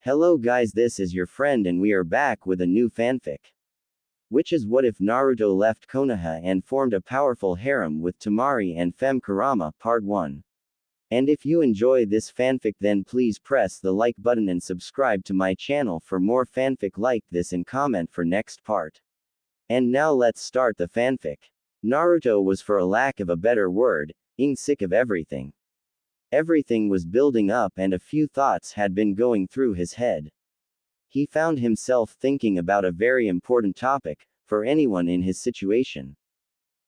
Hello guys, this is your friend and we are back with a new fanfic. Which is what if Naruto left Konoha and formed a powerful harem with Temari and Femme Kurama, part 1. And if you enjoy this fanfic then please press the like button and subscribe to my channel for more fanfic like this and comment for next part. And now let's start the fanfic. Naruto was, for a lack of a better word, sick of everything. Everything was building up and a few thoughts had been going through his head. He found himself thinking about a very important topic, for anyone in his situation.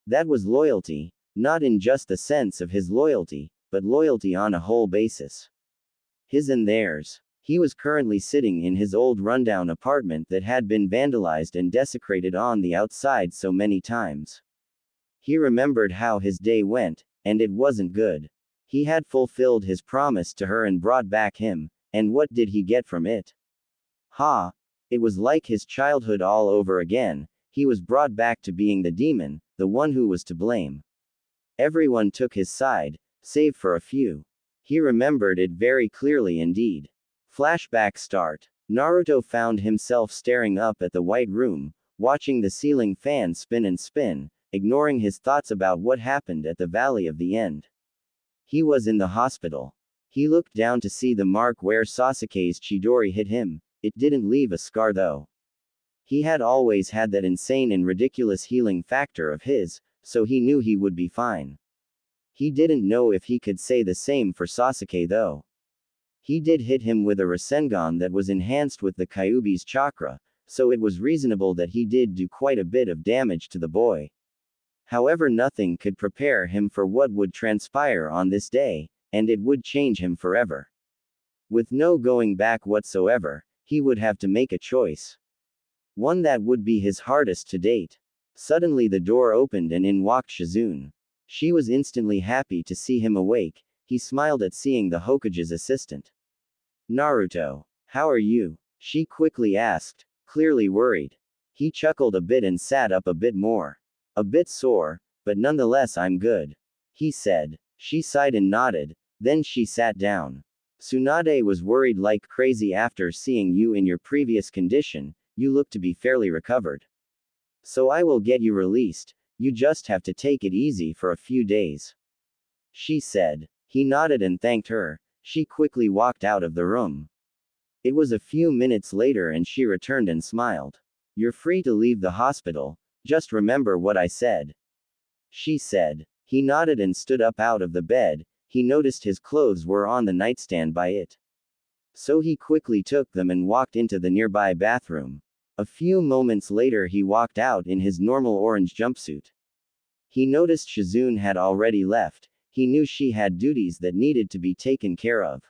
That was loyalty, not in just the sense of his loyalty, but loyalty on a whole basis. His and theirs. He was currently sitting in his old rundown apartment that had been vandalized and desecrated on the outside so many times. He remembered how his day went, and it wasn't good. He had fulfilled his promise to her and brought back him, and what did he get from it? Ha! It was like his childhood all over again. He was brought back to being the demon, the one who was to blame. Everyone took his side, save for a few. He remembered it very clearly indeed. Flashback start. Naruto found himself staring up at the white room, watching the ceiling fan spin and spin, ignoring his thoughts about what happened at the Valley of the End. He was in the hospital. He looked down to see the mark where Sasuke's Chidori hit him. It didn't leave a scar though. He had always had that insane and ridiculous healing factor of his, so he knew he would be fine. He didn't know if he could say the same for Sasuke though. He did hit him with a Rasengan that was enhanced with the Kyuubi's chakra, so it was reasonable that he did do quite a bit of damage to the boy. However, nothing could prepare him for what would transpire on this day, and it would change him forever. With no going back whatsoever, he would have to make a choice. One that would be his hardest to date. Suddenly the door opened and in walked Shizune. She was instantly happy to see him awake. He smiled at seeing the Hokage's assistant. Naruto, how are you? She quickly asked, clearly worried. He chuckled a bit and sat up a bit more. A bit sore, but nonetheless I'm good, he said. She sighed and nodded, then she sat down. Tsunade was worried like crazy after seeing you in your previous condition. You look to be fairly recovered. So I will get you released, you just have to take it easy for a few days, she said. He nodded and thanked her. She quickly walked out of the room. It was a few minutes later and she returned and smiled. You're free to leave the hospital. Just remember what I said, she said. He nodded and stood up out of the bed. He noticed his clothes were on the nightstand by it. So he quickly took them and walked into the nearby bathroom. A few moments later he walked out in his normal orange jumpsuit. He noticed Shizune had already left. He knew she had duties that needed to be taken care of.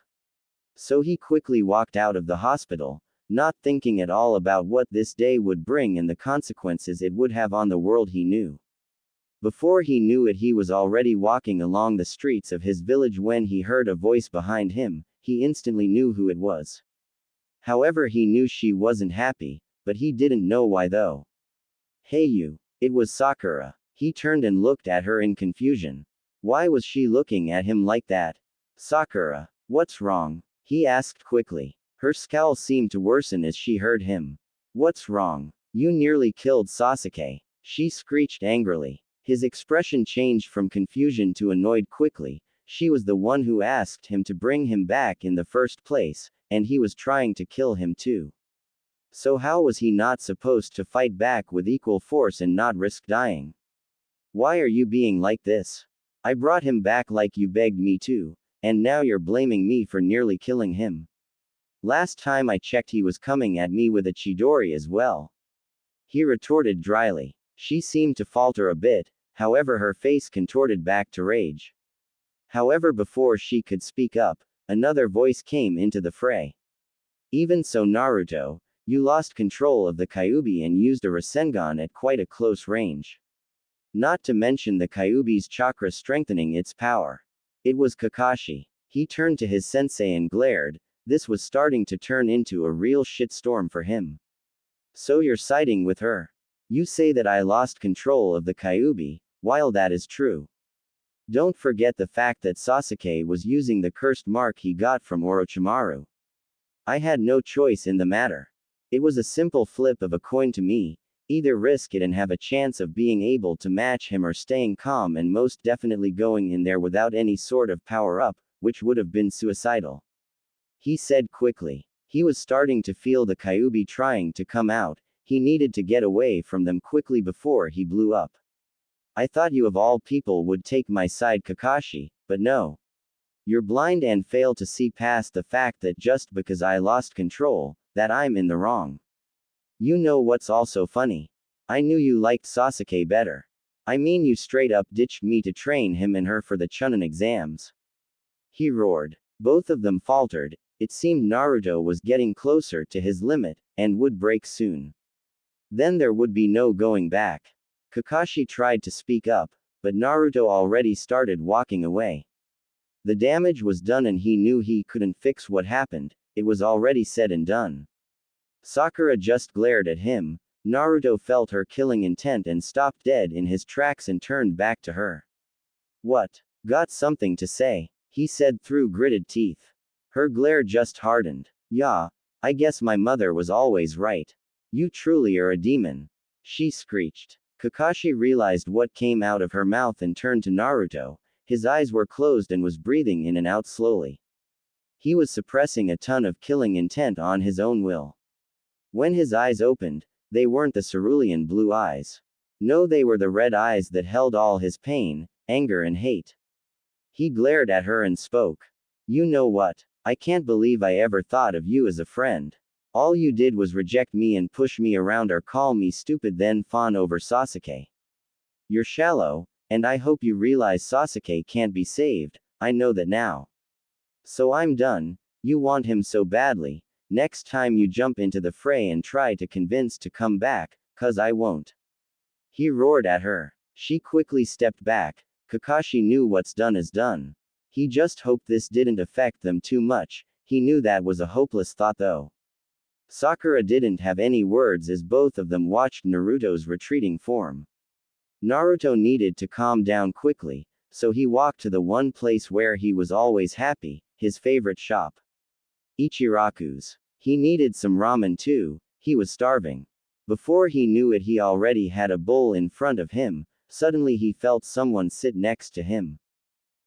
So he quickly walked out of the hospital, not thinking at all about what this day would bring and the consequences it would have on the world he knew. Before he knew it, he was already walking along the streets of his village when he heard a voice behind him. He instantly knew who it was. However, he knew she wasn't happy, but he didn't know why though. Hey you. It was Sakura. He turned and looked at her in confusion. Why was she looking at him like that? Sakura, what's wrong? He asked quickly. Her scowl seemed to worsen as she heard him. What's wrong? You nearly killed Sasuke, she screeched angrily. His expression changed from confusion to annoyed quickly. She was the one who asked him to bring him back in the first place, and he was trying to kill him too. So how was he not supposed to fight back with equal force and not risk dying? Why are you being like this? I brought him back like you begged me to, and now you're blaming me for nearly killing him. Last time I checked he was coming at me with a Chidori as well, he retorted dryly. She seemed to falter a bit, however her face contorted back to rage. However, before she could speak up, another voice came into the fray. Even so Naruto, you lost control of the Kyuubi and used a Rasengan at quite a close range. Not to mention the Kyuubi's chakra strengthening its power. It was Kakashi. He turned to his sensei and glared. This was starting to turn into a real shitstorm for him. So you're siding with her? You say that I lost control of the Kyuubi, while that is true. Don't forget the fact that Sasuke was using the cursed mark he got from Orochimaru. I had no choice in the matter. It was a simple flip of a coin to me, either risk it and have a chance of being able to match him or staying calm and most definitely going in there without any sort of power-up, which would have been suicidal. He said quickly. He was starting to feel the Kyuubi trying to come out, he needed to get away from them quickly before he blew up. I thought you of all people would take my side, Kakashi, but no. You're blind and fail to see past the fact that just because I lost control, that I'm in the wrong. You know what's also funny? I knew you liked Sasuke better. I mean, you straight up ditched me to train him and her for the Chunin exams. He roared. Both of them faltered. It seemed Naruto was getting closer to his limit, and would break soon. Then there would be no going back. Kakashi tried to speak up, but Naruto already started walking away. The damage was done and he knew he couldn't fix what happened, it was already said and done. Sakura just glared at him. Naruto felt her killing intent and stopped dead in his tracks and turned back to her. What? Got something to say? He said through gritted teeth. Her glare just hardened. Yeah, I guess my mother was always right. You truly are a demon. She screeched. Kakashi realized what came out of her mouth and turned to Naruto. His eyes were closed and was breathing in and out slowly. He was suppressing a ton of killing intent on his own will. When his eyes opened, they weren't the cerulean blue eyes. No, they were the red eyes that held all his pain, anger and hate. He glared at her and spoke. You know what? I can't believe I ever thought of you as a friend. All you did was reject me and push me around or call me stupid then fawn over Sasuke. You're shallow, and I hope you realize Sasuke can't be saved, I know that now. So I'm done, you want him so badly, next time you jump into the fray and try to convince to come back, 'cause I won't. He roared at her. She quickly stepped back. Kakashi knew what's done is done. He just hoped this didn't affect them too much, he knew that was a hopeless thought though. Sakura didn't have any words as both of them watched Naruto's retreating form. Naruto needed to calm down quickly, so he walked to the one place where he was always happy, his favorite shop. Ichiraku's. He needed some ramen too, he was starving. Before he knew it, he already had a bowl in front of him. Suddenly he felt someone sit next to him.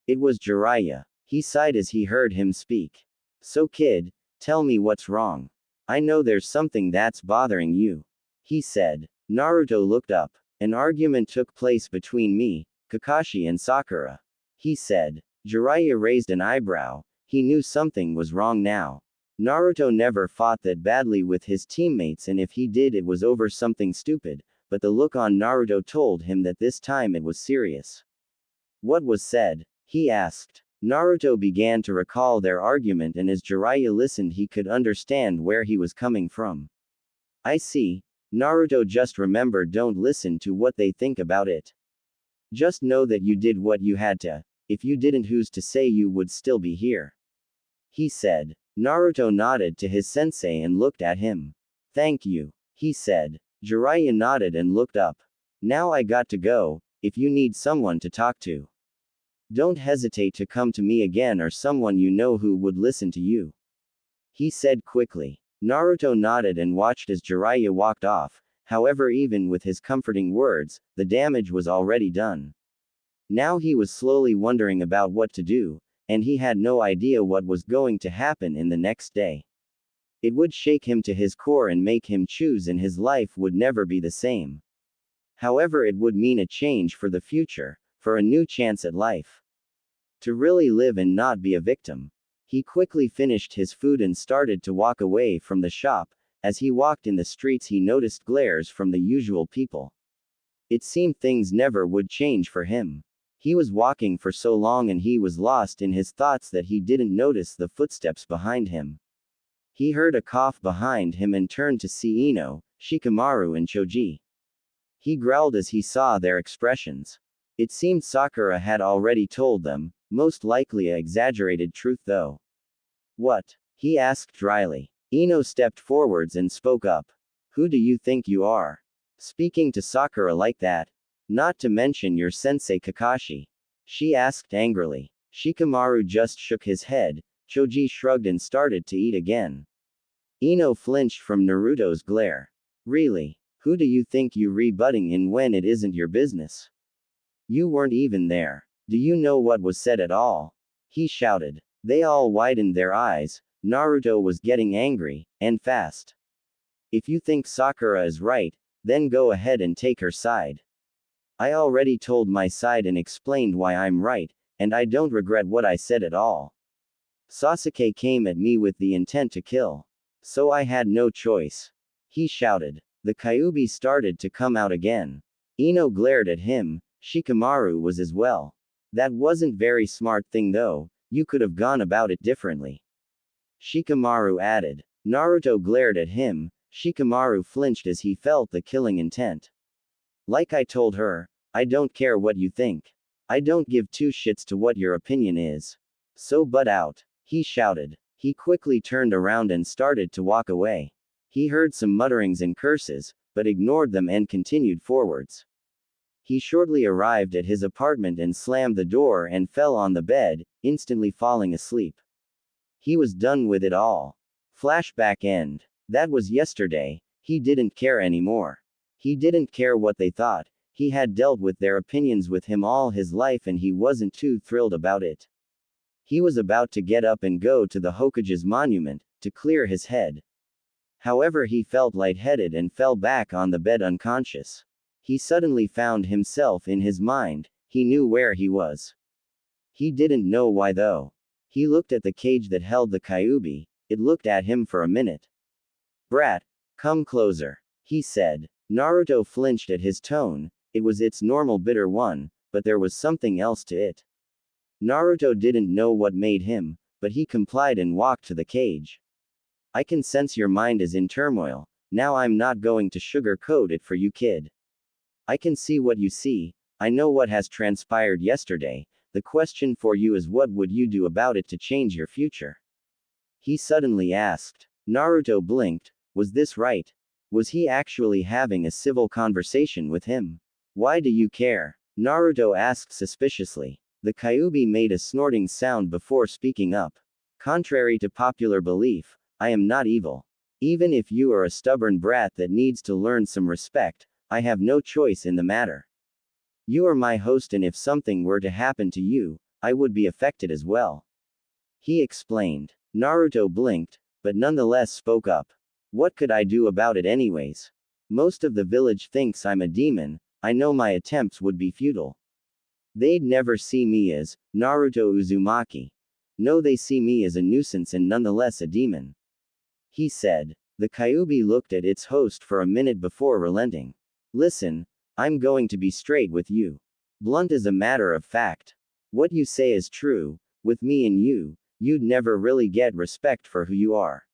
It was Jiraiya. He sighed as he heard him speak. So kid, tell me what's wrong. I know there's something that's bothering you. He said. Naruto looked up. An argument took place between me, Kakashi and Sakura. He said. Jiraiya raised an eyebrow. He knew something was wrong now. Naruto never fought that badly with his teammates, and if he did it was over something stupid, but the look on Naruto told him that this time it was serious. What was said? He asked. Naruto began to recall their argument, and as Jiraiya listened he could understand where he was coming from. I see. Naruto just remembered, don't listen to what they think about it. Just know that you did what you had to. If you didn't, who's to say you would still be here? He said. Naruto nodded to his sensei and looked at him. Thank you. He said. Jiraiya nodded and looked up. Now I got to go, if you need someone to talk to. Don't hesitate to come to me again or someone you know who would listen to you. He said quickly. Naruto nodded and watched as Jiraiya walked off. However, even with his comforting words, the damage was already done. Now he was slowly wondering about what to do, and he had no idea what was going to happen in the next day. It would shake him to his core and make him choose, and his life would never be the same. However, it would mean a change for the future, for a new chance at life. To really live and not be a victim. He quickly finished his food and started to walk away from the shop. As he walked in the streets, he noticed glares from the usual people. It seemed things never would change for him. He was walking for so long and he was lost in his thoughts that he didn't notice the footsteps behind him. He heard a cough behind him and turned to see Ino, Shikamaru and Choji. He growled as he saw their expressions. It seemed Sakura had already told them, most likely a exaggerated truth though. What? He asked dryly. Ino stepped forwards and spoke up. Who do you think you are? Speaking to Sakura like that? Not to mention your sensei Kakashi. She asked angrily. Shikamaru just shook his head. Choji shrugged and started to eat again. Ino flinched from Naruto's glare. Really? Who do you think you rebutting in when it isn't your business? You weren't even there. Do you know what was said at all? He shouted. They all widened their eyes. Naruto was getting angry, and fast. If you think Sakura is right, then go ahead and take her side. I already told my side and explained why I'm right, and I don't regret what I said at all. Sasuke came at me with the intent to kill. So I had no choice. He shouted. The Kyuubi started to come out again. Ino glared at him. Shikamaru was as well. That wasn't very smart thing though, you could have gone about it differently. Shikamaru added. Naruto glared at him. Shikamaru flinched as he felt the killing intent. Like I told her, I don't care what you think. I don't give two shits to what your opinion is. So butt out. He shouted. He quickly turned around and started to walk away. He heard some mutterings and curses, but ignored them and continued forwards. He shortly arrived at his apartment and slammed the door and fell on the bed, instantly falling asleep. He was done with it all. Flashback end. That was yesterday. He didn't care anymore. He didn't care what they thought. He had dealt with their opinions with him all his life and he wasn't too thrilled about it. He was about to get up and go to the Hokage's monument, to clear his head. However, he felt lightheaded and fell back on the bed unconscious. He suddenly found himself in his mind. He knew where he was. He didn't know why though. He looked at the cage that held the Kyuubi. It looked at him for a minute. Brat, come closer, he said. Naruto flinched at his tone. It was its normal bitter one, but there was something else to it. Naruto didn't know what made him, but he complied and walked to the cage. I can sense your mind is in turmoil. Now I'm not going to sugarcoat it for you, kid. I can see what you see. I know what has transpired yesterday. The question for you is what would you do about it to change your future? He suddenly asked. Naruto blinked. Was this right? Was he actually having a civil conversation with him? Why do you care? Naruto asked suspiciously. The Kyuubi made a snorting sound before speaking up. Contrary to popular belief, I am not evil. Even if you are a stubborn brat that needs to learn some respect, I have no choice in the matter. You are my host and if something were to happen to you, I would be affected as well. He explained. Naruto blinked, but nonetheless spoke up. What could I do about it anyways? Most of the village thinks I'm a demon. I know my attempts would be futile. They'd never see me as Naruto Uzumaki. No, they see me as a nuisance and nonetheless a demon. He said. The Kyuubi looked at its host for a minute before relenting. Listen, I'm going to be straight with you. Blunt as a matter of fact. What you say is true. With me and you, you'd never really get respect for who you are.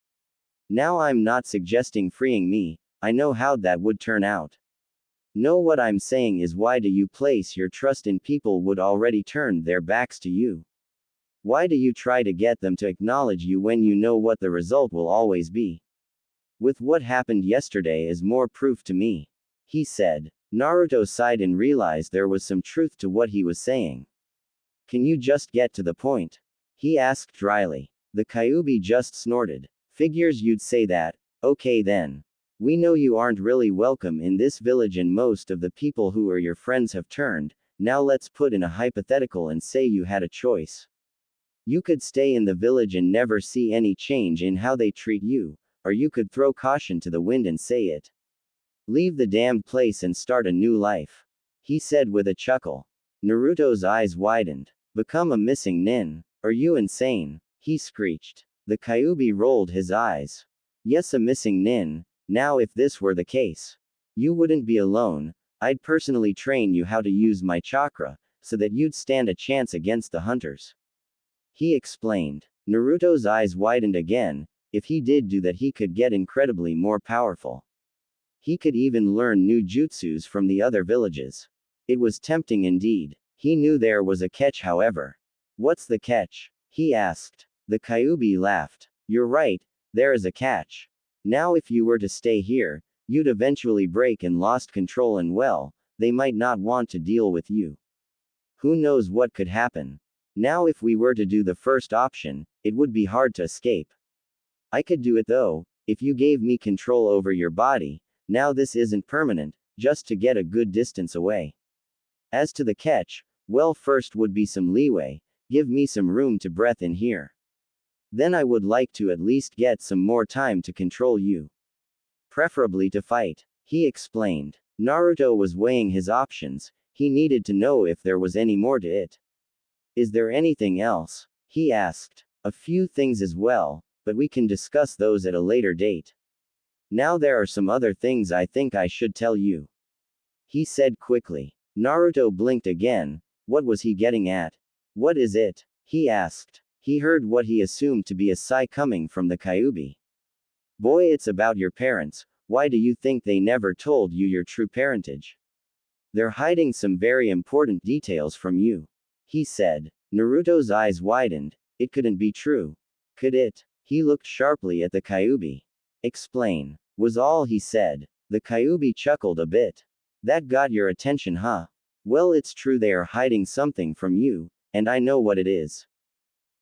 Now I'm not suggesting freeing me. I know how that would turn out. No, what I'm saying is why do you place your trust in people would already turn their backs to you? Why do you try to get them to acknowledge you when you know what the result will always be? With what happened yesterday is more proof to me. He said. Naruto sighed and realized there was some truth to what he was saying. Can you just get to the point? He asked dryly. The Kyuubi just snorted. Figures you'd say that. Okay then. We know you aren't really welcome in this village and most of the people who are your friends have turned. Now let's put in a hypothetical and say you had a choice. You could stay in the village and never see any change in how they treat you, or you could throw caution to the wind and say it. Leave the damned place and start a new life. He said with a chuckle. Naruto's eyes widened. Become a missing nin. Are you insane? He screeched. The Kyuubi rolled his eyes. Yes, a missing nin. Now if this were the case, you wouldn't be alone. I'd personally train you how to use my chakra, so that you'd stand a chance against the hunters. He explained. Naruto's eyes widened again. If he did do that, he could get incredibly more powerful. He could even learn new jutsus from the other villages. It was tempting indeed. He knew there was a catch, however. What's the catch? He asked. The Kyuubi laughed. You're right, there is a catch. Now if you were to stay here, you'd eventually break and lost control and well, they might not want to deal with you. Who knows what could happen? Now if we were to do the first option, it would be hard to escape. I could do it though. If you gave me control over your body, now this isn't permanent, just to get a good distance away. As to the catch, well, first would be some leeway, give me some room to breath in here. Then I would like to at least get some more time to control you. Preferably to fight, he explained. Naruto was weighing his options, he needed to know if there was any more to it. Is there anything else? He asked. A few things as well, but we can discuss those at a later date. Now there are some other things I think I should tell you. He said quickly. Naruto blinked again. What was he getting at? What is it? He asked. He heard what he assumed to be a sigh coming from the Kyuubi. Boy, it's about your parents. Why do you think they never told you your true parentage? They're hiding some very important details from you. He said. Naruto's eyes widened. It couldn't be true. Could it? He looked sharply at the Kyuubi. Explain. Was all he said. The Kyuubi chuckled a bit. That got your attention, huh? Well, it's true they are hiding something from you, and I know what it is.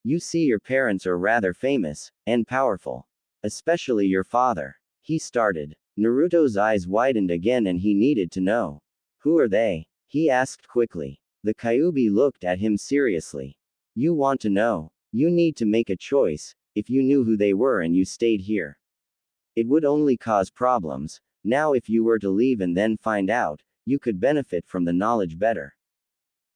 You see, your parents are rather famous, and powerful. Especially your father. He started. Naruto's eyes widened again and he needed to know. Who are they? He asked quickly. The Kyuubi looked at him seriously. You want to know? You need to make a choice. If you knew who they were and you stayed here, it would only cause problems. Now if you were to leave and then find out, you could benefit from the knowledge better.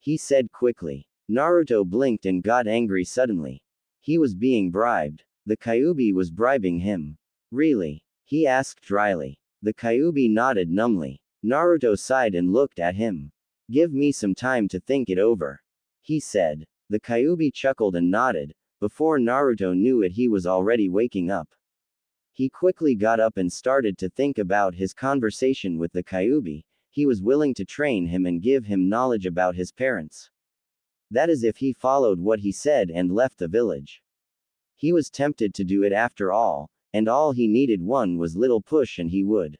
He said quickly. Naruto blinked and got angry suddenly. He was being bribed. The Kyuubi was bribing him. Really? He asked dryly. The Kyuubi nodded numbly. Naruto sighed and looked at him. Give me some time to think it over. He said. The Kyuubi chuckled and nodded. Before Naruto knew it, he was already waking up. He quickly got up and started to think about his conversation with the Kyuubi. He was willing to train him and give him knowledge about his parents. That is, if he followed what he said and left the village. He was tempted to do it after all, and all he needed was little push and he would.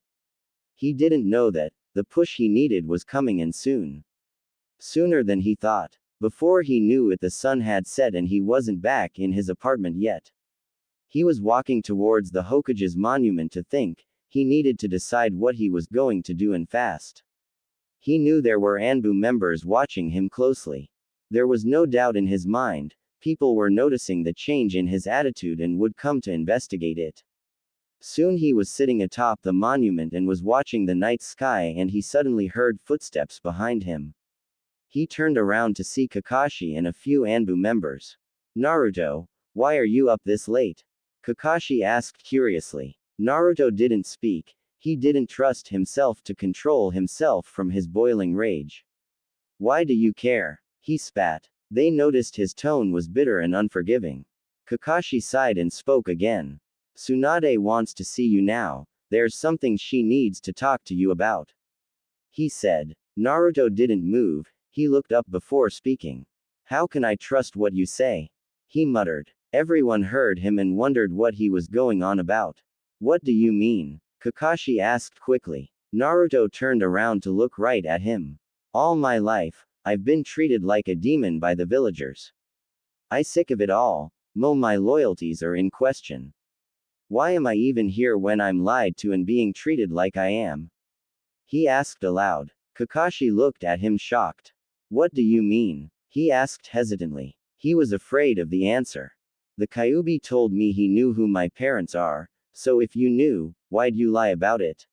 He didn't know that the push he needed was coming, and soon. Sooner than he thought. Before he knew it, the sun had set and he wasn't back in his apartment yet. He was walking towards the Hokage's monument to think. He needed to decide what he was going to do, and fast. He knew there were Anbu members watching him closely. There was no doubt in his mind. People were noticing the change in his attitude and would come to investigate it. Soon he was sitting atop the monument and was watching the night sky, and he suddenly heard footsteps behind him. He turned around to see Kakashi and a few Anbu members. Naruto, why are you up this late? Kakashi asked curiously. Naruto didn't speak. He didn't trust himself to control himself from his boiling rage. Why do you care? He spat. They noticed his tone was bitter and unforgiving. Kakashi sighed and spoke again. Tsunade wants to see you now. There's something she needs to talk to you about. He said. Naruto didn't move. He looked up before speaking. How can I trust what you say? He muttered. Everyone heard him and wondered what he was going on about. What do you mean? Kakashi asked quickly. Naruto turned around to look right at him. All my life, I've been treated like a demon by the villagers. I'm sick of it all. My loyalties are in question. Why am I even here when I'm lied to and being treated like I am? He asked aloud. Kakashi looked at him shocked. What do you mean? He asked hesitantly. He was afraid of the answer. The Kyuubi told me he knew who my parents are, so if you knew, why'd you lie about it?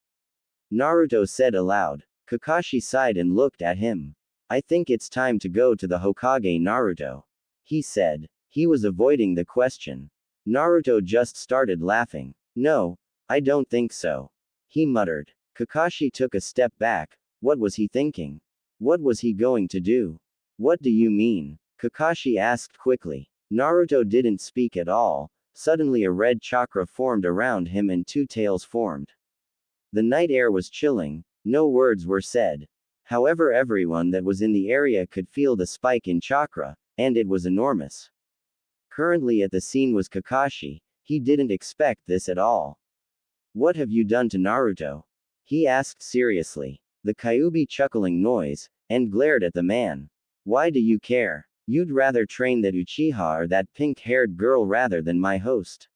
Naruto said aloud. Kakashi sighed and looked at him. I think it's time to go to the Hokage, Naruto. He said. He was avoiding the question. Naruto just started laughing. No, I don't think so. He muttered. Kakashi took a step back. What was he thinking? What was he going to do? What do you mean? Kakashi asked quickly. Naruto didn't speak at all. Suddenly a red chakra formed around him and two tails formed. The night air was chilling. No words were said. However, everyone that was in the area could feel the spike in chakra, and it was enormous. Currently at the scene was Kakashi. He didn't expect this at all. What have you done to Naruto? He asked seriously. The Kyuubi chuckling noise, and glared at the man. Why do you care? You'd rather train that Uchiha or that pink-haired girl rather than my host.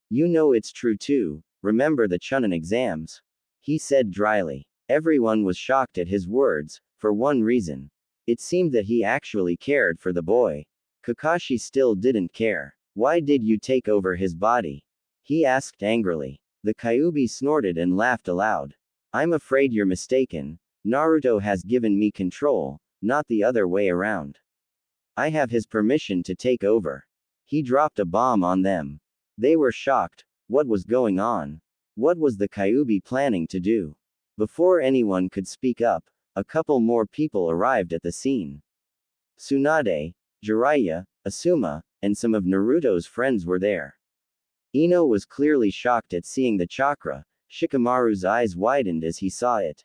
You know it's true too. remember the Chunin exams? He said dryly. Everyone was shocked at his words, for one reason. It seemed that he actually cared for the boy. Kakashi still didn't care. Why did you take over his body? He asked angrily. The Kyuubi snorted and laughed aloud. I'm afraid you're mistaken. Naruto has given me control, not the other way around. I have his permission to take over. He dropped a bomb on them. They were shocked. What was going on? What was the Kyuubi planning to do? Before anyone could speak up, a couple more people arrived at the scene. Tsunade, Jiraiya, Asuma, and some of Naruto's friends were there. Ino was clearly shocked at seeing the chakra. Shikamaru's eyes widened as he saw it.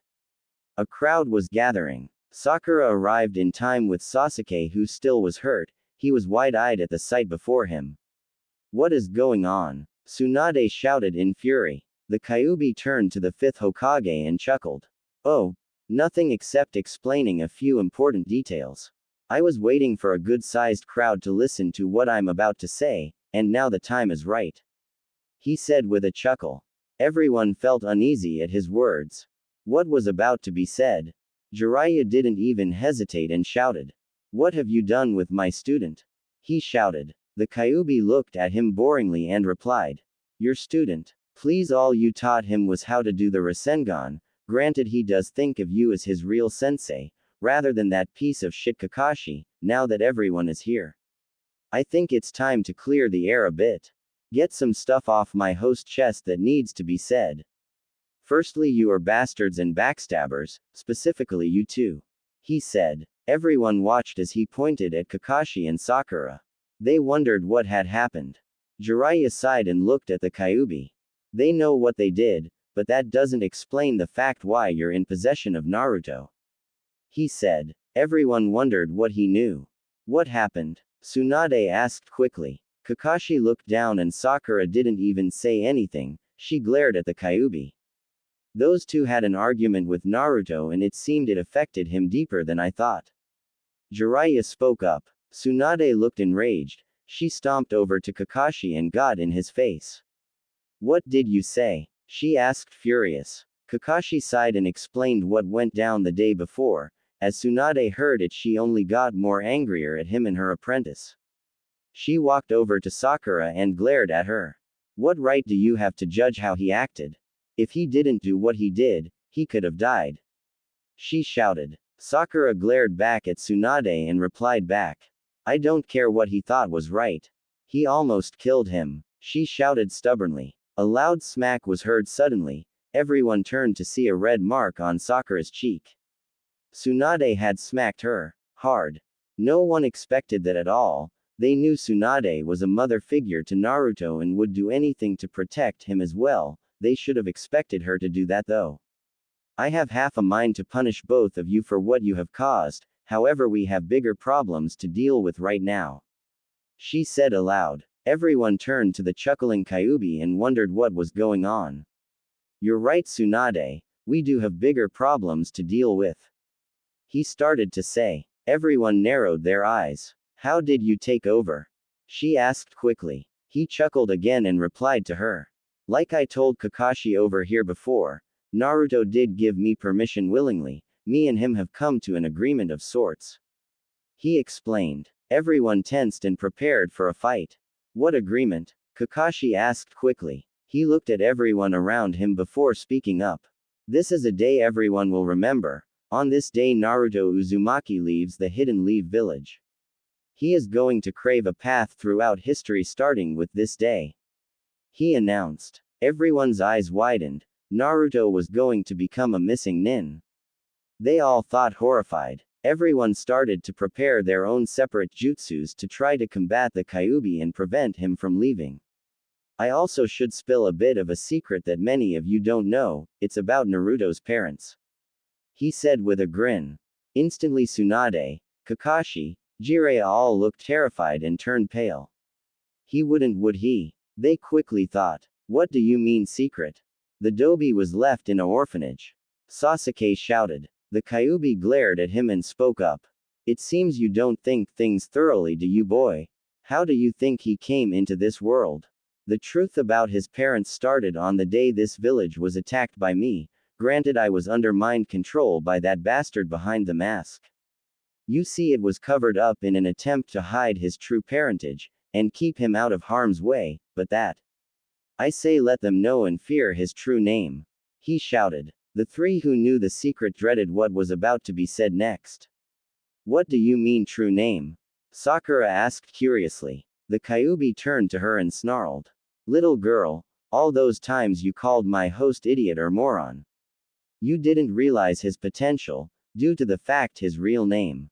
A crowd was gathering. Sakura arrived in time with Sasuke, who still was hurt. He was wide-eyed at the sight before him. What is going on? Tsunade shouted in fury. The Kyuubi turned to the fifth Hokage and chuckled. Oh, nothing except explaining a few important details. I was waiting for a good-sized crowd to listen to what I'm about to say, and now the time is right. He said with a chuckle. Everyone felt uneasy at his words. What was about to be said? Jiraiya didn't even hesitate and shouted. What have you done with my student? He shouted. The Kyuubi looked at him boringly and replied. Your student. Please, all you taught him was how to do the Rasengan. Granted, he does think of you as his real sensei, rather than that piece of shit Kakashi. Now that everyone is here, I think it's time to clear the air a bit. Get some stuff off my host chest that needs to be said. Firstly, you are bastards and backstabbers, specifically you two. He said. Everyone watched as he pointed at Kakashi and Sakura. They wondered what had happened. Jiraiya sighed and looked at the Kyuubi. They know what they did, but that doesn't explain the fact why you're in possession of Naruto. He said. Everyone wondered what he knew. What happened? Tsunade asked quickly. Kakashi looked down and Sakura didn't even say anything. She glared at the Kyuubi. Those two had an argument with Naruto and it seemed it affected him deeper than I thought. Jiraiya spoke up. Tsunade looked enraged. She stomped over to Kakashi and got in his face. What did you say? She asked furious. Kakashi sighed and explained what went down the day before. As Tsunade heard it, she only got more angrier at him and her apprentice. She walked over to Sakura and glared at her. What right do you have to judge how he acted? If he didn't do what he did, he could have died. She shouted. Sakura glared back at Tsunade and replied back. I don't care what he thought was right. He almost killed him. She shouted stubbornly. A loud smack was heard suddenly. Everyone turned to see a red mark on Sakura's cheek. Tsunade had smacked her hard. No one expected that at all. They knew Tsunade was a mother figure to Naruto and would do anything to protect him as well. They should have expected her to do that though. I have half a mind to punish both of you for what you have caused, however we have bigger problems to deal with right now. She said aloud. Everyone turned to the chuckling Kyuubi and wondered what was going on. You're right, Tsunade, we do have bigger problems to deal with. He started to say. Everyone narrowed their eyes. How did you take over? She asked quickly. He chuckled again and replied to her. Like I told Kakashi over here before, Naruto did give me permission willingly. Me and him have come to an agreement of sorts. He explained. Everyone tensed and prepared for a fight. What agreement? Kakashi asked quickly. He looked at everyone around him before speaking up. This is a day everyone will remember. On this day Naruto Uzumaki leaves the Hidden Leaf Village. He is going to crave a path throughout history starting with this day. He announced. Everyone's eyes widened. Naruto was going to become a missing nin. They all thought horrified. Everyone started to prepare their own separate jutsus to try to combat the Kyuubi and prevent him from leaving. I also should spill a bit of a secret that many of you don't know, it's about Naruto's parents. He said with a grin. Instantly Tsunade, Kakashi, Jiraiya all looked terrified and turned pale. He wouldn't, would he? They quickly thought. What do you mean secret? The Dobi was left in an orphanage. Sasuke shouted. The Kyuubi glared at him and spoke up. It seems you don't think things thoroughly, do you, boy? How do you think he came into this world? The truth about his parents started on the day this village was attacked by me, granted I was under mind control by that bastard behind the mask. You see, it was covered up in an attempt to hide his true parentage, and keep him out of harm's way, but that. I say let them know and fear his true name. He shouted. The three who knew the secret dreaded what was about to be said next. What do you mean true name? Sakura asked curiously. The Kyuubi turned to her and snarled. Little girl, all those times you called my host idiot or moron. You didn't realize his potential, due to the fact his real name.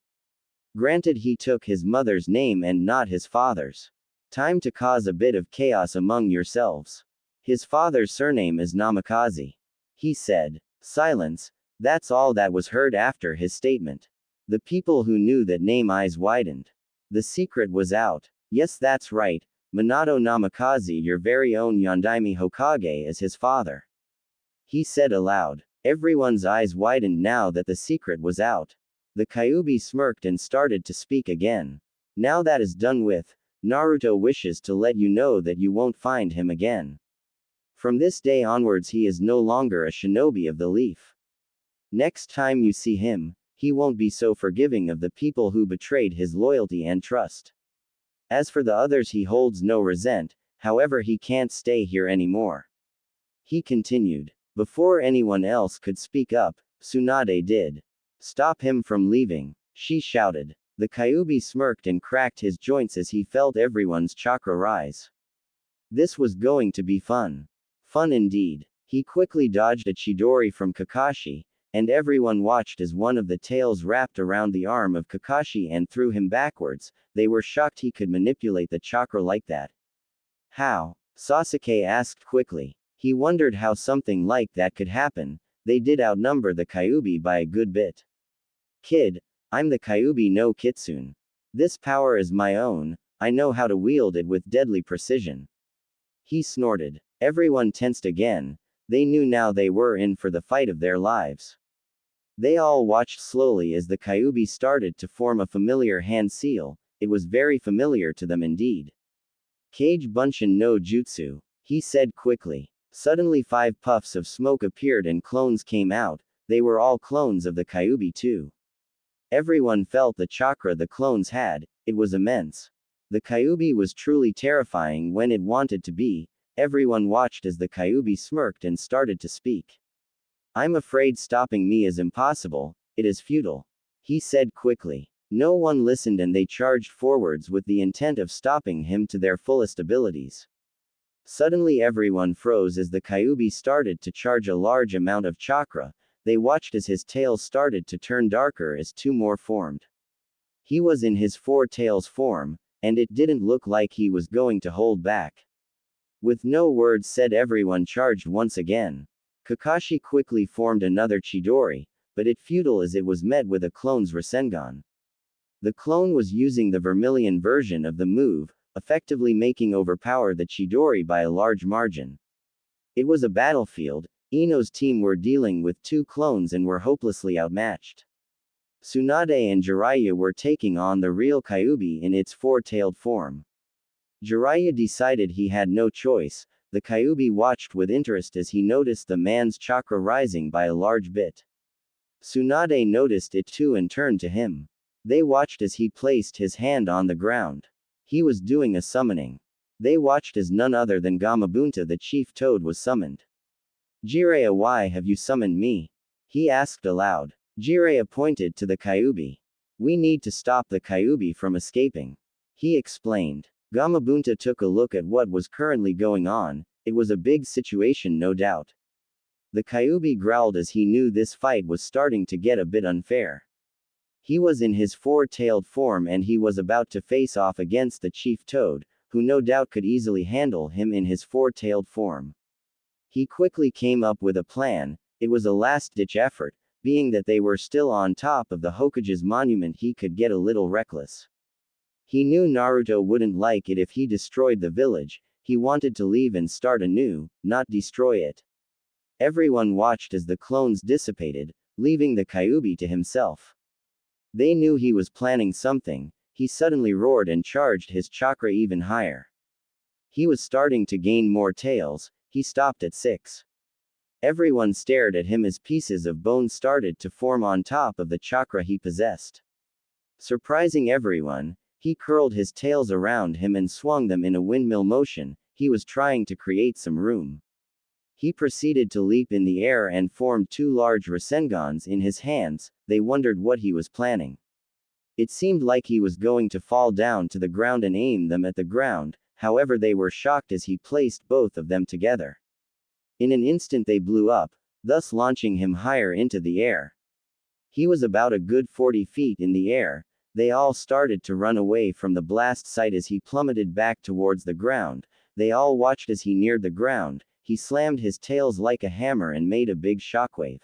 Granted, he took his mother's name and not his father's. Time to cause a bit of chaos among yourselves. His father's surname is Namikaze. He said. Silence, that's all that was heard after his statement. The people who knew that name eyes widened. The secret was out. Yes, that's right, Minato Namikaze, your very own Yondaime Hokage, is his father. He said aloud. Everyone's eyes widened now that the secret was out. The Kyuubi smirked and started to speak again. Now that is done with, Naruto wishes to let you know that you won't find him again. From this day onwards he is no longer a shinobi of the leaf. Next time you see him, he won't be so forgiving of the people who betrayed his loyalty and trust. As for the others, he holds no resent, however he can't stay here anymore. He continued. Before anyone else could speak up, Tsunade did. Stop him from leaving, she shouted. The Kyuubi smirked and cracked his joints as he felt everyone's chakra rise. This was going to be fun. Fun indeed. He quickly dodged a Chidori from Kakashi, and everyone watched as one of the tails wrapped around the arm of Kakashi and threw him backwards. They were shocked he could manipulate the chakra like that. How? Sasuke asked quickly. He wondered how something like that could happen. They did outnumber the Kyuubi by a good bit. Kid, I'm the Kyuubi no Kitsune. This power is my own, I know how to wield it with deadly precision. He snorted. Everyone tensed again. They knew now they were in for the fight of their lives. They all watched slowly as the Kyuubi started to form a familiar hand seal. It was very familiar to them indeed. Kage Bunshin no Jutsu, he said quickly. Suddenly 5 puffs of smoke appeared and clones came out. They were all clones of the Kyuubi too. Everyone felt the chakra the clones had. It was immense. The Kyuubi was truly terrifying when it wanted to be. Everyone watched as the Kyuubi smirked and started to speak. I'm afraid stopping me is impossible, it is futile. He said quickly. No one listened and they charged forwards with the intent of stopping him to their fullest abilities. Suddenly everyone froze as the Kyuubi started to charge a large amount of chakra. They watched as his tails started to turn darker as 2 more formed. He was in his 4 tails form, and it didn't look like he was going to hold back. With no words said, everyone charged once again. Kakashi quickly formed another Chidori, but it futile as it was met with a clone's Rasengan. The clone was using the vermilion version of the move, effectively making overpower the Chidori by a large margin. It was a battlefield. Ino's team were dealing with 2 clones and were hopelessly outmatched. Tsunade and Jiraiya were taking on the real Kyuubi in its 4-tailed form. Jiraiya decided he had no choice. The Kyuubi watched with interest as he noticed the man's chakra rising by a large bit. Tsunade noticed it too and turned to him. They watched as he placed his hand on the ground. He was doing a summoning. They watched as none other than Gamabunta the chief toad was summoned. Jiraiya, why have you summoned me? He asked aloud. Jiraiya pointed to the Kyuubi. We need to stop the Kyuubi from escaping. He explained. Gamabunta took a look at what was currently going on. It was a big situation, no doubt. The Kyuubi growled as he knew this fight was starting to get a bit unfair. He was in his 4-tailed form and he was about to face off against the chief toad, who no doubt could easily handle him in his 4-tailed form. He quickly came up with a plan. It was a last-ditch effort, being that they were still on top of the Hokage's monument. He could get a little reckless. He knew Naruto wouldn't like it if he destroyed the village. He wanted to leave and start anew, not destroy it. Everyone watched as the clones dissipated, leaving the Kyuubi to himself. They knew he was planning something. He suddenly roared and charged his chakra even higher. He was starting to gain more tails. He stopped at 6. Everyone stared at him as pieces of bone started to form on top of the chakra he possessed. Surprising everyone, he curled his tails around him and swung them in a windmill motion. He was trying to create some room. He proceeded to leap in the air and formed 2 large Rasengans in his hands. They wondered what he was planning. It seemed like he was going to fall down to the ground and aim them at the ground. However, they were shocked as he placed both of them together. In an instant they blew up, thus launching him higher into the air. He was about a good 40 feet in the air. They all started to run away from the blast site as he plummeted back towards the ground. They all watched as he neared the ground. He slammed his tails like a hammer and made a big shockwave,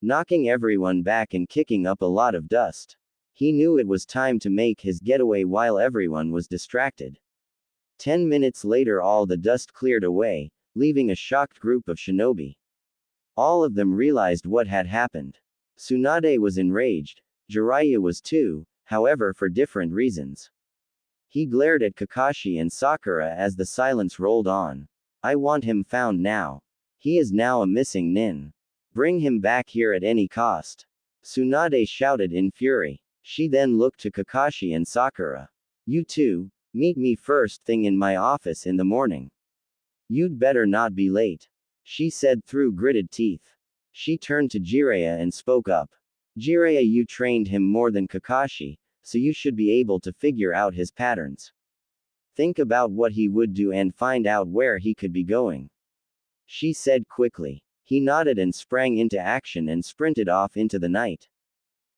knocking everyone back and kicking up a lot of dust. He knew it was time to make his getaway while everyone was distracted. 10 minutes later all the dust cleared away, leaving a shocked group of shinobi. All of them realized what had happened. Tsunade was enraged. Jiraiya was too, however for different reasons. He glared at Kakashi and Sakura as the silence rolled on. I want him found now. He is now a missing nin. Bring him back here at any cost. Tsunade shouted in fury. She then looked to Kakashi and Sakura. You two, meet me first thing in my office in the morning. You'd better not be late, she said through gritted teeth. She turned to Jiraiya and spoke up. Jiraiya, you trained him more than Kakashi, so you should be able to figure out his patterns. Think about what he would do and find out where he could be going, she said quickly. He nodded and sprang into action and sprinted off into the night.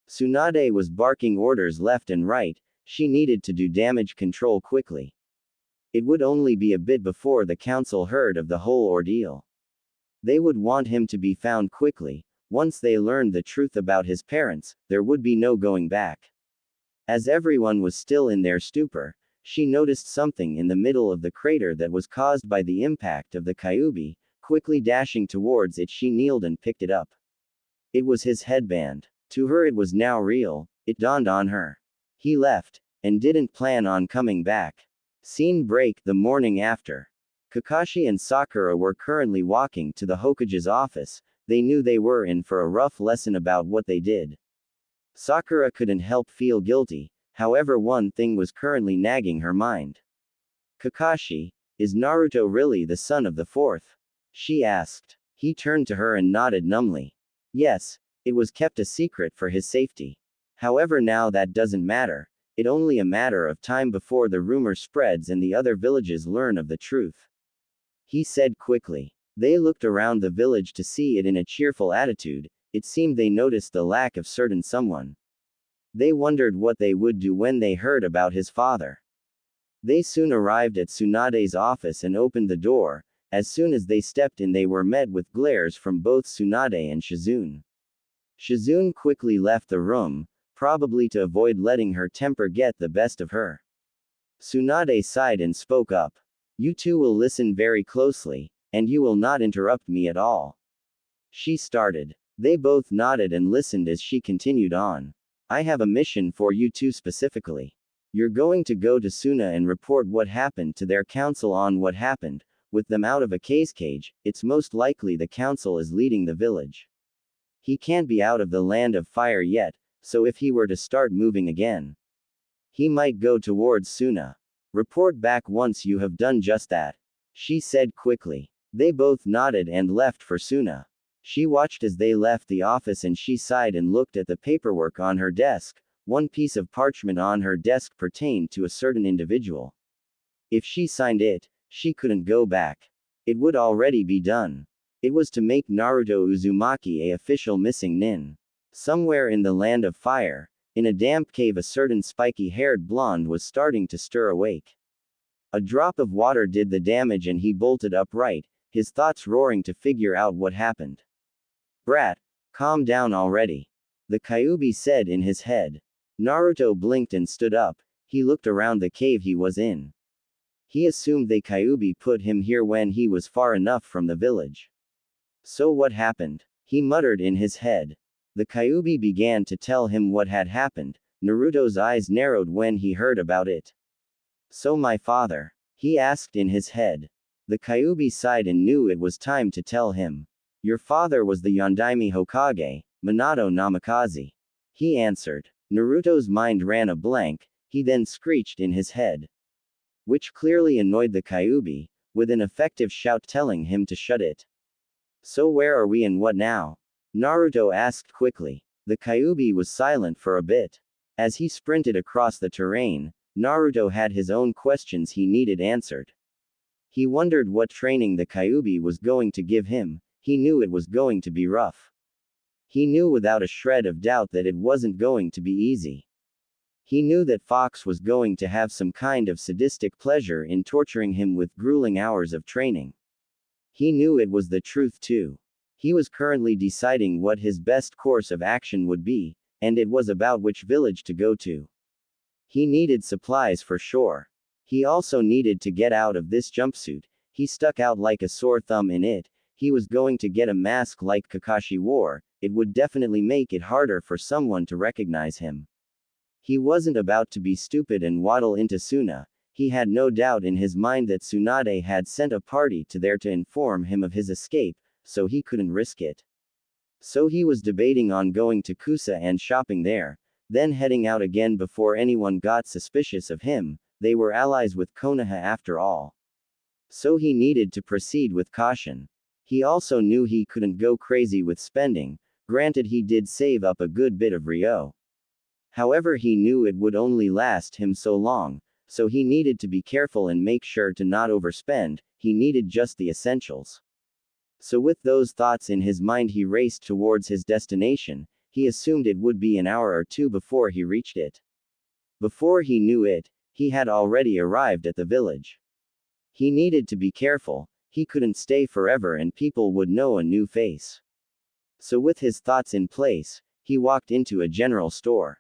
Tsunade was barking orders left and right. She needed to do damage control quickly. It would only be a bit before the council heard of the whole ordeal. They would want him to be found quickly. Once they learned the truth about his parents, there would be no going back. As everyone was still in their stupor, she noticed something in the middle of the crater that was caused by the impact of the Kyuubi. Quickly dashing towards it, she kneeled and picked it up. It was his headband. To her it was now real. It dawned on her. He left, and didn't plan on coming back. Scene break the morning after. Kakashi and Sakura were currently walking to the Hokage's office. They knew they were in for a rough lesson about what they did. Sakura couldn't help feel guilty. However, one thing was currently nagging her mind. Kakashi, is Naruto really the son of the fourth? She asked. He turned to her and nodded numbly. Yes, it was kept a secret for his safety. However, now that doesn't matter. It's only a matter of time before the rumor spreads and the other villages learn of the truth, he said quickly. They looked around the village to see it in a cheerful attitude. It seemed they noticed the lack of certain someone. They wondered what they would do when they heard about his father. They soon arrived at Tsunade's office and opened the door. As soon as they stepped in, they were met with glares from both Tsunade and Shizune. Shizune quickly left the room, probably to avoid letting her temper get the best of her. Tsunade sighed and spoke up. You two will listen very closely, and you will not interrupt me at all, she started. They both nodded and listened as she continued on. I have a mission for you two specifically. You're going to go to Suna and report what happened to their council on what happened. With them out of a cage, it's most likely the council is leading the village. He can't be out of the land of fire yet, so if he were to start moving again, he might go towards Suna. Report back once you have done just that, she said quickly. They both nodded and left for Suna. She watched as they left the office and she sighed and looked at the paperwork on her desk. One piece of parchment on her desk pertained to a certain individual. If she signed it, she couldn't go back. It would already be done. It was to make Naruto Uzumaki a official missing nin. Somewhere in the land of fire, in a damp cave, a certain spiky-haired blonde was starting to stir awake. A drop of water did the damage and he bolted upright, his thoughts roaring to figure out what happened. Brat, calm down already, the Kyuubi said in his head. Naruto blinked and stood up. He looked around the cave he was in. He assumed the Kyuubi put him here when he was far enough from the village. So what happened? He muttered in his head. The Kyuubi began to tell him what had happened. Naruto's eyes narrowed when he heard about it. So my father, he asked in his head. The Kyuubi sighed and knew it was time to tell him. Your father was the Yondaime Hokage, Minato Namikaze. He answered. Naruto's mind ran a blank, he then screeched in his head. Which clearly annoyed the Kyuubi, with an effective shout telling him to shut it. So where are we and what now? Naruto asked quickly. The Kyuubi was silent for a bit. As he sprinted across the terrain, Naruto had his own questions he needed answered. He wondered what training the Kyuubi was going to give him, he knew it was going to be rough. He knew without a shred of doubt that it wasn't going to be easy. He knew that Fox was going to have some kind of sadistic pleasure in torturing him with grueling hours of training. He knew it was the truth too. He was currently deciding what his best course of action would be, and it was about which village to go to. He needed supplies for sure. He also needed to get out of this jumpsuit, he stuck out like a sore thumb in it. He was going to get a mask like Kakashi wore, it would definitely make it harder for someone to recognize him. He wasn't about to be stupid and waddle into Suna. He had no doubt in his mind that Tsunade had sent a party to there to inform him of his escape, so he couldn't risk it. So he was debating on going to Kusa and shopping there, then heading out again before anyone got suspicious of him. They were allies with Konoha after all. So he needed to proceed with caution. He also knew he couldn't go crazy with spending, granted he did save up a good bit of Ryo. However, he knew it would only last him so long, so he needed to be careful and make sure to not overspend, he needed just the essentials. So with those thoughts in his mind he raced towards his destination. He assumed it would be an hour or two before he reached it. Before he knew it, he had already arrived at the village. He needed to be careful, he couldn't stay forever and people would know a new face. So with his thoughts in place, he walked into a general store.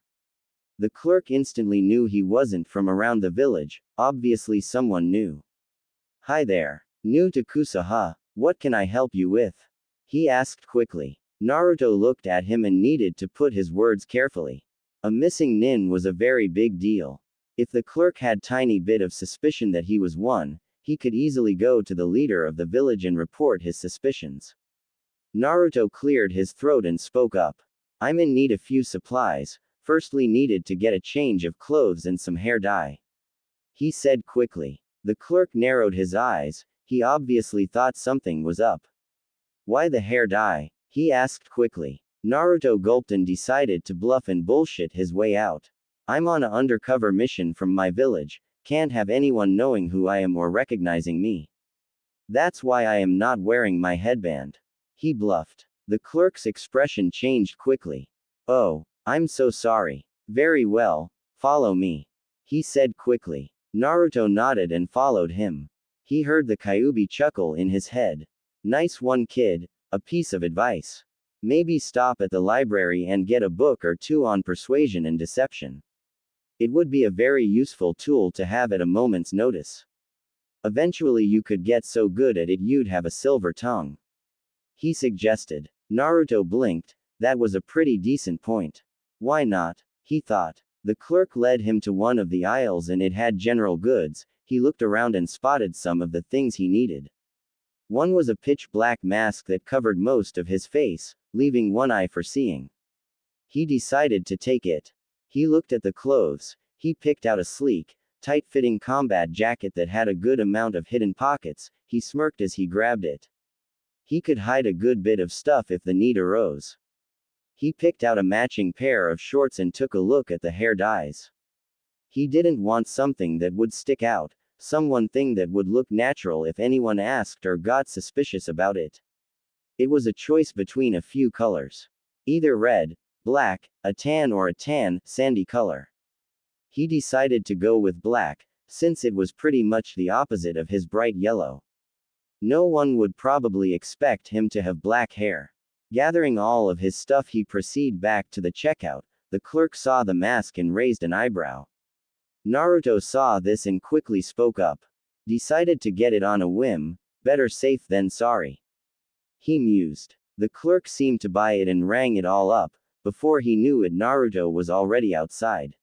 The clerk instantly knew he wasn't from around the village, obviously someone new. Hi there. New to Kusa huh? What can I help you with? He asked quickly. Naruto looked at him and needed to put his words carefully. A missing nin was a very big deal. If the clerk had tiny bit of suspicion that he was one, he could easily go to the leader of the village and report his suspicions. Naruto cleared his throat and spoke up. I'm in need of few supplies, firstly needed to get a change of clothes and some hair dye. He said quickly. The clerk narrowed his eyes, he obviously thought something was up. Why the hair dye? He asked quickly. Naruto gulped and decided to bluff and bullshit his way out. I'm on an undercover mission from my village, can't have anyone knowing who I am or recognizing me. That's why I am not wearing my headband. He bluffed. The clerk's expression changed quickly. Oh, I'm so sorry. Very well, follow me. He said quickly. Naruto nodded and followed him. He heard the Kyuubi chuckle in his head. Nice one kid, a piece of advice. Maybe stop at the library and get a book or two on persuasion and deception. It would be a very useful tool to have at a moment's notice. Eventually you could get so good at it you'd have a silver tongue. He suggested. Naruto blinked, that was a pretty decent point. Why not? He thought. The clerk led him to one of the aisles and it had general goods. He looked around and spotted some of the things he needed. One was a pitch-black mask that covered most of his face, leaving one eye for seeing. He decided to take it. He looked at the clothes, he picked out a sleek, tight-fitting combat jacket that had a good amount of hidden pockets. He smirked as he grabbed it. He could hide a good bit of stuff if the need arose. He picked out a matching pair of shorts and took a look at the hair dyes. He didn't want something that would stick out, one thing that would look natural if anyone asked or got suspicious about it. It was a choice between a few colors. Either red, black, a tan or a tan, sandy color. He decided to go with black, since it was pretty much the opposite of his bright yellow. No one would probably expect him to have black hair. Gathering all of his stuff he proceeded back to the checkout. The clerk saw the mask and raised an eyebrow. Naruto saw this and quickly spoke up. Decided to get it on a whim, better safe than sorry. He mused. The clerk seemed to buy it and rang it all up. Before he knew it, Naruto was already outside.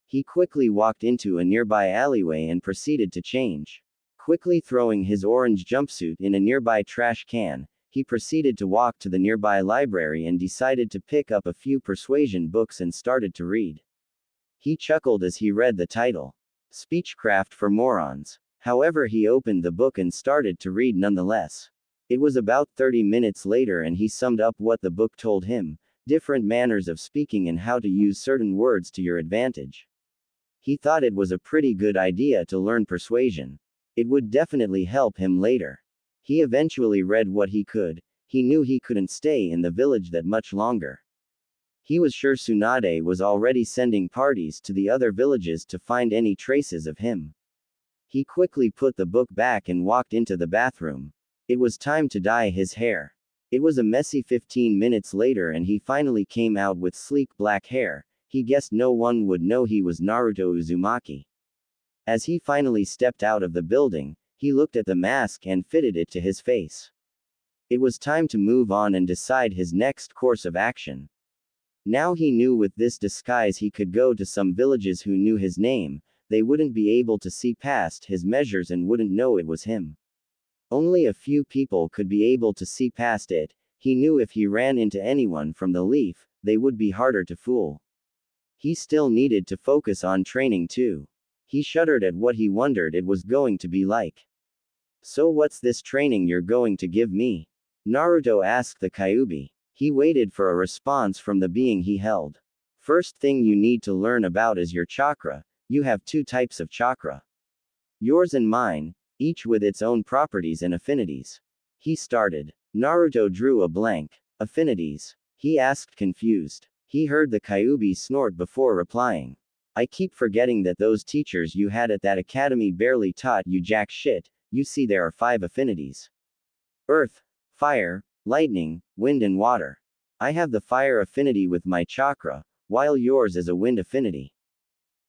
He quickly walked into a nearby alleyway and proceeded to change. Quickly throwing his orange jumpsuit in a nearby trash can, he proceeded to walk to the nearby library and decided to pick up a few persuasion books and started to read. He chuckled as he read the title. Speechcraft for Morons. However, he opened the book and started to read nonetheless. It was about 30 minutes later and he summed up what the book told him: different manners of speaking and how to use certain words to your advantage. He thought it was a pretty good idea to learn persuasion. It would definitely help him later. He eventually read what he could. He knew he couldn't stay in the village that much longer. He was sure Tsunade was already sending parties to the other villages to find any traces of him. He quickly put the book back and walked into the bathroom. It was time to dye his hair. It was a messy 15 minutes later and he finally came out with sleek black hair. He guessed no one would know he was Naruto Uzumaki. As he finally stepped out of the building, he looked at the mask and fitted it to his face. It was time to move on and decide his next course of action. Now he knew with this disguise he could go to some villages who knew his name. They wouldn't be able to see past his measures and wouldn't know it was him. Only a few people could be able to see past it. He knew if he ran into anyone from the leaf, they would be harder to fool. He still needed to focus on training too. He shuddered at what he wondered it was going to be like. So what's this training you're going to give me? Naruto asked the Kyuubi. He waited for a response from the being he held. First thing you need to learn about is your chakra. You have two types of chakra. Yours and mine, each with its own properties and affinities. He started. Naruto drew a blank. Affinities? He asked confused. He heard the Kyuubi snort before replying. I keep forgetting that those teachers you had at that academy barely taught you jack shit. You see, there are 5 affinities. Earth, fire, lightning, wind and water. I have the fire affinity with my chakra, while yours is a wind affinity.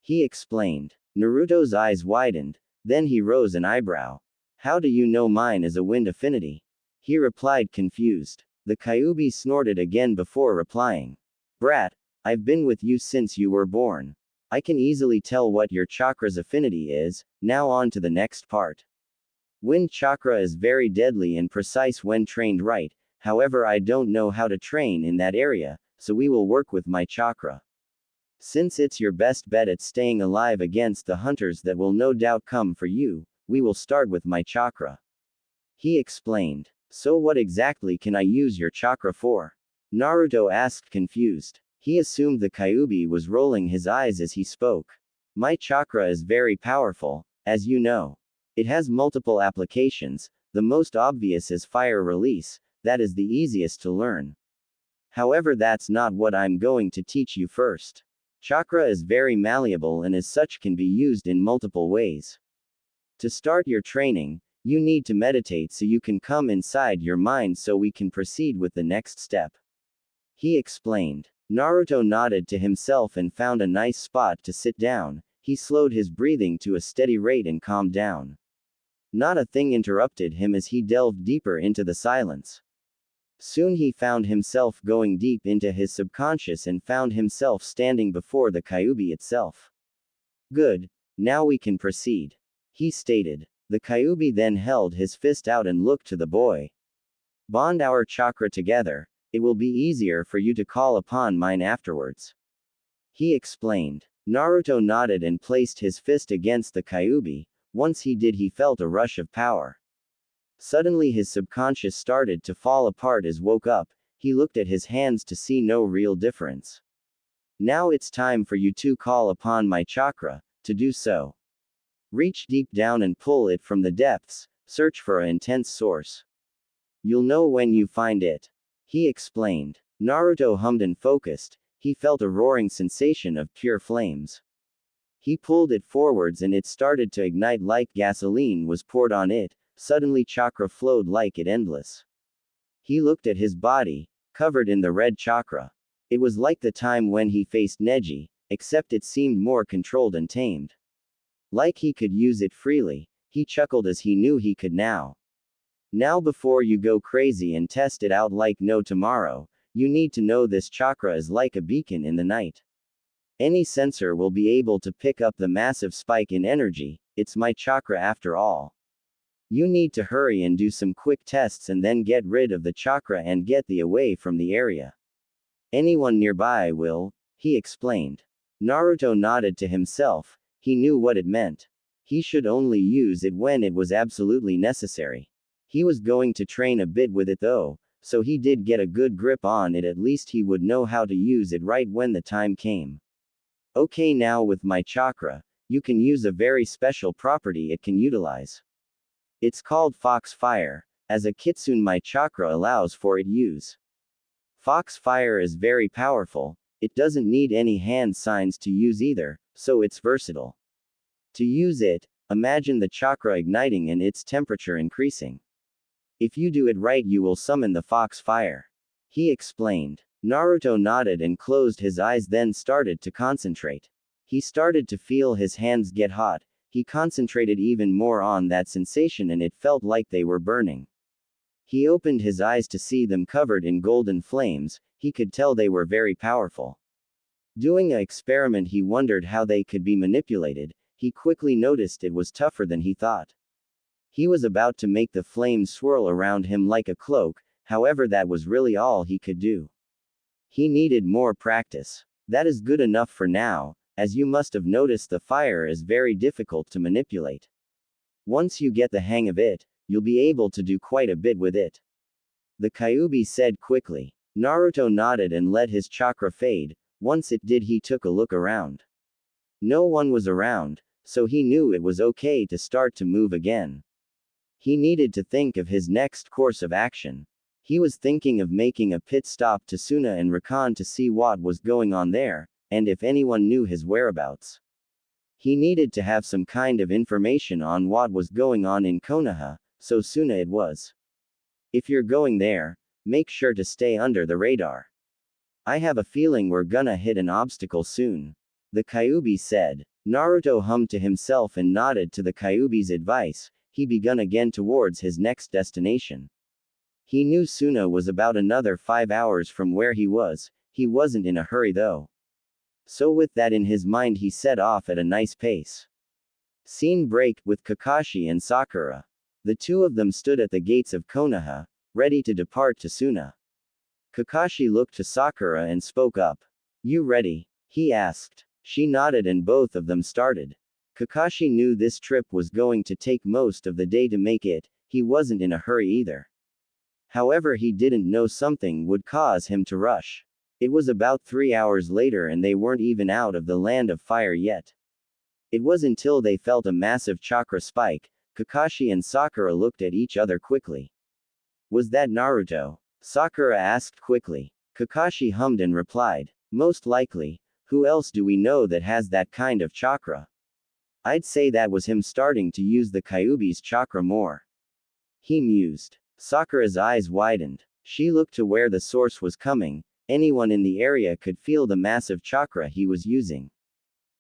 He explained. Naruto's eyes widened, then he rose an eyebrow. How do you know mine is a wind affinity? He replied confused. The Kyuubi snorted again before replying. Brat, I've been with you since you were born. I can easily tell what your chakra's affinity is. Now on to the next part. Wind chakra is very deadly and precise when trained right. However, I don't know how to train in that area, so we will work with my chakra. Since it's your best bet at staying alive against the hunters that will no doubt come for you, we will start with my chakra. He explained. So what exactly can I use your chakra for? Naruto asked confused. He assumed the Kyuubi was rolling his eyes as he spoke. My chakra is very powerful, as you know. It has multiple applications. The most obvious is fire release. That is the easiest to learn. However, that's not what I'm going to teach you first. Chakra is very malleable and as such can be used in multiple ways. To start your training, you need to meditate so you can come inside your mind so we can proceed with the next step. He explained. Naruto nodded to himself and found a nice spot to sit down. He slowed his breathing to a steady rate and calmed down. Not a thing interrupted him as he delved deeper into the silence. Soon he found himself going deep into his subconscious and found himself standing before the Kyuubi itself. Good, now we can proceed, he stated. The Kyuubi then held his fist out and looked to the boy. Bond our chakra together. It will be easier for you to call upon mine afterwards. He explained. Naruto nodded and placed his fist against the Kyuubi. Once he did, he felt a rush of power. Suddenly his subconscious started to fall apart as woke up. He looked at his hands to see no real difference. Now it's time for you to call upon my chakra. To do so, reach deep down and pull it from the depths. Search for an intense source. You'll know when you find it. He explained. Naruto hummed and focused. He felt a roaring sensation of pure flames. He pulled it forwards and it started to ignite like gasoline was poured on it. Suddenly chakra flowed like it endless. He looked at his body, covered in the red chakra. It was like the time when he faced Neji, except it seemed more controlled and tamed. Like he could use it freely. He chuckled as he knew he could now. Now before you go crazy and test it out like no tomorrow, you need to know this chakra is like a beacon in the night. Any sensor will be able to pick up the massive spike in energy. It's my chakra after all. You need to hurry and do some quick tests and then get rid of the chakra and get the away from the area. Anyone nearby will, he explained. Naruto nodded to himself, he knew what it meant. He should only use it when it was absolutely necessary. He was going to train a bit with it though, so he did get a good grip on it, at least he would know how to use it right when the time came. Okay, now with my chakra, you can use a very special property it can utilize. It's called Fox Fire. As a kitsune, my chakra allows for it use. Fox Fire is very powerful, it doesn't need any hand signs to use either, so it's versatile. To use it, imagine the chakra igniting and its temperature increasing. If you do it right, you will summon the Fox Fire. He explained. Naruto nodded and closed his eyes, then started to concentrate. He started to feel his hands get hot, he concentrated even more on that sensation and it felt like they were burning. He opened his eyes to see them covered in golden flames, he could tell they were very powerful. Doing an experiment, he wondered how they could be manipulated, he quickly noticed it was tougher than he thought. He was about to make the flames swirl around him like a cloak, however that was really all he could do. He needed more practice. That is good enough for now, as you must have noticed the fire is very difficult to manipulate. Once you get the hang of it, you'll be able to do quite a bit with it. The Kyuubi said quickly. Naruto nodded and let his chakra fade. Once it did, he took a look around. No one was around, so he knew it was okay to start to move again. He needed to think of his next course of action. He was thinking of making a pit stop to Suna and Rakan to see what was going on there, and if anyone knew his whereabouts. He needed to have some kind of information on what was going on in Konoha, so Suna it was. If you're going there, make sure to stay under the radar. I have a feeling we're gonna hit an obstacle soon. The Kyuubi said. Naruto hummed to himself and nodded to the Kyuubi's advice. He began again towards his next destination. He knew Suna was about another 5 hours from where he was, he wasn't in a hurry though. So with that in his mind, he set off at a nice pace. Scene break, with Kakashi and Sakura. The two of them stood at the gates of Konoha, ready to depart to Suna. Kakashi looked to Sakura and spoke up. You ready? He asked. She nodded and both of them started. Kakashi knew this trip was going to take most of the day to make it, he wasn't in a hurry either. However, he didn't know something would cause him to rush. It was about 3 hours later and they weren't even out of the land of fire yet. It was until they felt a massive chakra spike. Kakashi and Sakura looked at each other quickly. Was that Naruto? Sakura asked quickly. Kakashi hummed and replied. Most likely. Who else do we know that has that kind of chakra? I'd say that was him starting to use the Kyuubi's chakra more. He mused. Sakura's eyes widened. She looked to where the source was coming. Anyone in the area could feel the massive chakra he was using.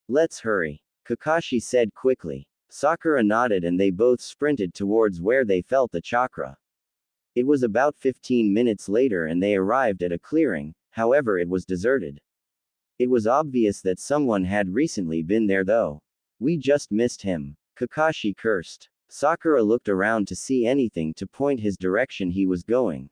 Let's hurry, Kakashi said quickly. Sakura nodded and they both sprinted towards where they felt the chakra. It was about 15 minutes later and they arrived at a clearing, however it was deserted. It was obvious that someone had recently been there though. We just missed him, Kakashi cursed. Sakura looked around to see anything to point his direction he was going.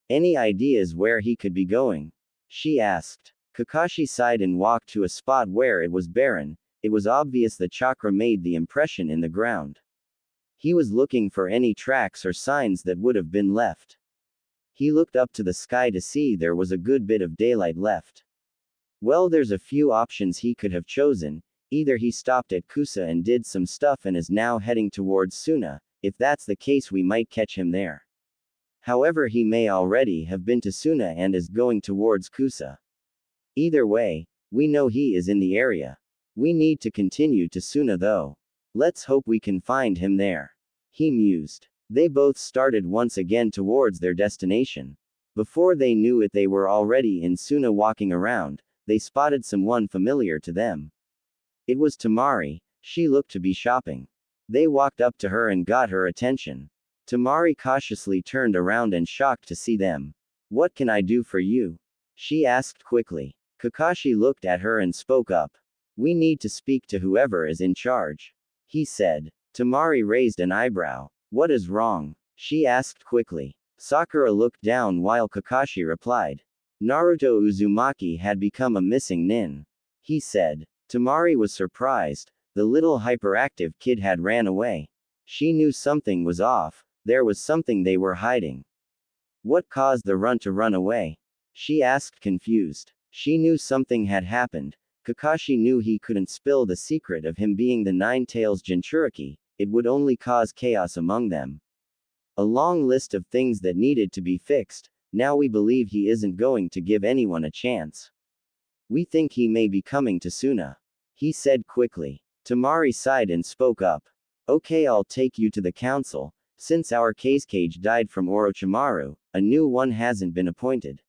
Any ideas where he could be going? She asked. Kakashi sighed and walked to a spot where it was barren. It was obvious the chakra made the impression in the ground. He was looking for any tracks or signs that would have been left. He looked up to the sky to see there was a good bit of daylight left. Well, there's a few options he could have chosen. Either he stopped at Kusa and did some stuff and is now heading towards Suna. If that's the case, we might catch him there. However, he may already have been to Suna and is going towards Kusa. Either way, we know he is in the area. We need to continue to Suna though. Let's hope we can find him there. He mused. They both started once again towards their destination. Before they knew it, they were already in Suna. Walking around, they spotted someone familiar to them. It was Temari. She looked to be shopping. They walked up to her and got her attention. Temari cautiously turned around and shocked to see them. What can I do for you? She asked quickly. Kakashi looked at her and spoke up. We need to speak to whoever is in charge. He said. Temari raised an eyebrow. What is wrong? She asked quickly. Sakura looked down while Kakashi replied. Naruto Uzumaki had become a missing nin. He said. Temari was surprised. The little hyperactive kid had ran away. She knew something was off, there was something they were hiding. What caused the runt to run away? She asked confused. She knew something had happened. Kakashi knew he couldn't spill the secret of him being the Nine-Tails Jinchuriki, it would only cause chaos among them. A long list of things that needed to be fixed, now we believe he isn't going to give anyone a chance. We think he may be coming to Suna. He said quickly. Temari sighed and spoke up. Okay, I'll take you to the council. Since our Kazekage died from Orochimaru, a new one hasn't been appointed.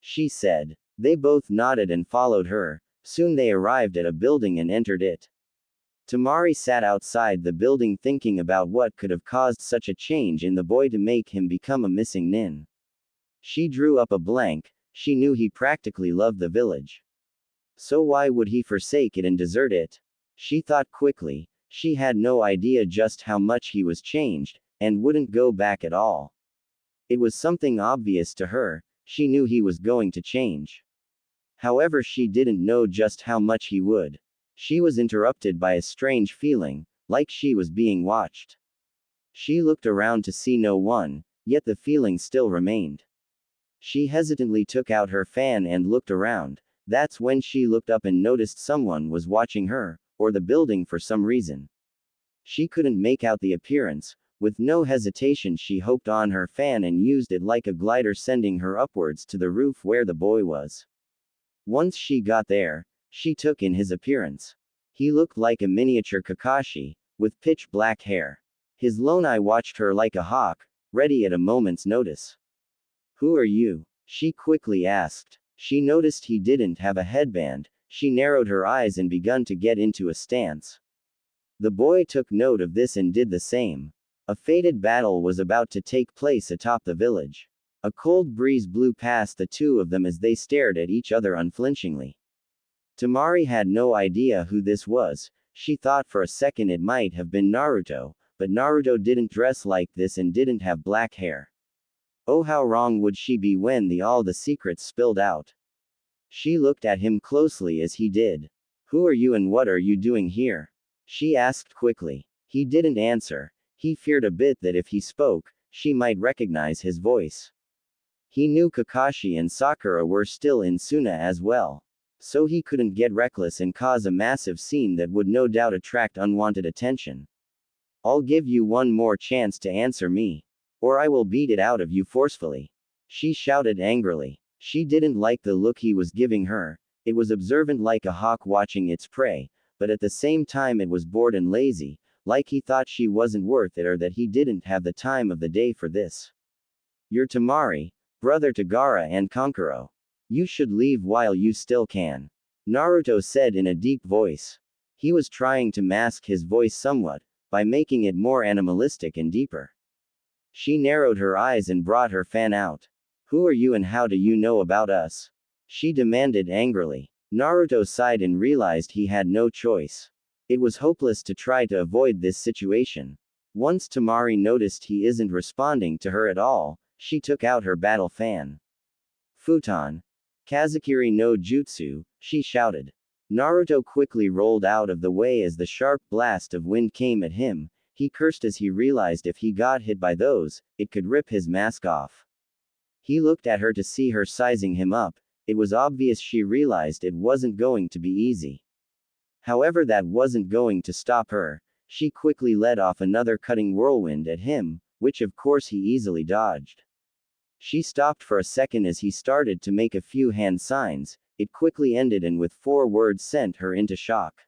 She said. They both nodded and followed her. Soon they arrived at a building and entered it. Temari sat outside the building thinking about what could have caused such a change in the boy to make him become a missing nin. She drew up a blank. She knew he practically loved the village. So why would he forsake it and desert it? She thought quickly. She had no idea just how much he was changed, and wouldn't go back at all. It was something obvious to her, she knew he was going to change. However, she didn't know just how much he would. She was interrupted by a strange feeling, like she was being watched. She looked around to see no one, yet the feeling still remained. She hesitantly took out her fan and looked around. That's when she looked up and noticed someone was watching her, or the building for some reason. She couldn't make out the appearance. With no hesitation she hopped on her fan and used it like a glider, sending her upwards to the roof where the boy was. Once she got there, she took in his appearance. He looked like a miniature Kakashi, with pitch black hair. His lone eye watched her like a hawk, ready at a moment's notice. Who are you? She quickly asked. She noticed he didn't have a headband. She narrowed her eyes and begun to get into a stance. The boy took note of this and did the same. A fated battle was about to take place atop the village. A cold breeze blew past the two of them as they stared at each other unflinchingly. Temari had no idea who this was. She thought for a second it might have been Naruto, but Naruto didn't dress like this and didn't have black hair. Oh, how wrong would she be when all the secrets spilled out. She looked at him closely as he did. Who are you and what are you doing here? She asked quickly. He didn't answer. He feared a bit that if he spoke, she might recognize his voice. He knew Kakashi and Sakura were still in Suna as well. So he couldn't get reckless and cause a massive scene that would no doubt attract unwanted attention. I'll give you one more chance to answer me. Or I will beat it out of you forcefully. She shouted angrily. She didn't like the look he was giving her. It was observant like a hawk watching its prey, but at the same time it was bored and lazy, like he thought she wasn't worth it or that he didn't have the time of the day for this. You're Temari, brother to Gaara and Kankuro. You should leave while you still can. Naruto said in a deep voice. He was trying to mask his voice somewhat, by making it more animalistic and deeper. She narrowed her eyes and brought her fan out. Who are you and how do you know about us? She demanded angrily. Naruto sighed and realized he had no choice. It was hopeless to try to avoid this situation. Once Temari noticed he isn't responding to her at all, she took out her battle fan. Futon. Kazekiri no Jutsu, she shouted. Naruto quickly rolled out of the way as the sharp blast of wind came at him. He cursed as he realized if he got hit by those, it could rip his mask off. He looked at her to see her sizing him up. It was obvious she realized it wasn't going to be easy. However, that wasn't going to stop her. She quickly let off another cutting whirlwind at him, which of course he easily dodged. She stopped for a second as he started to make a few hand signs. It quickly ended and with 4 words sent her into shock.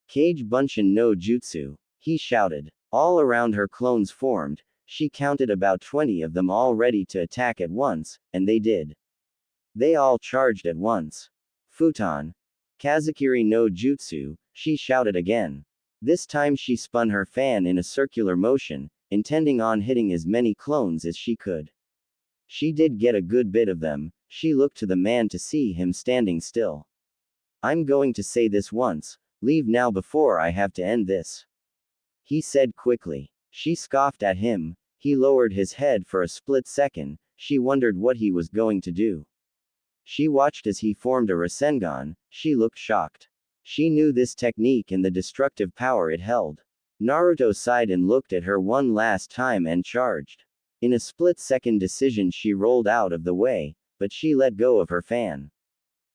Kage Bunshin no Jutsu, he shouted. All around her clones formed. She counted about 20 of them all ready to attack at once, and they did. They all charged at once. Futon. Kazekiri no Jutsu, she shouted again. This time she spun her fan in a circular motion, intending on hitting as many clones as she could. She did get a good bit of them. She looked to the man to see him standing still. I'm going to say this once, leave now before I have to end this. He said quickly. She scoffed at him. He lowered his head for a split second. She wondered what he was going to do. She watched as he formed a Rasengan. She looked shocked. She knew this technique and the destructive power it held. Naruto sighed and looked at her one last time and charged. In a split-second decision she rolled out of the way, but she let go of her fan.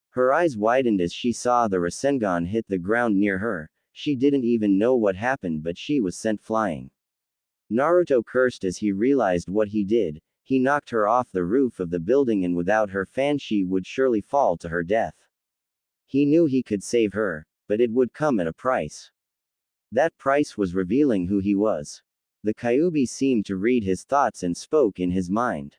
Her eyes widened as she saw the Rasengan hit the ground near her. She didn't even know what happened, but she was sent flying. Naruto cursed as he realized what he did. He knocked her off the roof of the building, and without her fan she would surely fall to her death. He knew he could save her, but it would come at a price. That price was revealing who he was. The Kyuubi seemed to read his thoughts and spoke in his mind.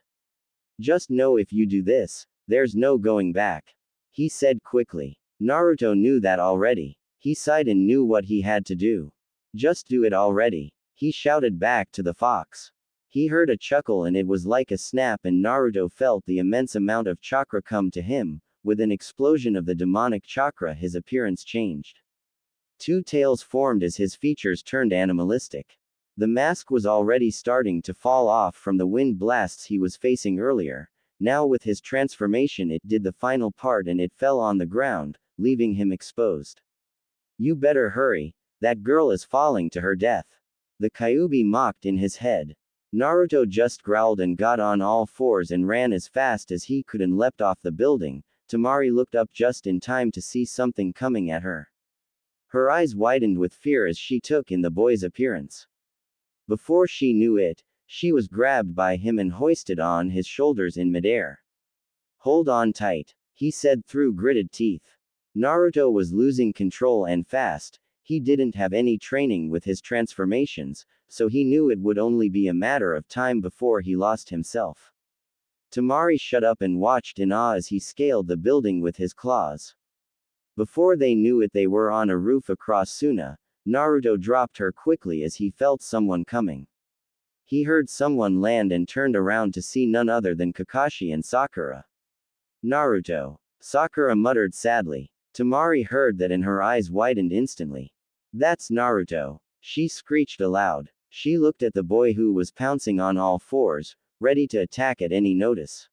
Just know if you do this, there's no going back, he said quickly. Naruto knew that already. He sighed and knew what he had to do. Just do it already, he shouted back to the fox. He heard a chuckle and it was like a snap, and Naruto felt the immense amount of chakra come to him. With an explosion of the demonic chakra his appearance changed. Two tails formed as his features turned animalistic. The mask was already starting to fall off from the wind blasts he was facing earlier. Now with his transformation it did the final part and it fell on the ground, leaving him exposed. You better hurry, that girl is falling to her death. The Kyuubi mocked in his head. Naruto just growled and got on all fours and ran as fast as he could and leapt off the building. Temari looked up just in time to see something coming at her. Her eyes widened with fear as she took in the boy's appearance. Before she knew it, she was grabbed by him and hoisted on his shoulders in midair. Hold on tight, he said through gritted teeth. Naruto was losing control and fast. He didn't have any training with his transformations, so he knew it would only be a matter of time before he lost himself. Temari shut up and watched in awe as he scaled the building with his claws. Before they knew it they were on a roof across Suna. Naruto dropped her quickly as he felt someone coming. He heard someone land and turned around to see none other than Kakashi and Sakura. Naruto, Sakura muttered sadly. Temari heard that and her eyes widened instantly. That's Naruto, she screeched aloud. She looked at the boy who was pouncing on all fours, ready to attack at any notice.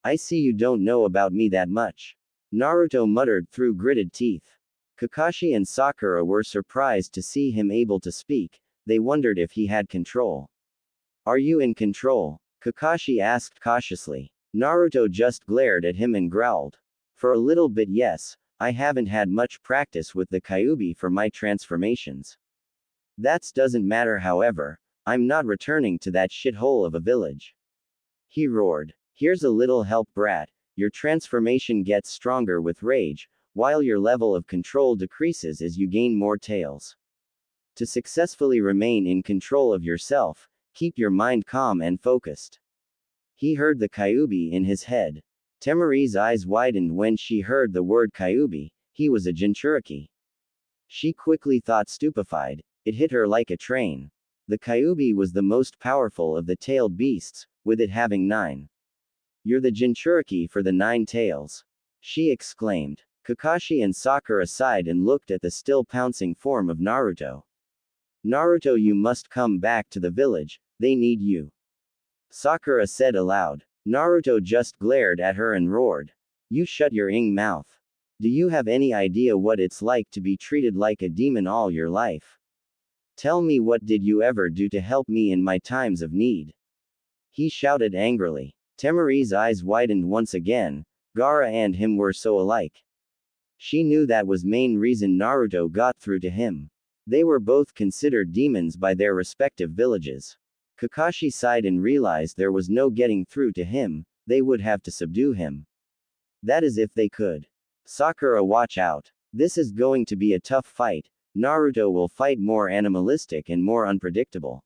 I see you don't know about me that much, Naruto muttered through gritted teeth. Kakashi and Sakura were surprised to see him able to speak. They wondered if he had control. Are you in control? Kakashi asked cautiously. Naruto just glared at him and growled. For a little bit, yes. I haven't had much practice with the Kyuubi for my transformations. That doesn't matter, however. I'm not returning to that shithole of a village, he roared. Here's a little help, brat. Your transformation gets stronger with rage, while your level of control decreases as you gain more tails. To successfully remain in control of yourself, keep your mind calm and focused. He heard the Kyuubi in his head. Temari's eyes widened when she heard the word Kyuubi. He was a Jinchuriki. She quickly thought stupefied. It hit her like a train. The Kyuubi was the most powerful of the tailed beasts, with it having 9. You're the Jinchuriki for the 9 tails, she exclaimed. Kakashi and Sakura sighed and looked at the still pouncing form of Naruto. Naruto, you must come back to the village, they need you, Sakura said aloud. Naruto just glared at her and roared. You shut your mouth. Do you have any idea what it's like to be treated like a demon all your life? Tell me, what did you ever do to help me in my times of need? He shouted angrily. Temari's eyes widened once again. Gaara and him were so alike. She knew that was main reason Naruto got through to him. They were both considered demons by their respective villages. Kakashi sighed and realized there was no getting through to him. They would have to subdue him. That is if they could. Sakura, watch out. This is going to be a tough fight. Naruto will fight more animalistic and more unpredictable.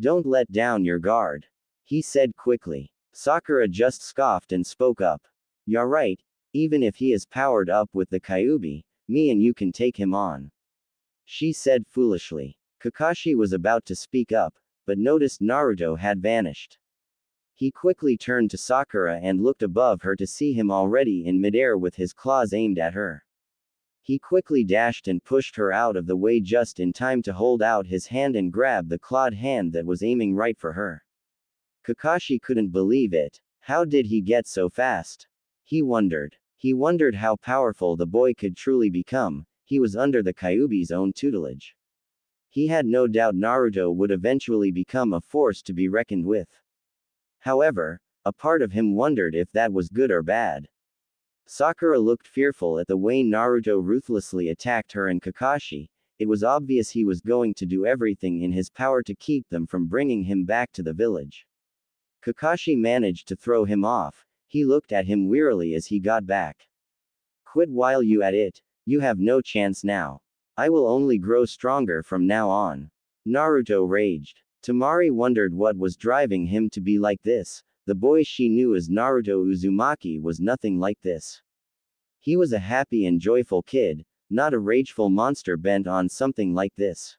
Don't let down your guard, he said quickly. Sakura just scoffed and spoke up. You're right, even if he is powered up with the Kyuubi, me and you can take him on, she said foolishly. Kakashi was about to speak up, but noticed Naruto had vanished. He quickly turned to Sakura and looked above her to see him already in midair with his claws aimed at her. He quickly dashed and pushed her out of the way just in time to hold out his hand and grab the clawed hand that was aiming right for her. Kakashi couldn't believe it. How did he get so fast? He wondered. He wondered how powerful the boy could truly become. He was under the Kyuubi's own tutelage. He had no doubt Naruto would eventually become a force to be reckoned with. However, a part of him wondered if that was good or bad. Sakura looked fearful at the way Naruto ruthlessly attacked her and Kakashi. It was obvious he was going to do everything in his power to keep them from bringing him back to the village. Kakashi managed to throw him off. He looked at him wearily as he got back. Quit while you at it, you have no chance now. I will only grow stronger from now on. Naruto raged. Temari wondered what was driving him to be like this. The boy she knew as Naruto Uzumaki was nothing like this. He was a happy and joyful kid, not a rageful monster bent on something like this.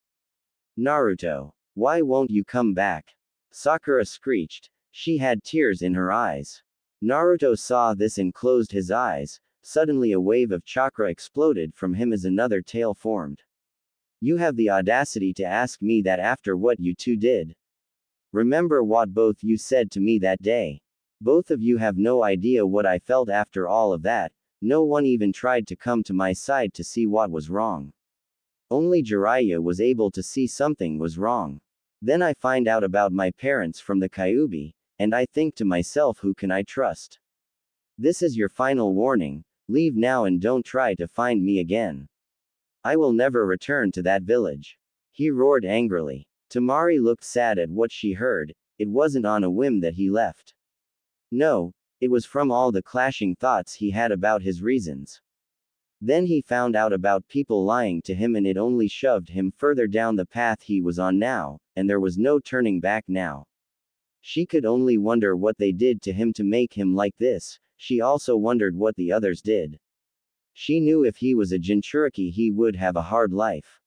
Naruto, why won't you come back? Sakura screeched. She had tears in her eyes. Naruto saw this and closed his eyes. Suddenly a wave of chakra exploded from him as another tail formed. You have the audacity to ask me that after what you two did. Remember what both you said to me that day. Both of you have no idea what I felt after all of that. No one even tried to come to my side to see what was wrong. Only Jiraiya was able to see something was wrong. Then I find out about my parents from the Kyuubi, and I think to myself, who can I trust? This is your final warning. Leave now and don't try to find me again. I will never return to that village. He roared angrily. Temari looked sad at what she heard. It wasn't on a whim that he left. No, it was from all the clashing thoughts he had about his reasons. Then he found out about people lying to him, and it only shoved him further down the path he was on now, and there was no turning back now. She could only wonder what they did to him to make him like this. She also wondered what the others did. She knew if he was a Jinchuriki he would have a hard life.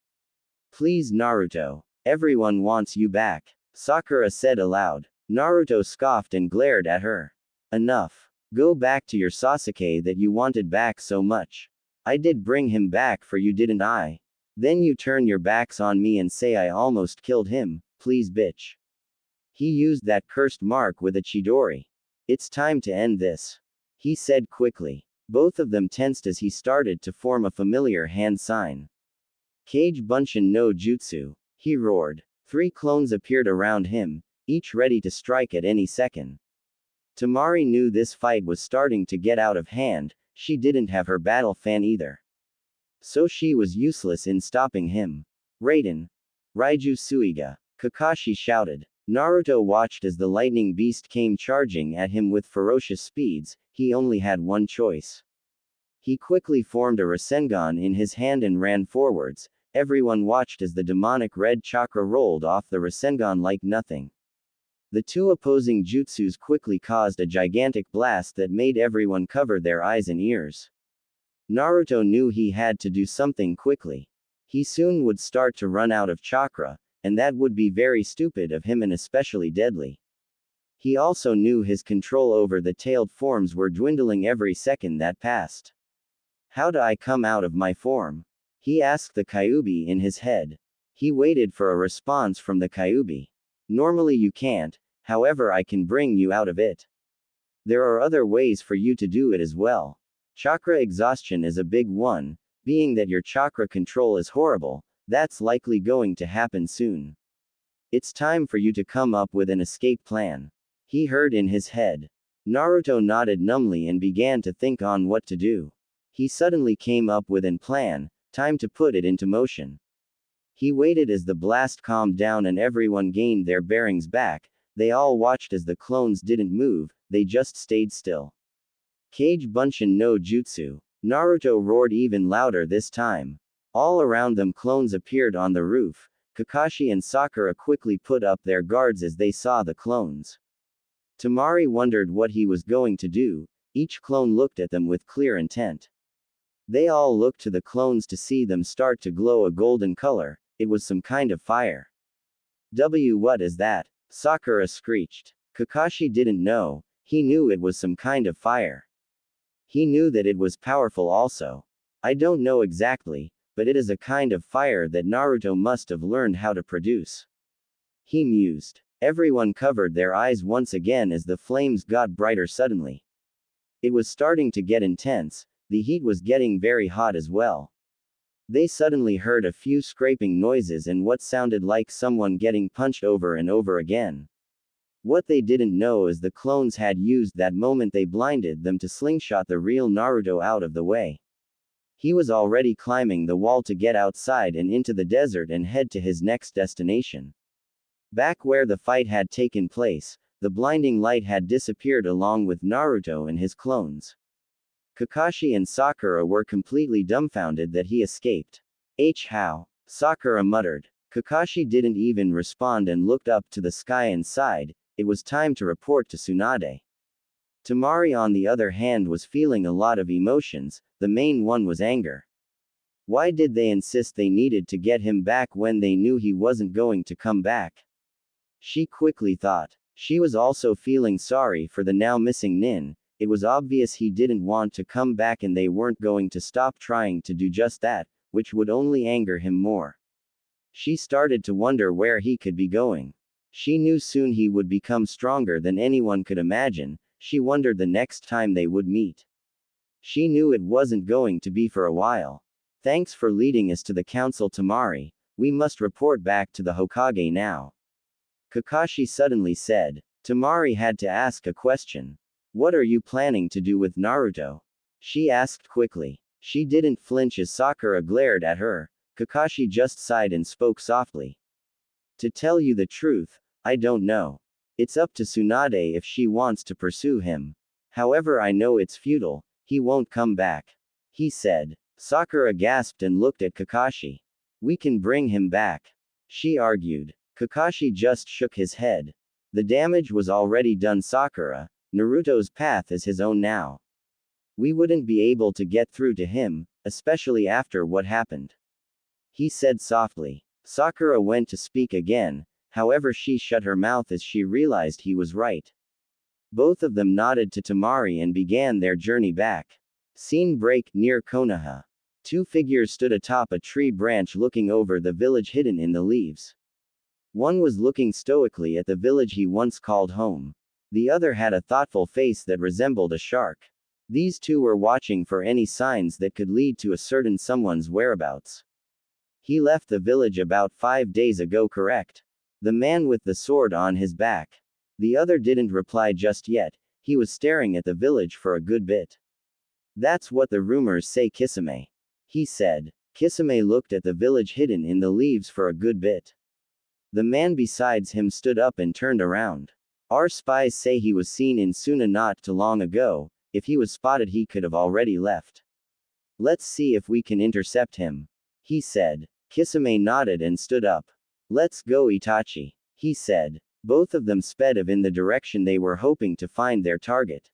Please Naruto. Everyone wants you back. Sakura said aloud. Naruto scoffed and glared at her. Enough. Go back to your Sasuke that you wanted back so much. I did bring him back for you, didn't I? Then you turn your backs on me and say I almost killed him. Please bitch. He used that cursed mark with a Chidori. It's time to end this. He said quickly. Both of them tensed as he started to form a familiar hand sign. Kage Bunshin no Jutsu. He roared. 3 clones appeared around him, each ready to strike at any second. Temari knew this fight was starting to get out of hand. She didn't have her battle fan either. So she was useless in stopping him. Raiden. Raiju Suiga. Kakashi shouted. Naruto watched as the lightning beast came charging at him with ferocious speeds. He only had one choice. He quickly formed a Rasengan in his hand and ran forwards. Everyone watched as the demonic red chakra rolled off the Rasengan like nothing. The two opposing jutsus quickly caused a gigantic blast that made everyone cover their eyes and ears. Naruto knew he had to do something quickly. He soon would start to run out of chakra, and that would be very stupid of him and especially deadly. He also knew his control over the tailed forms were dwindling every second that passed. How do I come out of my form? He asked the Kyuubi in his head. He waited for a response from the Kyuubi. Normally you can't, however I can bring you out of it. There are other ways for you to do it as well. Chakra exhaustion is a big one, being that your chakra control is horrible, that's likely going to happen soon. It's time for you to come up with an escape plan. He heard in his head. Naruto nodded numbly and began to think on what to do. He suddenly came up with an plan. Time to put it into motion. He waited as the blast calmed down and everyone gained their bearings back. They all watched as the clones didn't move, they just stayed still. Kage Bunshin no Jutsu. Naruto roared even louder this time. All around them clones appeared on the roof. Kakashi and Sakura quickly put up their guards as they saw the clones. Temari wondered what he was going to do. Each clone looked at them with clear intent. They all looked to the clones to see them start to glow a golden color. It was some kind of fire. What is that? Sakura screeched. Kakashi didn't know. He knew it was some kind of fire. He knew that it was powerful also. I don't know exactly, but it is a kind of fire that Naruto must have learned how to produce. He mused. Everyone covered their eyes once again as the flames got brighter suddenly. It was starting to get intense, the heat was getting very hot as well. They suddenly heard a few scraping noises and what sounded like someone getting punched over and over again. What they didn't know is the clones had used that moment they blinded them to slingshot the real Naruto out of the way. He was already climbing the wall to get outside and into the desert and head to his next destination. Back where the fight had taken place, the blinding light had disappeared along with Naruto and his clones. Kakashi and Sakura were completely dumbfounded that he escaped. How? Sakura muttered. Kakashi didn't even respond and looked up to the sky and sighed. It was time to report to Tsunade. Temari on the other hand was feeling a lot of emotions, the main one was anger. Why did they insist they needed to get him back when they knew he wasn't going to come back? She quickly thought. She was also feeling sorry for the now missing Nin. It was obvious he didn't want to come back and they weren't going to stop trying to do just that, which would only anger him more. She started to wonder where he could be going. She knew soon he would become stronger than anyone could imagine. She wondered the next time they would meet. She knew it wasn't going to be for a while. Thanks for leading us to the council, Temari. We must report back to the Hokage now. Kakashi suddenly said. Temari had to ask a question. What are you planning to do with Naruto? She asked quickly. She didn't flinch as Sakura glared at her. Kakashi just sighed and spoke softly. To tell you the truth, I don't know. It's up to Tsunade if she wants to pursue him. However, I know it's futile, he won't come back. He said. Sakura gasped and looked at Kakashi. We can bring him back. She argued. Kakashi just shook his head. The damage was already done, Sakura. Naruto's path is his own now. We wouldn't be able to get through to him, especially after what happened. He said softly. Sakura went to speak again, however she shut her mouth as she realized he was right. Both of them nodded to Temari and began their journey back. Scene break near Konoha. Two figures stood atop a tree branch looking over the village hidden in the leaves. One was looking stoically at the village he once called home. The other had a thoughtful face that resembled a shark. These two were watching for any signs that could lead to a certain someone's whereabouts. He left the village about 5 days ago, correct? The man with the sword on his back. The other didn't reply just yet, he was staring at the village for a good bit. That's what the rumors say, Kisame. He said. Kisame looked at the village hidden in the leaves for a good bit. The man besides him stood up and turned around. Our spies say he was seen in Suna not too long ago. If he was spotted, he could have already left. Let's see if we can intercept him. He said. Kisame nodded and stood up. Let's go, Itachi. He said. Both of them sped off in the direction they were hoping to find their target.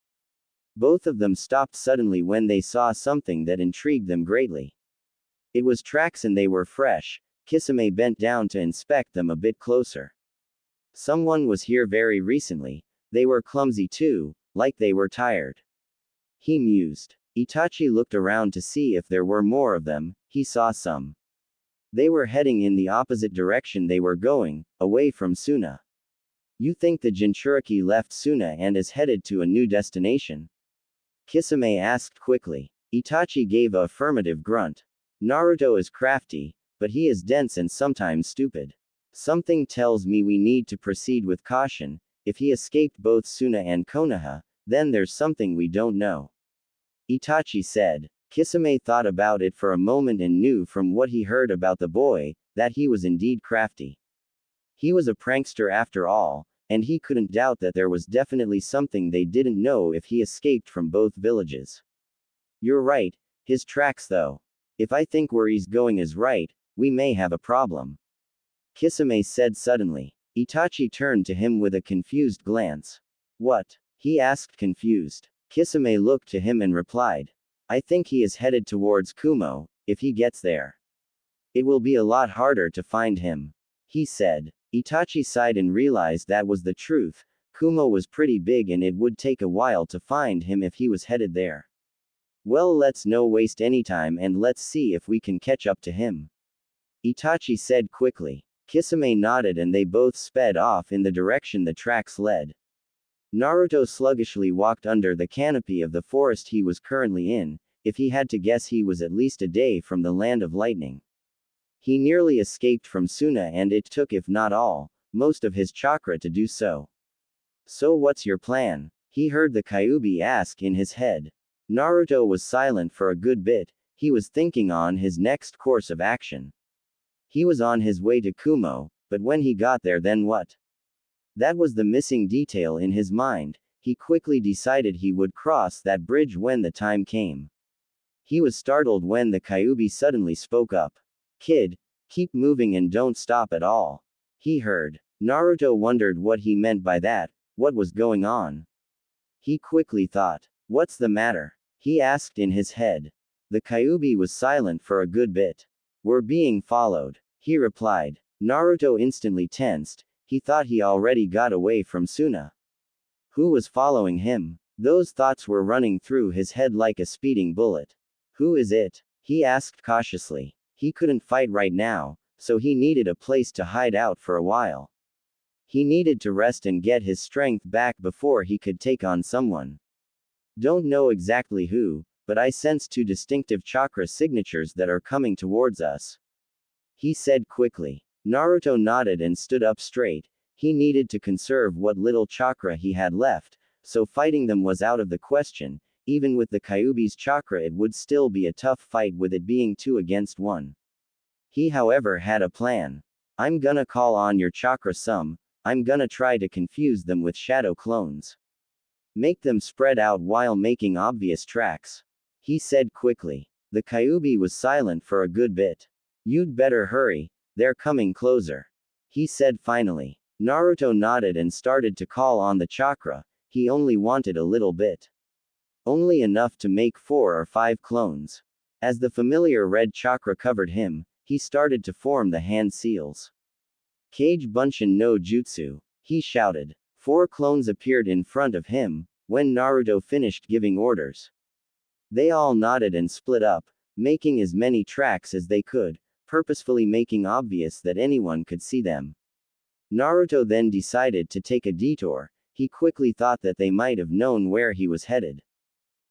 Both of them stopped suddenly when they saw something that intrigued them greatly. It was tracks and they were fresh. Kisame bent down to inspect them a bit closer. Someone was here very recently. They were clumsy too, like they were tired. He mused. Itachi looked around to see if there were more of them. He saw some. They were heading in the opposite direction they were going, away from Suna. You think the Jinchuriki left Suna and is headed to a new destination? Kisame asked quickly. Itachi gave a affirmative grunt. Naruto is crafty, but he is dense and sometimes stupid. Something tells me we need to proceed with caution. If he escaped both Suna and Konoha, then there's something we don't know. Itachi said. Kisame thought about it for a moment and knew from what he heard about the boy, that he was indeed crafty. He was a prankster after all, and he couldn't doubt that there was definitely something they didn't know if he escaped from both villages. You're right, his tracks though. If I think where he's going is right, we may have a problem. Kisame said suddenly. Itachi turned to him with a confused glance. What? He asked confused. Kisame looked to him and replied. I think he is headed towards Kumo, if he gets there. It will be a lot harder to find him. He said. Itachi sighed and realized that was the truth. Kumo was pretty big and it would take a while to find him if he was headed there. Well, let's no waste any time and let's see if we can catch up to him. Itachi said quickly. Kisame nodded and they both sped off in the direction the tracks led. Naruto sluggishly walked under the canopy of the forest he was currently in. If he had to guess, he was at least a day from the land of lightning. He nearly escaped from Suna and it took, if not all, most of his chakra to do so. So what's your plan? He heard the Kyuubi ask in his head. Naruto was silent for a good bit. He was thinking on his next course of action. He was on his way to Kumo, but when he got there, then what? That was the missing detail in his mind. He quickly decided he would cross that bridge when the time came. He was startled when the Kyuubi suddenly spoke up. Kid, keep moving and don't stop at all. He heard. Naruto wondered what he meant by that. What was going on? He quickly thought. What's the matter? He asked in his head. The Kyuubi was silent for a good bit. We're being followed, he replied. Naruto instantly tensed. He thought he already got away from Suna. Who was following him? Those thoughts were running through his head like a speeding bullet. Who is it? He asked cautiously. He couldn't fight right now, so he needed a place to hide out for a while. He needed to rest and get his strength back before he could take on someone. Don't know exactly who, but I sense two distinctive chakra signatures that are coming towards us. He said quickly. Naruto nodded and stood up straight. He needed to conserve what little chakra he had left, so fighting them was out of the question. Even with the Kyuubi's chakra, it would still be a tough fight with it being 2 against 1. He, however, had a plan. I'm gonna call on your chakra some. I'm gonna try to confuse them with shadow clones. Make them spread out while making obvious tracks. He said quickly. The Kyuubi was silent for a good bit. You'd better hurry, they're coming closer. He said finally. Naruto nodded and started to call on the chakra. He only wanted a little bit. Only enough to make 4 or 5 clones. As the familiar red chakra covered him, he started to form the hand seals. Kage Bunshin no Jutsu, he shouted. 4 clones appeared in front of him, when Naruto finished giving orders. They all nodded and split up, making as many tracks as they could, purposefully making obvious that anyone could see them. Naruto then decided to take a detour. He quickly thought that they might have known where he was headed.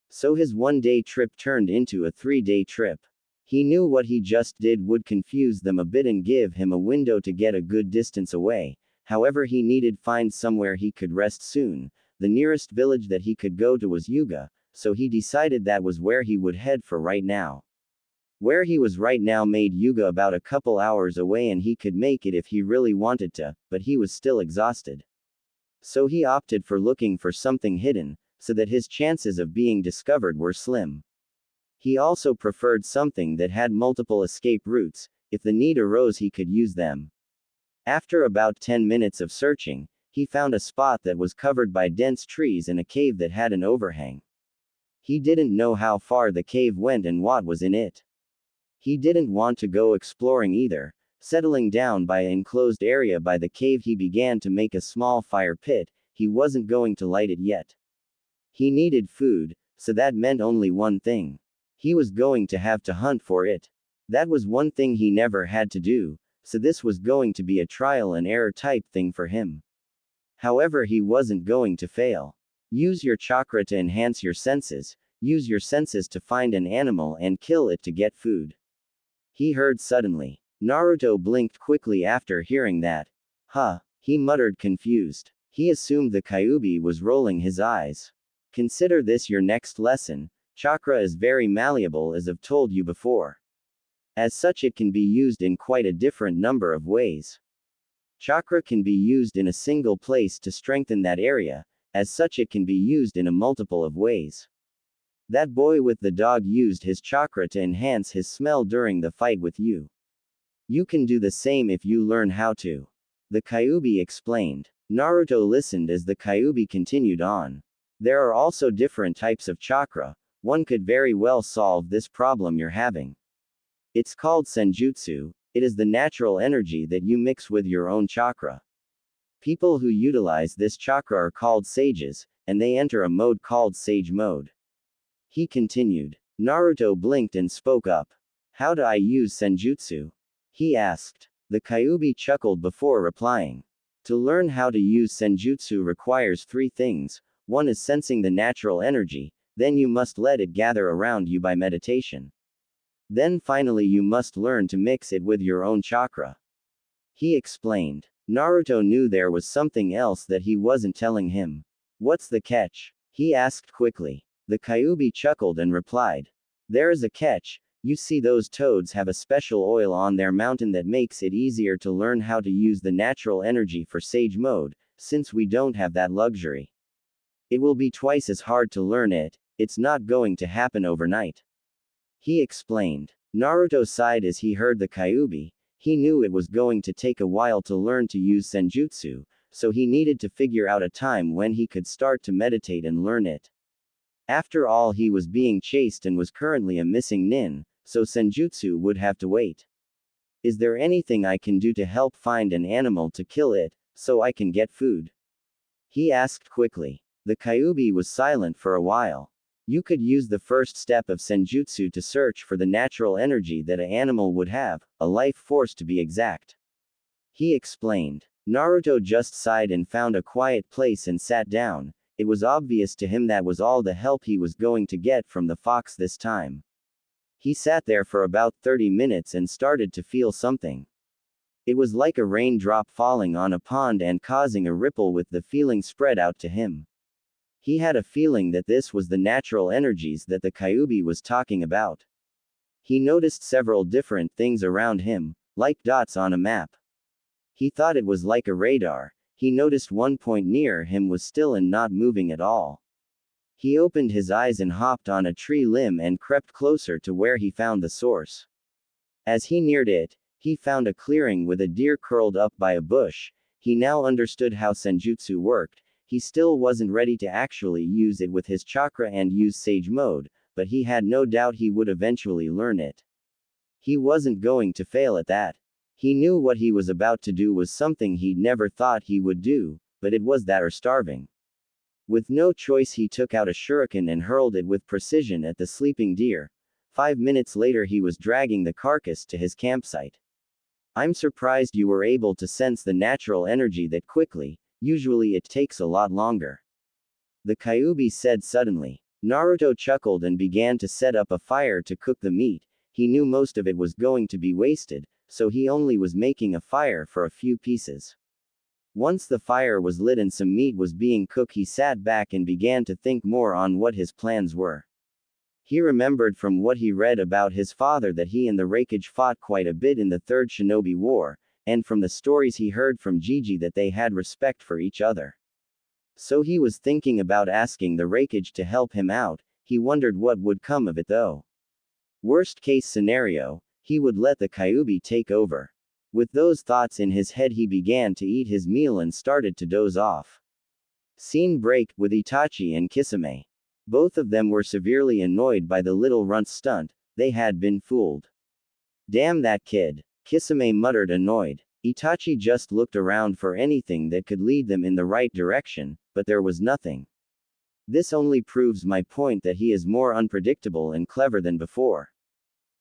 So his 1-day trip turned into a 3-day trip. He knew what he just did would confuse them a bit and give him a window to get a good distance away. However, he needed find somewhere he could rest soon. The nearest village that he could go to was Yuga, so he decided that was where he would head for right now. Where he was right now made Yuga about a couple hours away and he could make it if he really wanted to, but he was still exhausted. So he opted for looking for something hidden, so that his chances of being discovered were slim. He also preferred something that had multiple escape routes. If the need arose, he could use them. After about 10 minutes of searching, he found a spot that was covered by dense trees and a cave that had an overhang. He didn't know how far the cave went and what was in it. He didn't want to go exploring either. Settling down by an enclosed area by the cave, he began to make a small fire pit. He wasn't going to light it yet. He needed food, so that meant only one thing. He was going to have to hunt for it. That was one thing he never had to do, so this was going to be a trial and error type thing for him. However, he wasn't going to fail. Use your chakra to enhance your senses. Use your senses to find an animal and kill it to get food. He heard suddenly. Naruto blinked quickly after hearing that. Huh, he muttered confused. He assumed the Kyuubi was rolling his eyes. Consider this your next lesson. Chakra is very malleable, as I've told you before. As such, it can be used in quite a different number of ways. Chakra can be used in a single place to strengthen that area. As such, it can be used in a multiple of ways. That boy with the dog used his chakra to enhance his smell during the fight with you. You can do the same if you learn how to. The Kyuubi explained. Naruto listened as the Kyuubi continued on. There are also different types of chakra. One could very well solve this problem you're having. It's called senjutsu. It is the natural energy that you mix with your own chakra. People who utilize this chakra are called sages, and they enter a mode called sage mode. He continued. Naruto blinked and spoke up. How do I use senjutsu? He asked. The Kyuubi chuckled before replying. To learn how to use senjutsu requires three things. One is sensing the natural energy, then you must let it gather around you by meditation. Then finally you must learn to mix it with your own chakra. He explained. Naruto knew there was something else that he wasn't telling him. What's the catch? He asked quickly. The Kyuubi chuckled and replied. There is a catch. You see, those toads have a special oil on their mountain that makes it easier to learn how to use the natural energy for sage mode, since we don't have that luxury. It will be twice as hard to learn it, it's not going to happen overnight. He explained. Naruto sighed as he heard the Kyuubi. He knew it was going to take a while to learn to use senjutsu, so he needed to figure out a time when he could start to meditate and learn it. After all, he was being chased and was currently a missing nin, so senjutsu would have to wait. Is there anything I can do to help find an animal to kill it, so I can get food? He asked quickly. The Kyuubi was silent for a while. You could use the first step of senjutsu to search for the natural energy that an animal would have, a life force to be exact. He explained. Naruto just sighed and found a quiet place and sat down. It was obvious to him that was all the help he was going to get from the fox this time. He sat there for about 30 minutes and started to feel something. It was like a raindrop falling on a pond and causing a ripple with the feeling spread out to him. He had a feeling that this was the natural energies that the Kyuubi was talking about. He noticed several different things around him, like dots on a map. He thought it was like a radar. He noticed one point near him was still and not moving at all. He opened his eyes and hopped on a tree limb and crept closer to where he found the source. As he neared it, he found a clearing with a deer curled up by a bush. He now understood how senjutsu worked. He still wasn't ready to actually use it with his chakra and use sage mode, but he had no doubt he would eventually learn it. He wasn't going to fail at that. He knew what he was about to do was something he'd never thought he would do, but it was that or starving. With no choice, he took out a shuriken and hurled it with precision at the sleeping deer. 5 minutes later, he was dragging the carcass to his campsite. I'm surprised you were able to sense the natural energy that quickly. Usually it takes a lot longer. The Kyuubi said suddenly. Naruto chuckled and began to set up a fire to cook the meat. He knew most of it was going to be wasted, so he only was making a fire for a few pieces. Once the fire was lit and some meat was being cooked, he sat back and began to think more on what his plans were. He remembered from what he read about his father that he and the Raikage fought quite a bit in the Third Shinobi War, and from the stories he heard from Gigi that they had respect for each other. So he was thinking about asking the Raikage to help him out. He wondered what would come of it though. Worst case scenario, he would let the Kyuubi take over. With those thoughts in his head, he began to eat his meal and started to doze off. Scene break, with Itachi and Kisame. Both of them were severely annoyed by the little runt's stunt. They had been fooled. Damn that kid, Kisame muttered, annoyed. Itachi just looked around for anything that could lead them in the right direction, but there was nothing. This only proves my point that he is more unpredictable and clever than before.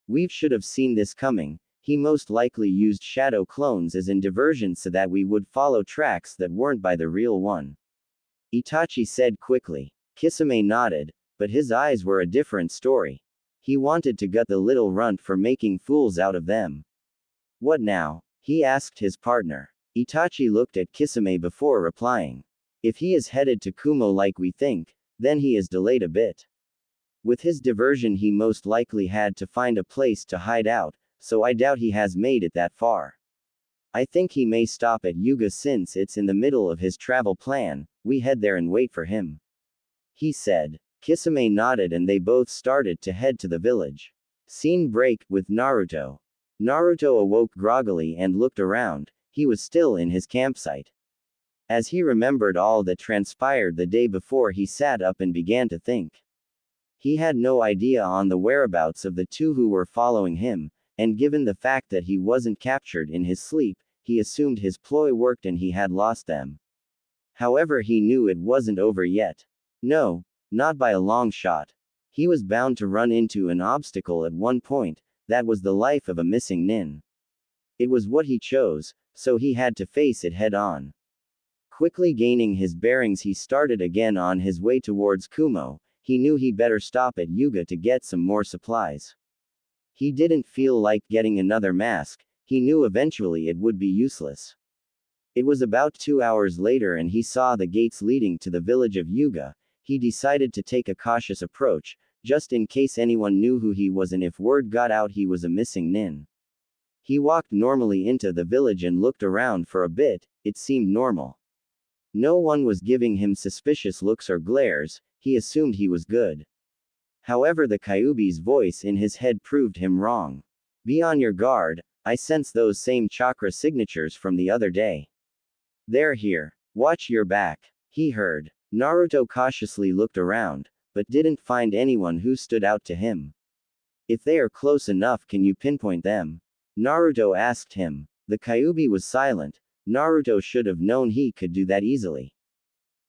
We should have seen this coming. He most likely used shadow clones as in diversion so that we would follow tracks that weren't by the real one. Itachi said quickly. Kisame nodded, but his eyes were a different story. He wanted to gut the little runt for making fools out of them. What now? He asked his partner. Itachi looked at Kisame before replying. If he is headed to Kumo like we think, then he is delayed a bit. With his diversion, he most likely had to find a place to hide out, so I doubt he has made it that far. I think he may stop at Yuga since it's in the middle of his travel plan. We head there and wait for him. He said. Kisame nodded and they both started to head to the village. Scene break, with Naruto. Naruto awoke groggily and looked around. He was still in his campsite. As he remembered all that transpired the day before, he sat up and began to think. He had no idea on the whereabouts of the two who were following him, and given the fact that he wasn't captured in his sleep, he assumed his ploy worked and he had lost them. However, he knew it wasn't over yet. No, not by a long shot. He was bound to run into an obstacle at one point. That was the life of a missing nin. It was what he chose, so he had to face it head on. Quickly gaining his bearings, he started again on his way towards Kumo. He knew he better stop at Yuga to get some more supplies. He didn't feel like getting another mask. He knew eventually it would be useless. It was about 2 hours later and he saw the gates leading to the village of Yuga. He decided to take a cautious approach, just in case anyone knew who he was and if word got out he was a missing nin. He walked normally into the village and looked around for a bit. It seemed normal. No one was giving him suspicious looks or glares. He assumed he was good. However, the Kyuubi's voice in his head proved him wrong. Be on your guard, I sense those same chakra signatures from the other day. They're here. Watch your back. He heard. Naruto cautiously looked around, but didn't find anyone who stood out to him. If they are close enough, can you pinpoint them? Naruto asked him. The Kyuubi was silent. Naruto should have known he could do that easily.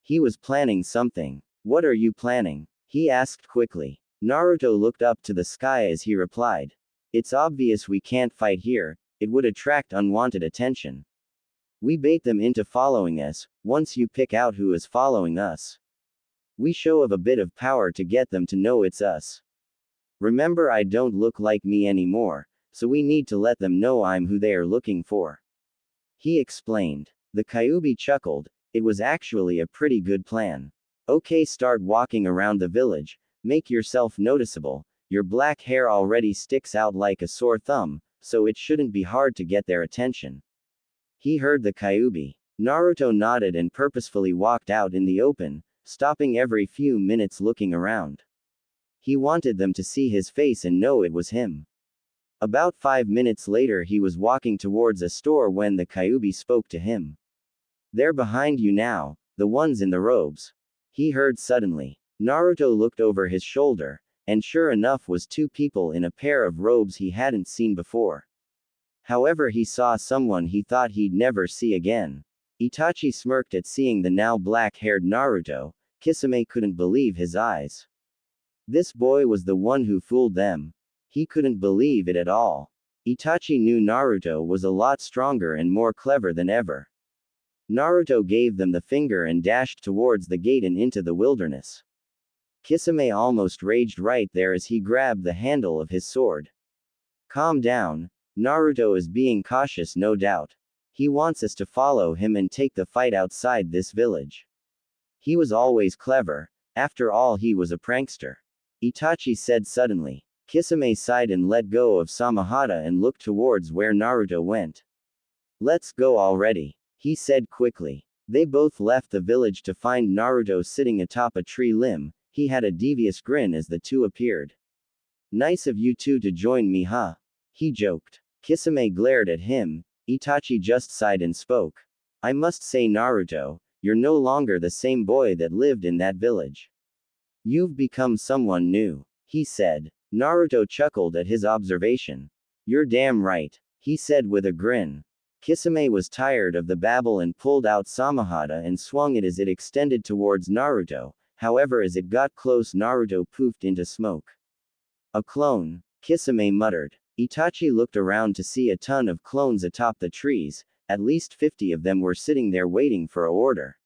He was planning something. What are you planning? He asked quickly. Naruto looked up to the sky as he replied. It's obvious we can't fight here, it would attract unwanted attention. We bait them into following us. Once you pick out who is following us, we show a bit of power to get them to know it's us. Remember, I don't look like me anymore, so we need to let them know I'm who they are looking for. He explained. The Kyuubi chuckled. It was actually a pretty good plan. Okay, start walking around the village. Make yourself noticeable. Your black hair already sticks out like a sore thumb, so it shouldn't be hard to get their attention. He heard the Kyuubi. Naruto nodded and purposefully walked out in the open, stopping every few minutes looking around. He wanted them to see his face and know it was him. About 5 minutes later he was walking towards a store when the Kyuubi spoke to him. They're behind you now, the ones in the robes. He heard suddenly. Naruto looked over his shoulder, and sure enough was 2 people in a pair of robes he hadn't seen before. However, he saw someone he thought he'd never see again. Itachi smirked at seeing the now black-haired Naruto. Kisame couldn't believe his eyes. This boy was the one who fooled them. He couldn't believe it at all. Itachi knew Naruto was a lot stronger and more clever than ever. Naruto gave them the finger and dashed towards the gate and into the wilderness. Kisame almost raged right there as he grabbed the handle of his sword. Calm down. Naruto is being cautious, no doubt. He wants us to follow him and take the fight outside this village. He was always clever. After all, he was a prankster. Itachi said suddenly. Kisame sighed and let go of Samahata and looked towards where Naruto went. Let's go already, he said quickly. They both left the village to find Naruto sitting atop a tree limb. He had a devious grin as the two appeared. Nice of you two to join me, huh? He joked. Kisame glared at him. Itachi just sighed and spoke. I must say, Naruto, you're no longer the same boy that lived in that village. You've become someone new, he said. Naruto chuckled at his observation. You're damn right, he said with a grin. Kisame was tired of the babble and pulled out Samahata and swung it as it extended towards Naruto. However, as it got close, Naruto poofed into smoke. A clone, Kisame muttered. Itachi looked around to see a ton of clones atop the trees. At least 50 of them were sitting there waiting for a order.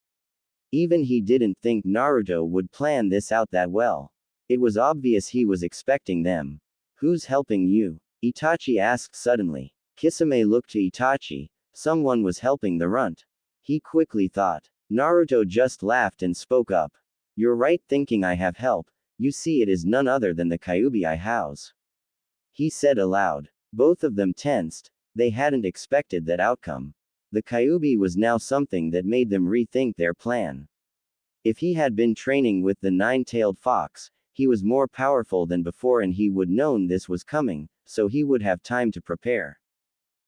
Even he didn't think Naruto would plan this out that well. It was obvious he was expecting them. Who's helping you? Itachi asked suddenly. Kisame looked to Itachi. Someone was helping the runt. He quickly thought. Naruto just laughed and spoke up. You're right thinking I have help. You see, it is none other than the Kyuubi I house. He said aloud. Both of them tensed. They hadn't expected that outcome. The Kyuubi was now something that made them rethink their plan. If he had been training with the nine-tailed fox, he was more powerful than before and he would known this was coming, so he would have time to prepare.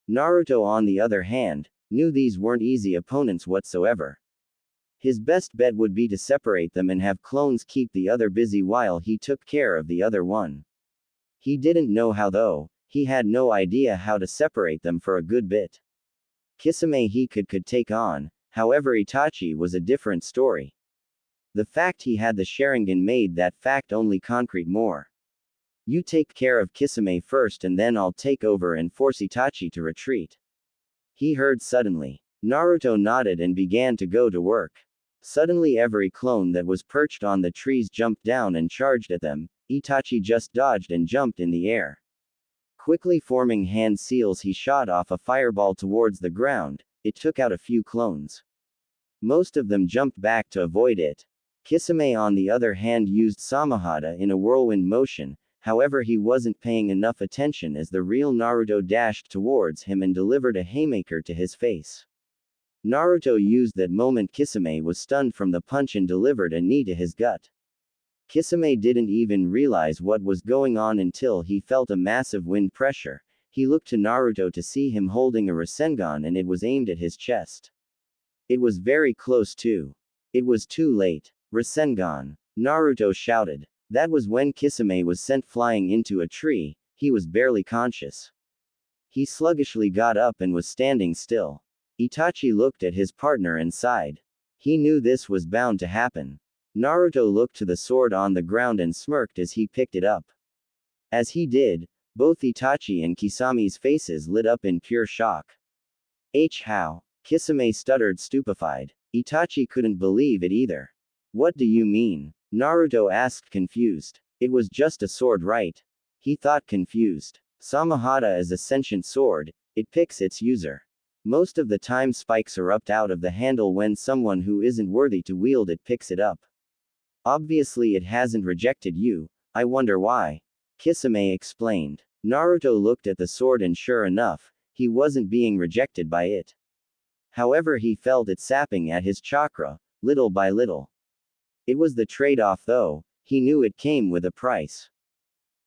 Naruto, on the other hand, knew these weren't easy opponents whatsoever. His best bet would be to separate them and have clones keep the other busy while he took care of the other one. He didn't know how though. He had no idea how to separate them for a good bit. Kisame he could take on, however Itachi was a different story. The fact he had the Sharingan made that fact only concrete more. You take care of Kisame first and then I'll take over and force Itachi to retreat. He heard suddenly. Naruto nodded and began to go to work. Suddenly every clone that was perched on the trees jumped down and charged at them. Itachi just dodged and jumped in the air. Quickly forming hand seals, he shot off a fireball towards the ground. It took out a few clones. Most of them jumped back to avoid it. Kisame on the other hand used Samahata in a whirlwind motion, however he wasn't paying enough attention as the real Naruto dashed towards him and delivered a haymaker to his face. Naruto used that moment. Kisame was stunned from the punch and delivered a knee to his gut. Kisame didn't even realize what was going on until he felt a massive wind pressure. He looked to Naruto to see him holding a Rasengan and it was aimed at his chest. It was very close too. It was too late. Rasengan! Naruto shouted. That was when Kisame was sent flying into a tree. He was barely conscious. He sluggishly got up and was standing still. Itachi looked at his partner and sighed. He knew this was bound to happen. Naruto looked to the sword on the ground and smirked as he picked it up. As he did, both Itachi and Kisame's faces lit up in pure shock. How? Kisame stuttered, stupefied. Itachi couldn't believe it either. What do you mean? Naruto asked, confused. It was just a sword, right? He thought, confused. Samahata is a sentient sword, it picks its user. Most of the time spikes erupt out of the handle when someone who isn't worthy to wield it picks it up. Obviously it hasn't rejected you, I wonder why. Kisame explained. Naruto looked at the sword and sure enough, he wasn't being rejected by it. However, he felt it sapping at his chakra, little by little. It was the trade-off though, he knew it came with a price.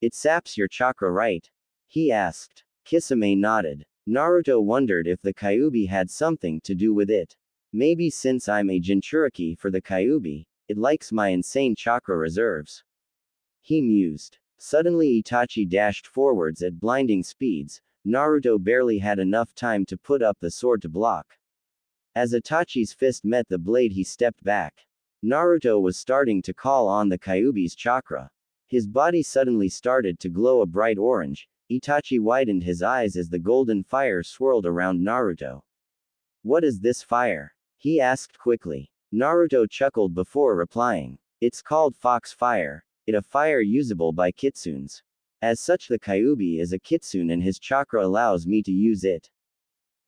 It saps your chakra, right? He asked. Kisame nodded. Naruto wondered if the Kyuubi had something to do with it. Maybe since I'm a Jinchuriki for the Kyuubi, it likes my insane chakra reserves. He mused. Suddenly Itachi dashed forwards at blinding speeds. Naruto barely had enough time to put up the sword to block. As Itachi's fist met the blade, he stepped back. Naruto was starting to call on the Kyuubi's chakra. His body suddenly started to glow a bright orange. Itachi widened his eyes as the golden fire swirled around Naruto. What is this fire? He asked quickly. Naruto chuckled before replying. It's called Fox Fire. It's a fire usable by kitsunes. As such, the Kyuubi is a kitsune and his chakra allows me to use it.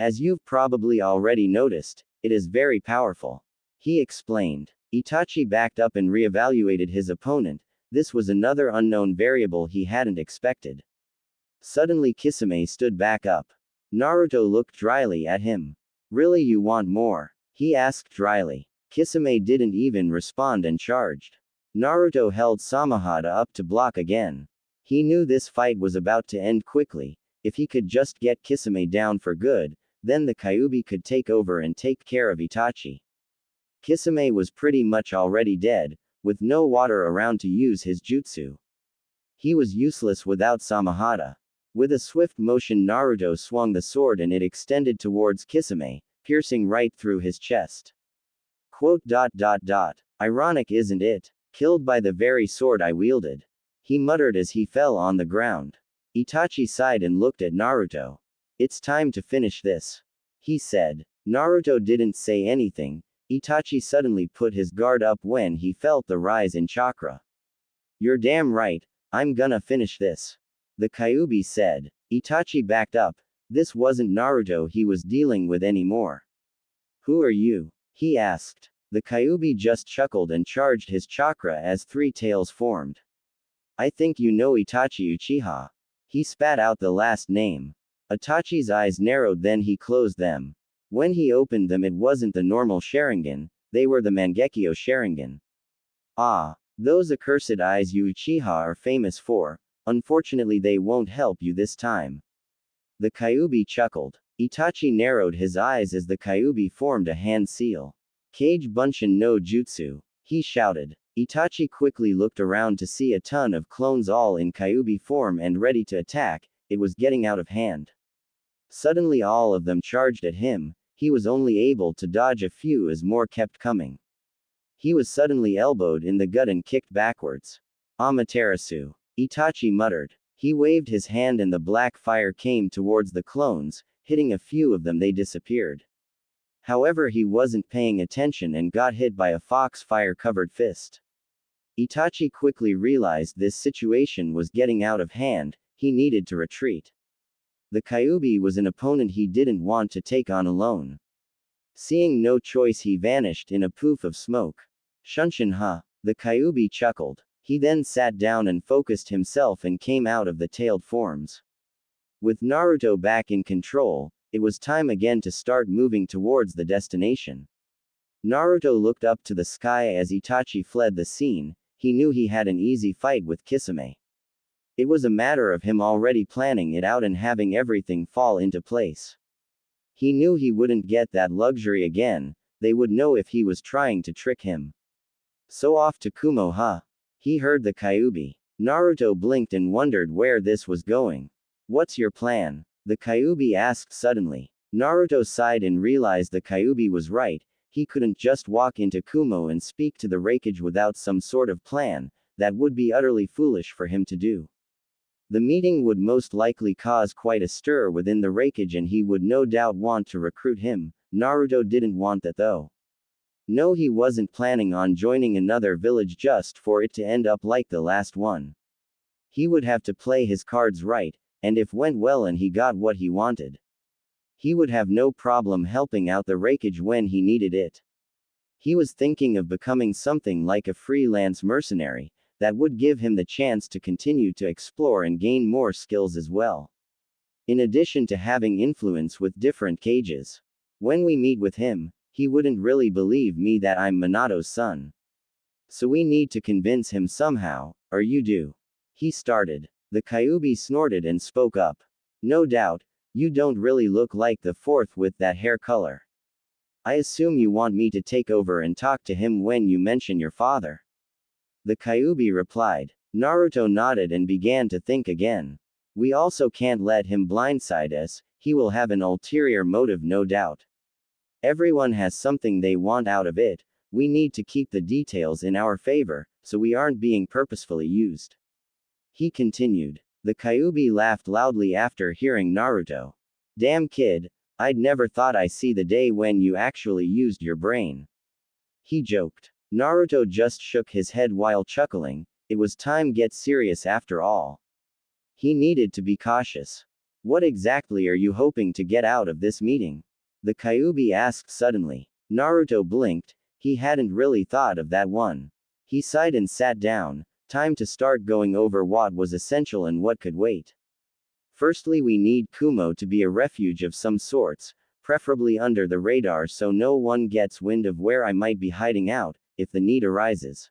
As you've probably already noticed, it is very powerful. He explained. Itachi backed up and reevaluated his opponent. This was another unknown variable he hadn't expected. Suddenly Kisame stood back up. Naruto looked dryly at him. Really, you want more? He asked dryly. Kisame didn't even respond and charged. Naruto held Samahata up to block again. He knew this fight was about to end quickly. If he could just get Kisame down for good, then the Kyuubi could take over and take care of Itachi. Kisame was pretty much already dead, with no water around to use his jutsu. He was useless without Samahata. With a swift motion, Naruto swung the sword and it extended towards Kisame, piercing right through his chest. Ironic, isn't it? Killed by the very sword I wielded. He muttered as he fell on the ground. Itachi sighed and looked at Naruto. It's time to finish this. He said. Naruto didn't say anything. Itachi suddenly put his guard up when he felt the rise in chakra. You're damn right, I'm gonna finish this. The Kyuubi said. Itachi backed up. This wasn't Naruto he was dealing with anymore. Who are you? He asked. The Kyuubi just chuckled and charged his chakra as three tails formed. I think you know Itachi Uchiha. He spat out the last name. Itachi's eyes narrowed, then he closed them. When he opened them, it wasn't the normal Sharingan, they were the Mangekyo Sharingan. Ah, those accursed eyes you Uchiha are famous for. Unfortunately, they won't help you this time. The Kyuubi chuckled. Itachi narrowed his eyes as the Kyuubi formed a hand seal. Kage Bunshin no Jutsu, he shouted. Itachi quickly looked around to see a ton of clones all in Kyuubi form and ready to attack. It was getting out of hand. Suddenly all of them charged at him. He was only able to dodge a few as more kept coming. He was suddenly elbowed in the gut and kicked backwards. Amaterasu. Itachi muttered. He waved his hand and the black fire came towards the clones, hitting a few of them. They disappeared. However, he wasn't paying attention and got hit by a foxfire-covered fist. Itachi quickly realized this situation was getting out of hand. He needed to retreat. The Kyuubi was an opponent he didn't want to take on alone. Seeing no choice, he vanished in a poof of smoke. Shunshin ha! The Kyuubi chuckled. He then sat down and focused himself and came out of the tailed forms. With Naruto back in control, it was time again to start moving towards the destination. Naruto looked up to the sky as Itachi fled the scene. He knew he had an easy fight with Kisame. It was a matter of him already planning it out and having everything fall into place. He knew he wouldn't get that luxury again. They would know if he was trying to trick him. So off to Konoha. He heard the Kyuubi. Naruto blinked and wondered where this was going. What's your plan? The Kyuubi asked suddenly. Naruto sighed and realized the Kyuubi was right. He couldn't just walk into Kumo and speak to the Raikage without some sort of plan. That would be utterly foolish for him to do. The meeting would most likely cause quite a stir within the Raikage and he would no doubt want to recruit him. Naruto didn't want that though. No, he wasn't planning on joining another village just for it to end up like the last one. He would have to play his cards right, and if went well and he got what he wanted, he would have no problem helping out the Raikage when he needed it. He was thinking of becoming something like a freelance mercenary, that would give him the chance to continue to explore and gain more skills as well. In addition to having influence with different cages. When we meet with him, he wouldn't really believe me that I'm Minato's son. So we need to convince him somehow, or you do. He started. The Kyuubi snorted and spoke up. No doubt, you don't really look like the fourth with that hair color. I assume you want me to take over and talk to him when you mention your father. The Kyuubi replied. Naruto nodded and began to think again. We also can't let him blindside us, he will have an ulterior motive no doubt. Everyone has something they want out of it. We need to keep the details in our favor, so we aren't being purposefully used. He continued. The Kyuubi laughed loudly after hearing Naruto. Damn kid, I'd never thought I'd see the day when you actually used your brain. He joked. Naruto just shook his head while chuckling. It was time to get serious after all. He needed to be cautious. What exactly are you hoping to get out of this meeting? The Kyuubi asked suddenly. Naruto blinked. He hadn't really thought of that one. He sighed and sat down. Time to start going over what was essential and what could wait. Firstly, we need Kumo to be a refuge of some sorts, preferably under the radar so no one gets wind of where I might be hiding out, if the need arises.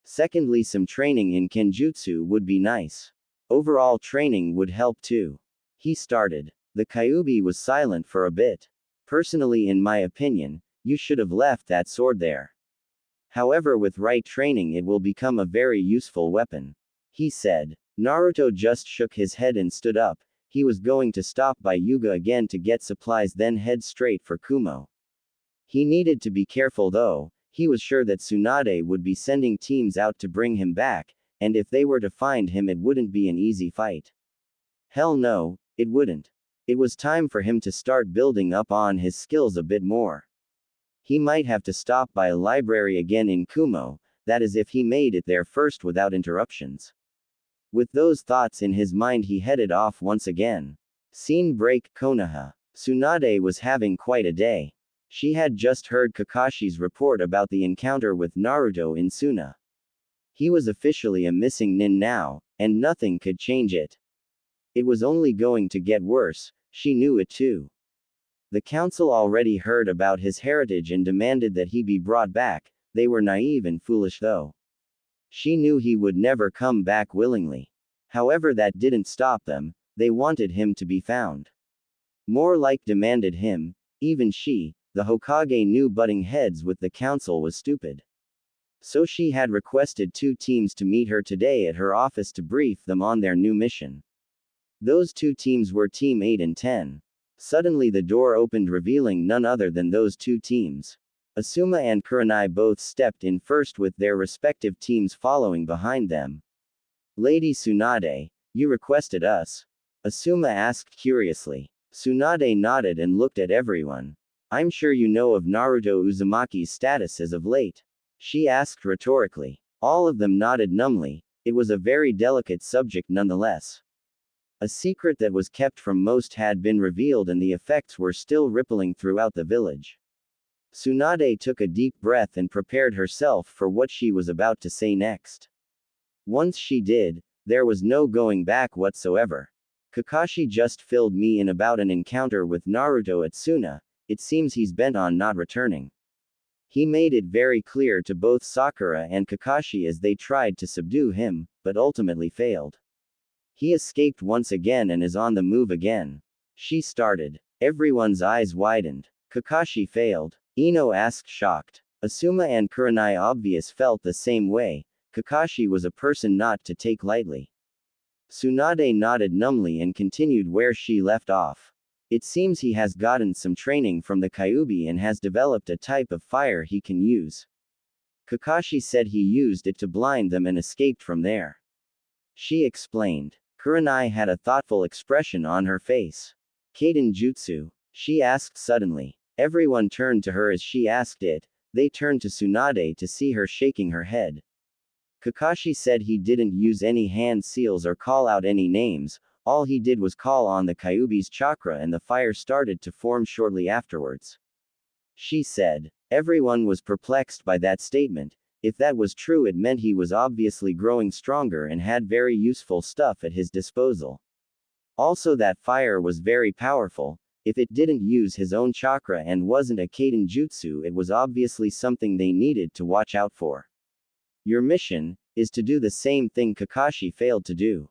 Secondly, some training in Kenjutsu would be nice. Overall training would help too. He started. The Kyuubi was silent for a bit. Personally, in my opinion, you should have left that sword there. However, with right training it will become a very useful weapon. He said. Naruto just shook his head and stood up. He was going to stop by Yuga again to get supplies then head straight for Kumo. He needed to be careful though. He was sure that Tsunade would be sending teams out to bring him back, and if they were to find him it wouldn't be an easy fight. Hell no, it wouldn't. It was time for him to start building up on his skills a bit more. He might have to stop by a library again in Kumo, that is if he made it there first without interruptions. With those thoughts in his mind he headed off once again. Scene break. Konoha. Tsunade was having quite a day. She had just heard Kakashi's report about the encounter with Naruto in Suna. He was officially a missing nin now, and nothing could change it. It was only going to get worse, she knew it too. The council already heard about his heritage and demanded that he be brought back. They were naive and foolish though. She knew he would never come back willingly. However, that didn't stop them. They wanted him to be found. More like demanded him. Even she, the Hokage, knew butting heads with the council was stupid. So she had requested 2 teams to meet her today at her office to brief them on their new mission. Those 2 teams were Team 8 and 10. Suddenly the door opened revealing none other than those 2 teams. Asuma and Kurenai both stepped in first with their respective teams following behind them. Lady Tsunade, you requested us? Asuma asked curiously. Tsunade nodded and looked at everyone. I'm sure you know of Naruto Uzumaki's status as of late. She asked rhetorically. All of them nodded numbly. It was a very delicate subject nonetheless. A secret that was kept from most had been revealed and the effects were still rippling throughout the village. Tsunade took a deep breath and prepared herself for what she was about to say next. Once she did, there was no going back whatsoever. Kakashi just filled me in about an encounter with Naruto at Suna. It seems he's bent on not returning. He made it very clear to both Sakura and Kakashi as they tried to subdue him, but ultimately failed. He escaped once again and is on the move again. She started. Everyone's eyes widened. Kakashi failed? Ino asked shocked. Asuma and Kurenai obvious felt the same way. Kakashi was a person not to take lightly. Tsunade nodded numbly and continued where she left off. It seems he has gotten some training from the Kyuubi and has developed a type of fire he can use. Kakashi said he used it to blind them and escaped from there. She explained. Kurenai had a thoughtful expression on her face. Kaden Jutsu? She asked suddenly. Everyone turned to her as she asked it. They turned to Tsunade to see her shaking her head. Kakashi said he didn't use any hand seals or call out any names. All he did was call on the Kyuubi's chakra and the fire started to form shortly afterwards. She said. Everyone was perplexed by that statement. If that was true, it meant he was obviously growing stronger and had very useful stuff at his disposal. Also, that fire was very powerful. If it didn't use his own chakra and wasn't a Kaden Jutsu, it was obviously something they needed to watch out for. Your mission is to do the same thing Kakashi failed to do.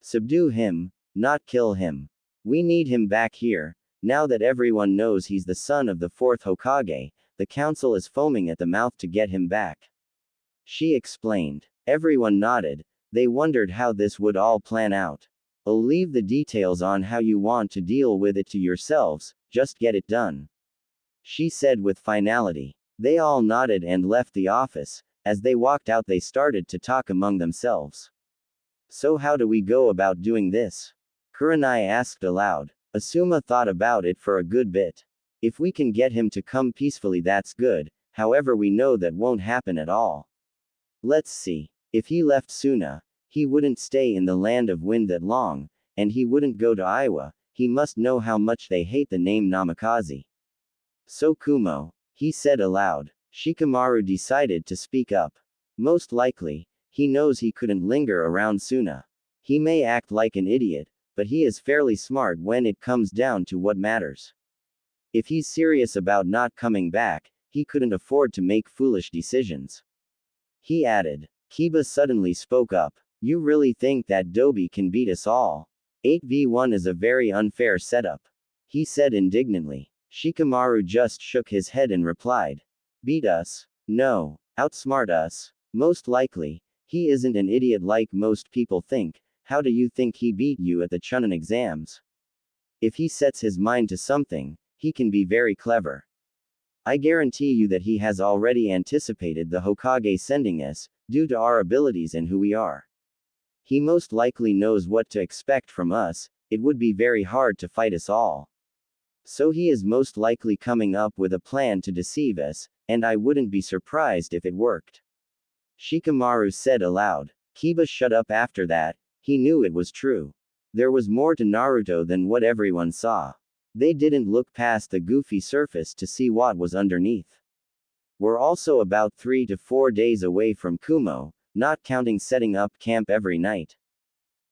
Subdue him, not kill him. We need him back here. Now that everyone knows he's the son of the fourth Hokage, the council is foaming at the mouth to get him back. She explained. Everyone nodded. They wondered how this would all plan out. I'll leave the details on how you want to deal with it to yourselves, just get it done. She said with finality. They all nodded and left the office. As they walked out, they started to talk among themselves. So how do we go about doing this? Kurenai asked aloud. Asuma thought about it for a good bit. If we can get him to come peacefully, that's good, however we know that won't happen at all. Let's see. If he left Suna, he wouldn't stay in the land of wind that long, and he wouldn't go to Iowa. He must know how much they hate the name Namikaze. So Kumo, he said aloud. Shikamaru decided to speak up. Most likely, he knows he couldn't linger around Suna. He may act like an idiot, but he is fairly smart when it comes down to what matters. If he's serious about not coming back, he couldn't afford to make foolish decisions. He added. Kiba suddenly spoke up. You really think that Dobi can beat us all? 8v1 is a very unfair setup. He said indignantly. Shikamaru just shook his head and replied. Beat us? No. Outsmart us? Most likely. He isn't an idiot like most people think. How do you think he beat you at the Chunin exams? If he sets his mind to something, he can be very clever. I guarantee you that he has already anticipated the Hokage sending us, due to our abilities and who we are. He most likely knows what to expect from us. It would be very hard to fight us all. So he is most likely coming up with a plan to deceive us, and I wouldn't be surprised if it worked. Shikamaru said aloud. Kiba shut up after that. He knew it was true. There was more to Naruto than what everyone saw. They didn't look past the goofy surface to see what was underneath. We're also about 3 to 4 days away from Kumo, not counting setting up camp every night.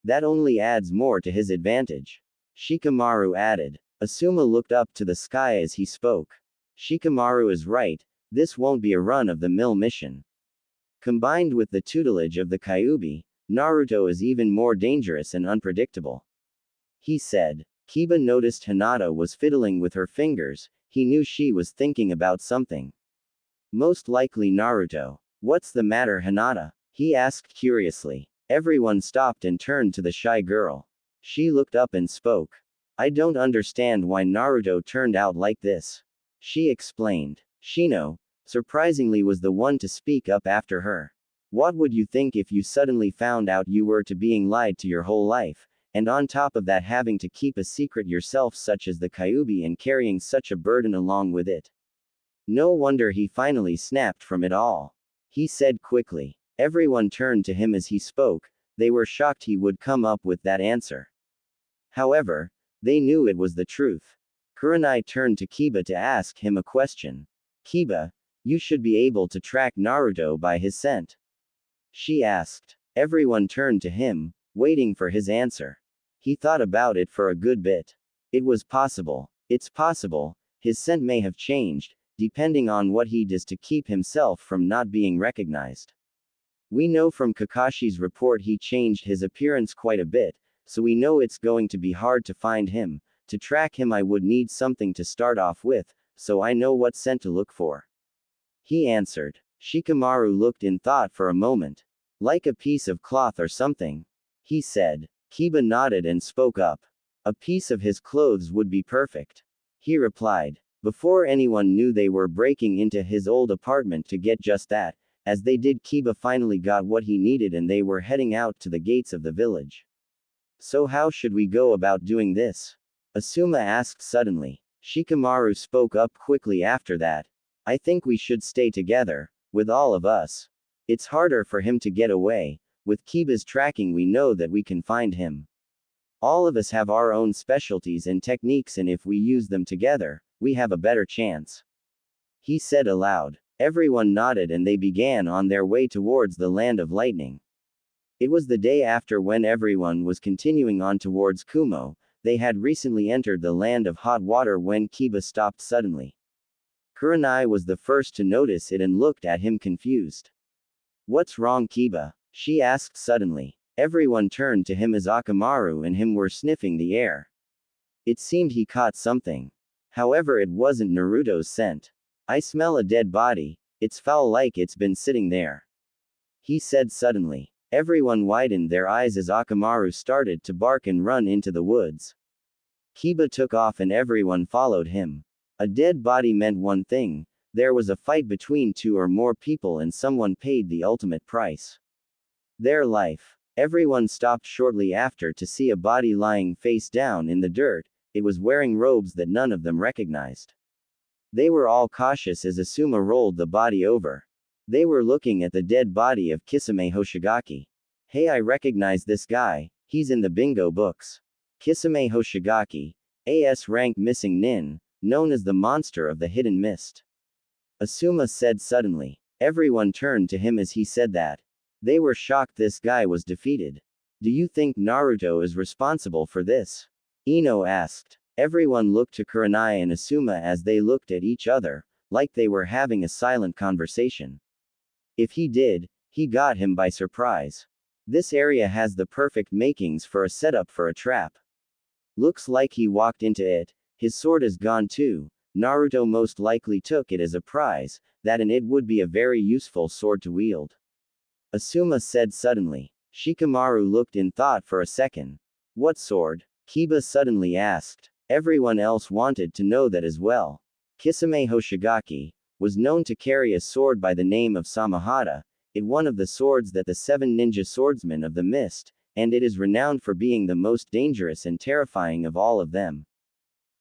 That only adds more to his advantage. Shikamaru added. Asuma looked up to the sky as he spoke. Shikamaru is right, this won't be a run-of-the-mill mission. Combined with the tutelage of the Kyuubi, Naruto is even more dangerous and unpredictable. He said. Kiba noticed Hinata was fiddling with her fingers. He knew she was thinking about something. Most likely Naruto. What's the matter, Hinata? He asked curiously. Everyone stopped and turned to the shy girl. She looked up and spoke. I don't understand why Naruto turned out like this. She explained. Shino, surprisingly, was the one to speak up after her. What would you think if you suddenly found out you were being lied to your whole life, and on top of that having to keep a secret yourself, such as the Kyuubi, and carrying such a burden along with it? No wonder he finally snapped from it all. He said quickly. Everyone turned to him as he spoke. They were shocked he would come up with that answer. However, they knew it was the truth. Kurenai turned to Kiba to ask him a question. Kiba, you should be able to track Naruto by his scent. She asked. Everyone turned to him, waiting for his answer. He thought about it for a good bit. It was possible. It's possible. His scent may have changed, depending on what he does to keep himself from not being recognized. We know from Kakashi's report he changed his appearance quite a bit, so we know it's going to be hard to find him. To track him I would need something to start off with, so I know what scent to look for. He answered. Shikamaru looked in thought for a moment. Like a piece of cloth or something? He said. Kiba nodded and spoke up. A piece of his clothes would be perfect. He replied. Before anyone knew they were breaking into his old apartment to get just that. As they did, Kiba finally got what he needed and they were heading out to the gates of the village. So how should we go about doing this? Asuma asked suddenly. Shikamaru spoke up quickly after that. I think we should stay together, with all of us. It's harder for him to get away. With Kiba's tracking we know that we can find him. All of us have our own specialties and techniques, and if we use them together, we have a better chance. He said aloud. Everyone nodded and they began on their way towards the land of lightning. It was the day after when everyone was continuing on towards Kumo. They had recently entered the land of hot water when Kiba stopped suddenly. Kurenai was the first to notice it and looked at him confused. What's wrong, Kiba? She asked suddenly. Everyone turned to him as Akamaru and him were sniffing the air. It seemed he caught something. However, it wasn't Naruto's scent. I smell a dead body. It's foul, like it's been sitting there. He said suddenly. Everyone widened their eyes as Akamaru started to bark and run into the woods. Kiba took off and everyone followed him. A dead body meant one thing. There was a fight between two or more people and someone paid the ultimate price. Their life. Everyone stopped shortly after to see a body lying face down in the dirt. It was wearing robes that none of them recognized. They were all cautious as Asuma rolled the body over. They were looking at the dead body of Kisame Hoshigaki. Hey, I recognize this guy, he's in the bingo books. Kisame Hoshigaki, AS rank missing nin, known as the monster of the hidden mist. Asuma said suddenly. Everyone turned to him as he said that. They were shocked this guy was defeated. Do you think Naruto is responsible for this? Ino asked. Everyone looked to Kurenai and Asuma as they looked at each other, like they were having a silent conversation. If he did, he got him by surprise. This area has the perfect makings for a setup for a trap. Looks like he walked into it. His sword is gone too. Naruto most likely took it as a prize, and it would be a very useful sword to wield. Asuma said suddenly. Shikamaru looked in thought for a second. What sword? Kiba suddenly asked. Everyone else wanted to know that as well. Kisame Hoshigaki was known to carry a sword by the name of Samahata, it one of the swords that the 7 ninja swordsmen of the mist, and it is renowned for being the most dangerous and terrifying of all of them.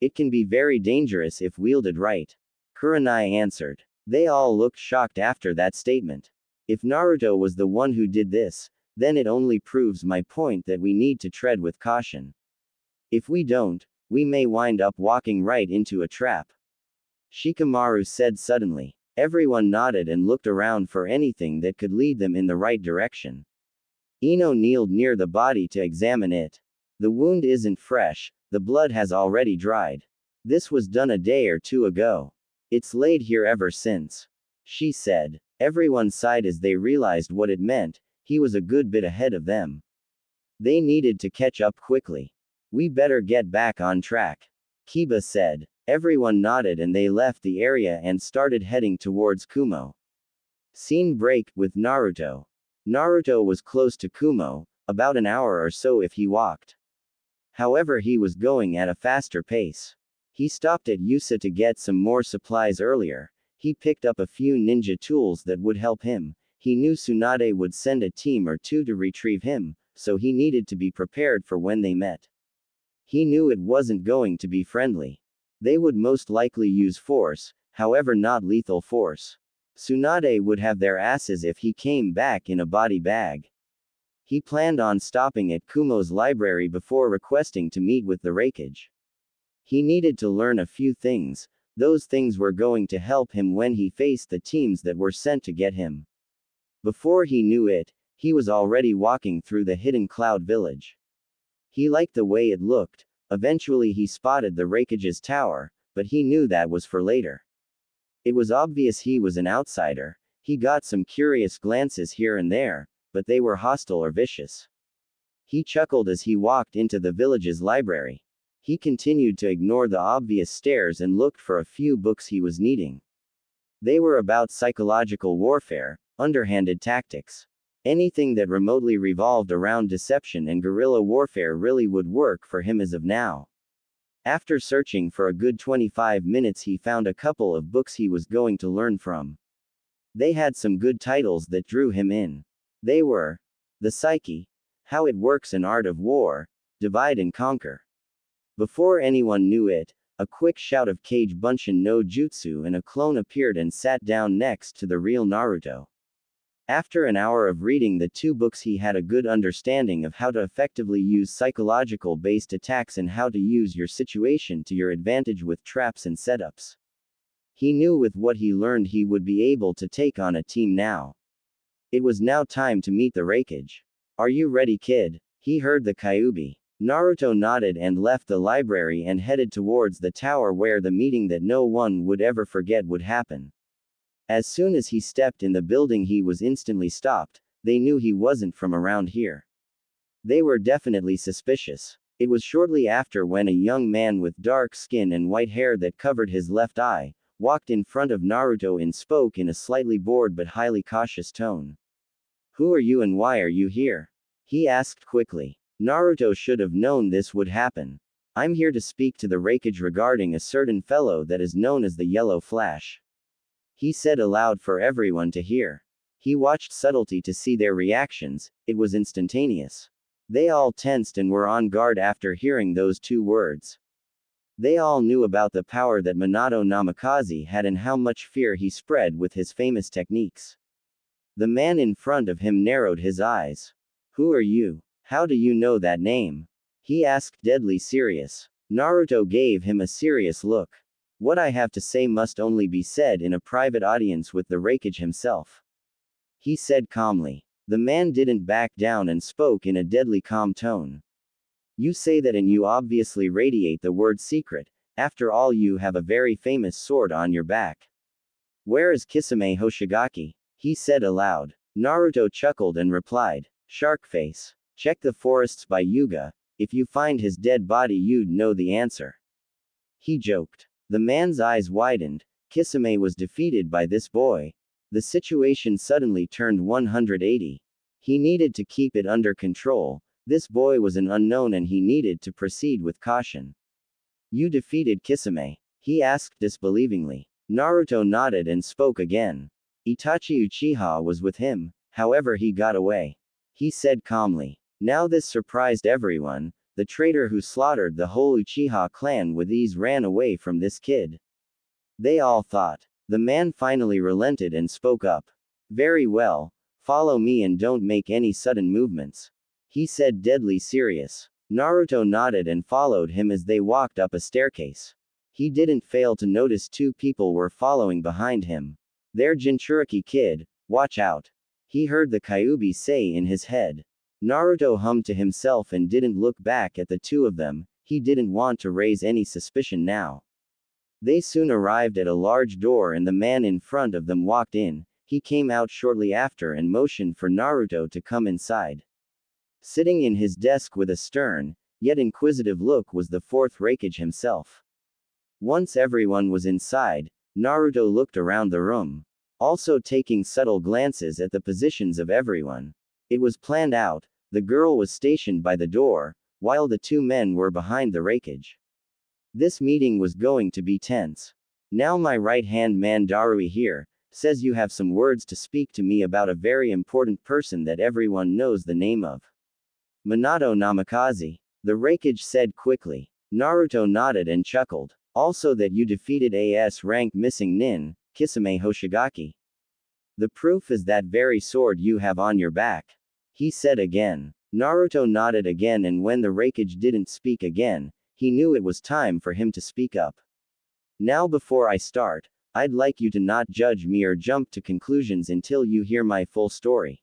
It can be very dangerous if wielded right. Kurenai answered. They all looked shocked after that statement. If Naruto was the one who did this, then it only proves my point that we need to tread with caution. If we don't, we may wind up walking right into a trap. Shikamaru said suddenly. Everyone nodded and looked around for anything that could lead them in the right direction. Ino kneeled near the body to examine it. The wound isn't fresh, the blood has already dried. This was done a day or two ago. It's laid here ever since. She said. Everyone sighed as they realized what it meant. He was a good bit ahead of them. They needed to catch up quickly. We better get back on track. Kiba said. Everyone nodded and they left the area and started heading towards Kumo. Scene break, with Naruto. Naruto was close to Kumo, about an hour or so if he walked. However, he was going at a faster pace. He stopped at Yusa to get some more supplies earlier. He picked up a few ninja tools that would help him. He knew Tsunade would send a team or two to retrieve him, so he needed to be prepared for when they met. He knew it wasn't going to be friendly. They would most likely use force, however not lethal force. Tsunade would have their asses if he came back in a body bag. He planned on stopping at Kumo's library before requesting to meet with the Raikage. He needed to learn a few things. Those things were going to help him when he faced the teams that were sent to get him. Before he knew it, he was already walking through the hidden cloud village. He liked the way it looked. Eventually he spotted the Raikage's tower, but he knew that was for later. It was obvious he was an outsider. He got some curious glances here and there, but they were hostile or vicious. He chuckled as he walked into the village's library. He continued to ignore the obvious stares and looked for a few books he was needing. They were about psychological warfare, underhanded tactics. Anything that remotely revolved around deception and guerrilla warfare really would work for him as of now. After searching for a good 25 minutes, he found a couple of books he was going to learn from. They had some good titles that drew him in. They were The Psyche, How It Works, An Art of War, Divide and Conquer. Before anyone knew it, a quick shout of Kage Bunshin no Jutsu and a clone appeared and sat down next to the real Naruto. After an hour of reading the two books, he had a good understanding of how to effectively use psychological-based attacks and how to use your situation to your advantage with traps and setups. He knew with what he learned he would be able to take on a team now. It was now time to meet the Raikage. "Are you ready, kid?" he heard the Kyuubi. Naruto nodded and left the library and headed towards the tower where the meeting that no one would ever forget would happen. As soon as he stepped in the building, he was instantly stopped. They knew he wasn't from around here. They were definitely suspicious. It was shortly after when a young man with dark skin and white hair that covered his left eye walked in front of Naruto and spoke in a slightly bored but highly cautious tone. "Who are you and why are you here?" he asked quickly. Naruto should have known this would happen. "I'm here to speak to the Raikage regarding a certain fellow that is known as the Yellow Flash," he said aloud for everyone to hear. He watched subtlety to see their reactions. It was instantaneous. They all tensed and were on guard after hearing those two words. They all knew about the power that Minato Namikaze had and how much fear he spread with his famous techniques. The man in front of him narrowed his eyes. "Who are you? How do you know that name?" he asked, deadly serious. Naruto gave him a serious look. "What I have to say must only be said in a private audience with the Raikage himself," he said calmly. The man didn't back down and spoke in a deadly calm tone. "You say that and you obviously radiate the word secret. After all, you have a very famous sword on your back. Where is Kisame Hoshigaki?" he said aloud. Naruto chuckled and replied, "Shark face. Check the forests by Yuga. If you find his dead body, you'd know the answer," he joked. The man's eyes widened. Kisame was defeated by this boy. The situation suddenly turned 180. He needed to keep it under control. This boy was an unknown and he needed to proceed with caution. "You defeated Kisame?" he asked disbelievingly. Naruto nodded and spoke again. "Itachi Uchiha was with him, however he got away," he said calmly. Now this surprised everyone. The traitor who slaughtered the whole Uchiha clan with ease ran away from this kid. They all thought. The man finally relented and spoke up. "Very well. Follow me and don't make any sudden movements," he said, deadly serious. Naruto nodded and followed him as they walked up a staircase. He didn't fail to notice two people were following behind him. "They're Jinchuriki, kid, watch out," he heard the Kyuubi say in his head. Naruto hummed to himself and didn't look back at the two of them. He didn't want to raise any suspicion now. They soon arrived at a large door and the man in front of them walked in. He came out shortly after and motioned for Naruto to come inside. Sitting in his desk with a stern, yet inquisitive look was the fourth Raikage himself. Once everyone was inside, Naruto looked around the room, also taking subtle glances at the positions of everyone. It was planned out. The girl was stationed by the door, while the two men were behind the Raikage. This meeting was going to be tense. Now my right-hand man Darui here, says you have some words to speak to me about a very important person that everyone knows the name of. Minato Namikaze. The Raikage said quickly. Naruto nodded and chuckled. Also that you defeated AS rank missing Nin, Kisame Hoshigaki. The proof is that very sword you have on your back. He said again. Naruto nodded again, and when the Raikage didn't speak again, he knew it was time for him to speak up. Now before I start, I'd like you to not judge me or jump to conclusions until you hear my full story.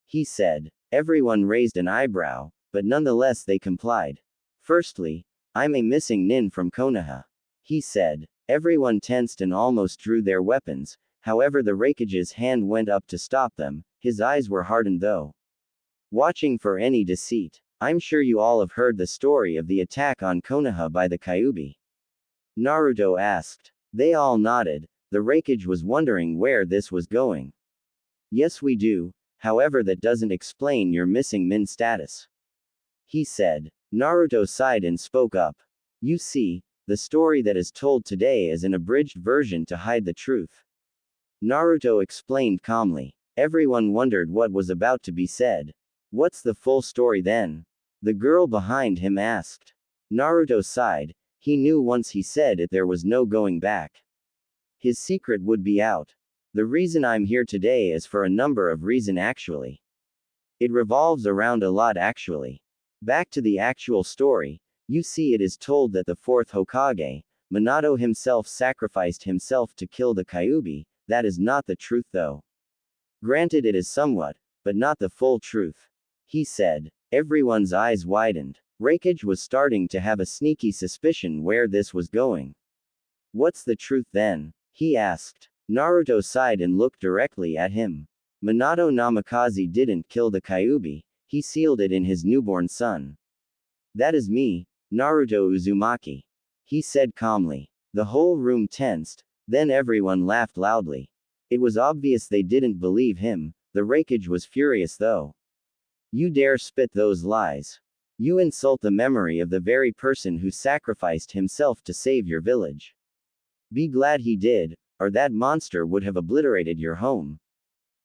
He said. Everyone raised an eyebrow, but nonetheless they complied. Firstly, I'm a missing nin from Konoha. He said. Everyone tensed and almost drew their weapons, however the Raikage's hand went up to stop them, his eyes were hardened though. Watching for any deceit. I'm sure you all have heard the story of the attack on Konoha by the Kyuubi. Naruto asked. They all nodded. The Raikage was wondering where this was going. Yes we do, however that doesn't explain your missing min status. He said. Naruto sighed and spoke up. You see, the story that is told today is an abridged version to hide the truth. Naruto explained calmly. Everyone wondered what was about to be said. What's the full story then? The girl behind him asked. Naruto sighed. He knew once he said it there was no going back. His secret would be out. The reason I'm here today is for a number of reasons actually. It revolves around a lot actually. Back to the actual story, you see it is told that the fourth Hokage, Minato himself sacrificed himself to kill the Kyuubi. That is not the truth though. Granted it is somewhat, but not the full truth. He said. Everyone's eyes widened. Raikage was starting to have a sneaky suspicion where this was going. What's the truth then? He asked. Naruto sighed and looked directly at him. Minato Namikaze didn't kill the Kyuubi, he sealed it in his newborn son. That is me, Naruto Uzumaki. He said calmly. The whole room tensed, then everyone laughed loudly. It was obvious they didn't believe him. The Raikage was furious though. You dare spit those lies. You insult the memory of the very person who sacrificed himself to save your village. Be glad he did, or that monster would have obliterated your home.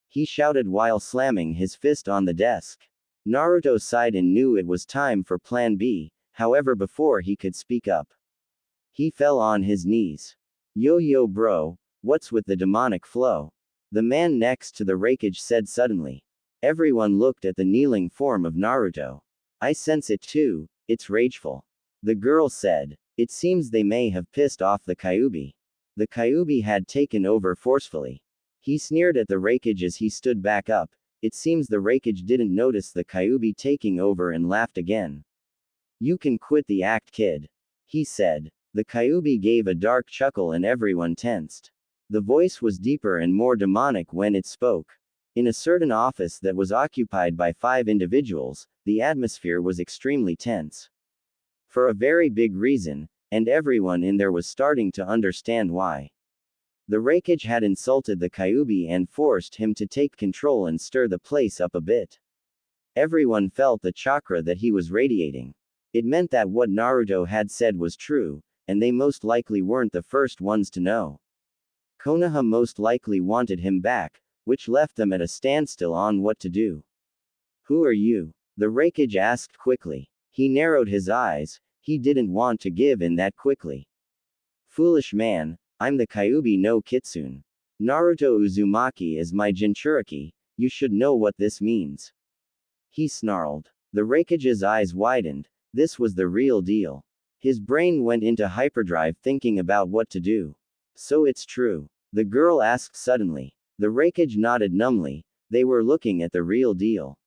He shouted while slamming his fist on the desk. Naruto sighed and knew it was time for Plan B, however before he could speak up. He fell on his knees. Yo bro, what's with the demonic flow? The man next to the Raikage said suddenly. Everyone looked at the kneeling form of Naruto. I sense it too, it's rageful. The girl said. It seems they may have pissed off the Kyuubi. The Kyuubi had taken over forcefully. He sneered at the Raikage as he stood back up. It seems the Raikage didn't notice the Kyuubi taking over and laughed again. You can quit the act, kid. He said. The Kyuubi gave a dark chuckle and everyone tensed. The voice was deeper and more demonic when it spoke. In a certain office that was occupied by 5 individuals, the atmosphere was extremely tense. For a very big reason, and everyone in there was starting to understand why. The Raikage had insulted the Kyuubi and forced him to take control and stir the place up a bit. Everyone felt the chakra that he was radiating. It meant that what Naruto had said was true, and they most likely weren't the first ones to know. Konoha most likely wanted him back, which left them at a standstill on what to do. Who are you? The Raikage asked quickly. He narrowed his eyes, he didn't want to give in that quickly. Foolish man, I'm the Kyuubi no Kitsune. Naruto Uzumaki is my Jinchuriki, you should know what this means. He snarled. The Raikage's eyes widened, this was the real deal. His brain went into hyperdrive thinking about what to do. So it's true. The girl asked suddenly. The Raikage nodded numbly, they were looking at the real deal.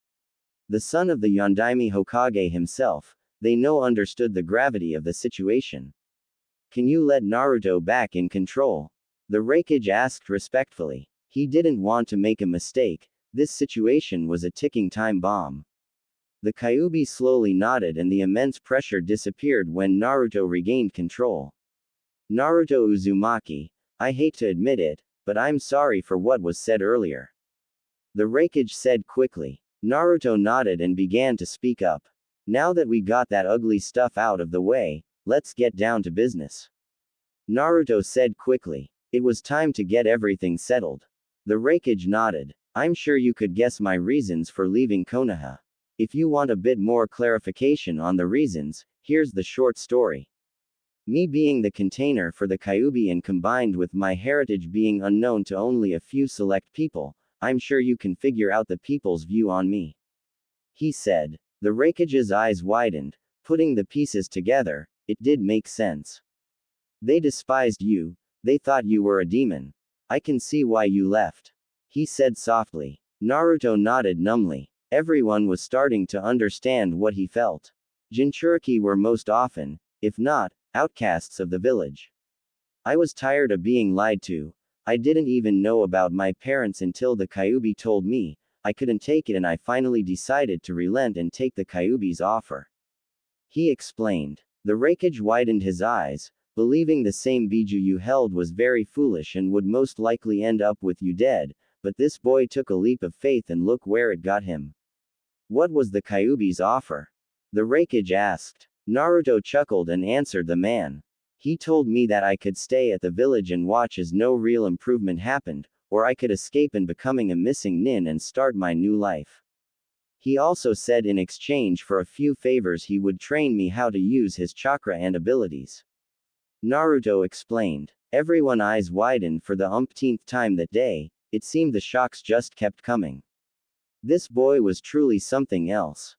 The son of the Yondaime Hokage himself, they understood the gravity of the situation. Can you let Naruto back in control? The Raikage asked respectfully. He didn't want to make a mistake, this situation was a ticking time bomb. The Kyuubi slowly nodded and the immense pressure disappeared when Naruto regained control. Naruto Uzumaki, I hate to admit it, but I'm sorry for what was said earlier. The Raikage said quickly. Naruto nodded and began to speak up. Now that we got that ugly stuff out of the way, let's get down to business. Naruto said quickly. It was time to get everything settled. The Raikage nodded. I'm sure you could guess my reasons for leaving Konoha. If you want a bit more clarification on the reasons, here's the short story. Me being the container for the Kyuubi and combined with my heritage being unknown to only a few select people, I'm sure you can figure out the people's view on me. He said. The Raikage's eyes widened, putting the pieces together, it did make sense. They despised you, they thought you were a demon. I can see why you left. He said softly. Naruto nodded numbly. Everyone was starting to understand what he felt. Jinchuriki were most often, if not, outcasts of the village. I was tired of being lied to. I didn't even know about my parents until the Kyuubi told me. I couldn't take it and I finally decided to relent and take the Kyuubi's offer. He explained. The Raikage widened his eyes, believing the same Biju you held was very foolish and would most likely end up with you dead, but this boy took a leap of faith and look where it got him. What was the Kyuubi's offer? The Raikage asked. Naruto chuckled and answered the man. He told me that I could stay at the village and watch as no real improvement happened, or I could escape and becoming a missing nin and start my new life. He also said in exchange for a few favors he would train me how to use his chakra and abilities. Naruto explained. Everyone's eyes widened for the umpteenth time that day, it seemed the shocks just kept coming. This boy was truly something else.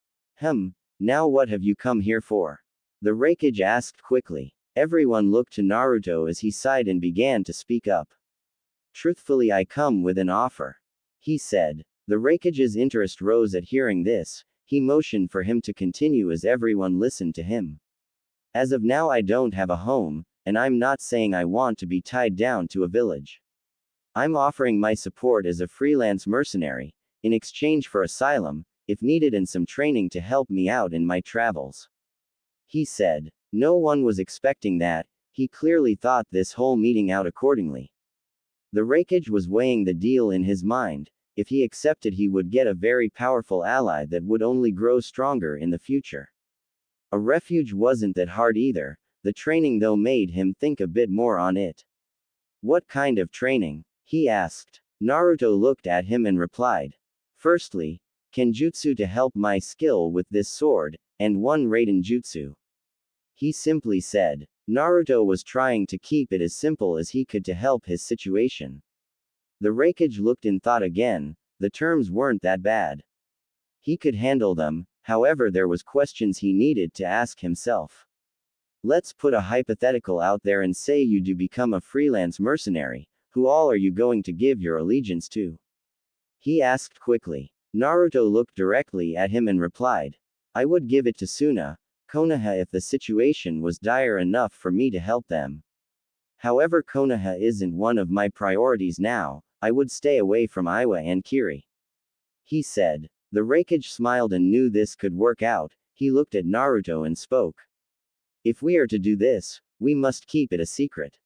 Now what have you come here for? The Raikage asked quickly. Everyone looked to Naruto as he sighed and began to speak up. Truthfully, I come with an offer. He said. The Raikage's interest rose at hearing this. He motioned for him to continue as everyone listened to him. As of now, I don't have a home, and I'm not saying I want to be tied down to a village. I'm offering my support as a freelance mercenary, in exchange for asylum, if needed, and some training to help me out in my travels. He said. No one was expecting that. He clearly thought this whole meeting out accordingly. The Raikage was weighing the deal in his mind. If he accepted, he would get a very powerful ally that would only grow stronger in the future. A refuge wasn't that hard either. The training though made him think a bit more on it. What kind of training? He asked. Naruto looked at him and replied. Firstly, Kenjutsu to help my skill with this sword, and one Raiden Jutsu. He simply said. Naruto was trying to keep it as simple as he could to help his situation. The Raikage looked in thought again. The terms weren't that bad. He could handle them, however there was questions he needed to ask himself. Let's put a hypothetical out there and say you do become a freelance mercenary. Who all are you going to give your allegiance to? He asked quickly. Naruto looked directly at him and replied. I would give it to Suna, Konoha if the situation was dire enough for me to help them. However, Konoha isn't one of my priorities now. I would stay away from Iwa and Kiri. He said. The Raikage smiled and knew this could work out. He looked at Naruto and spoke. If we are to do this, we must keep it a secret.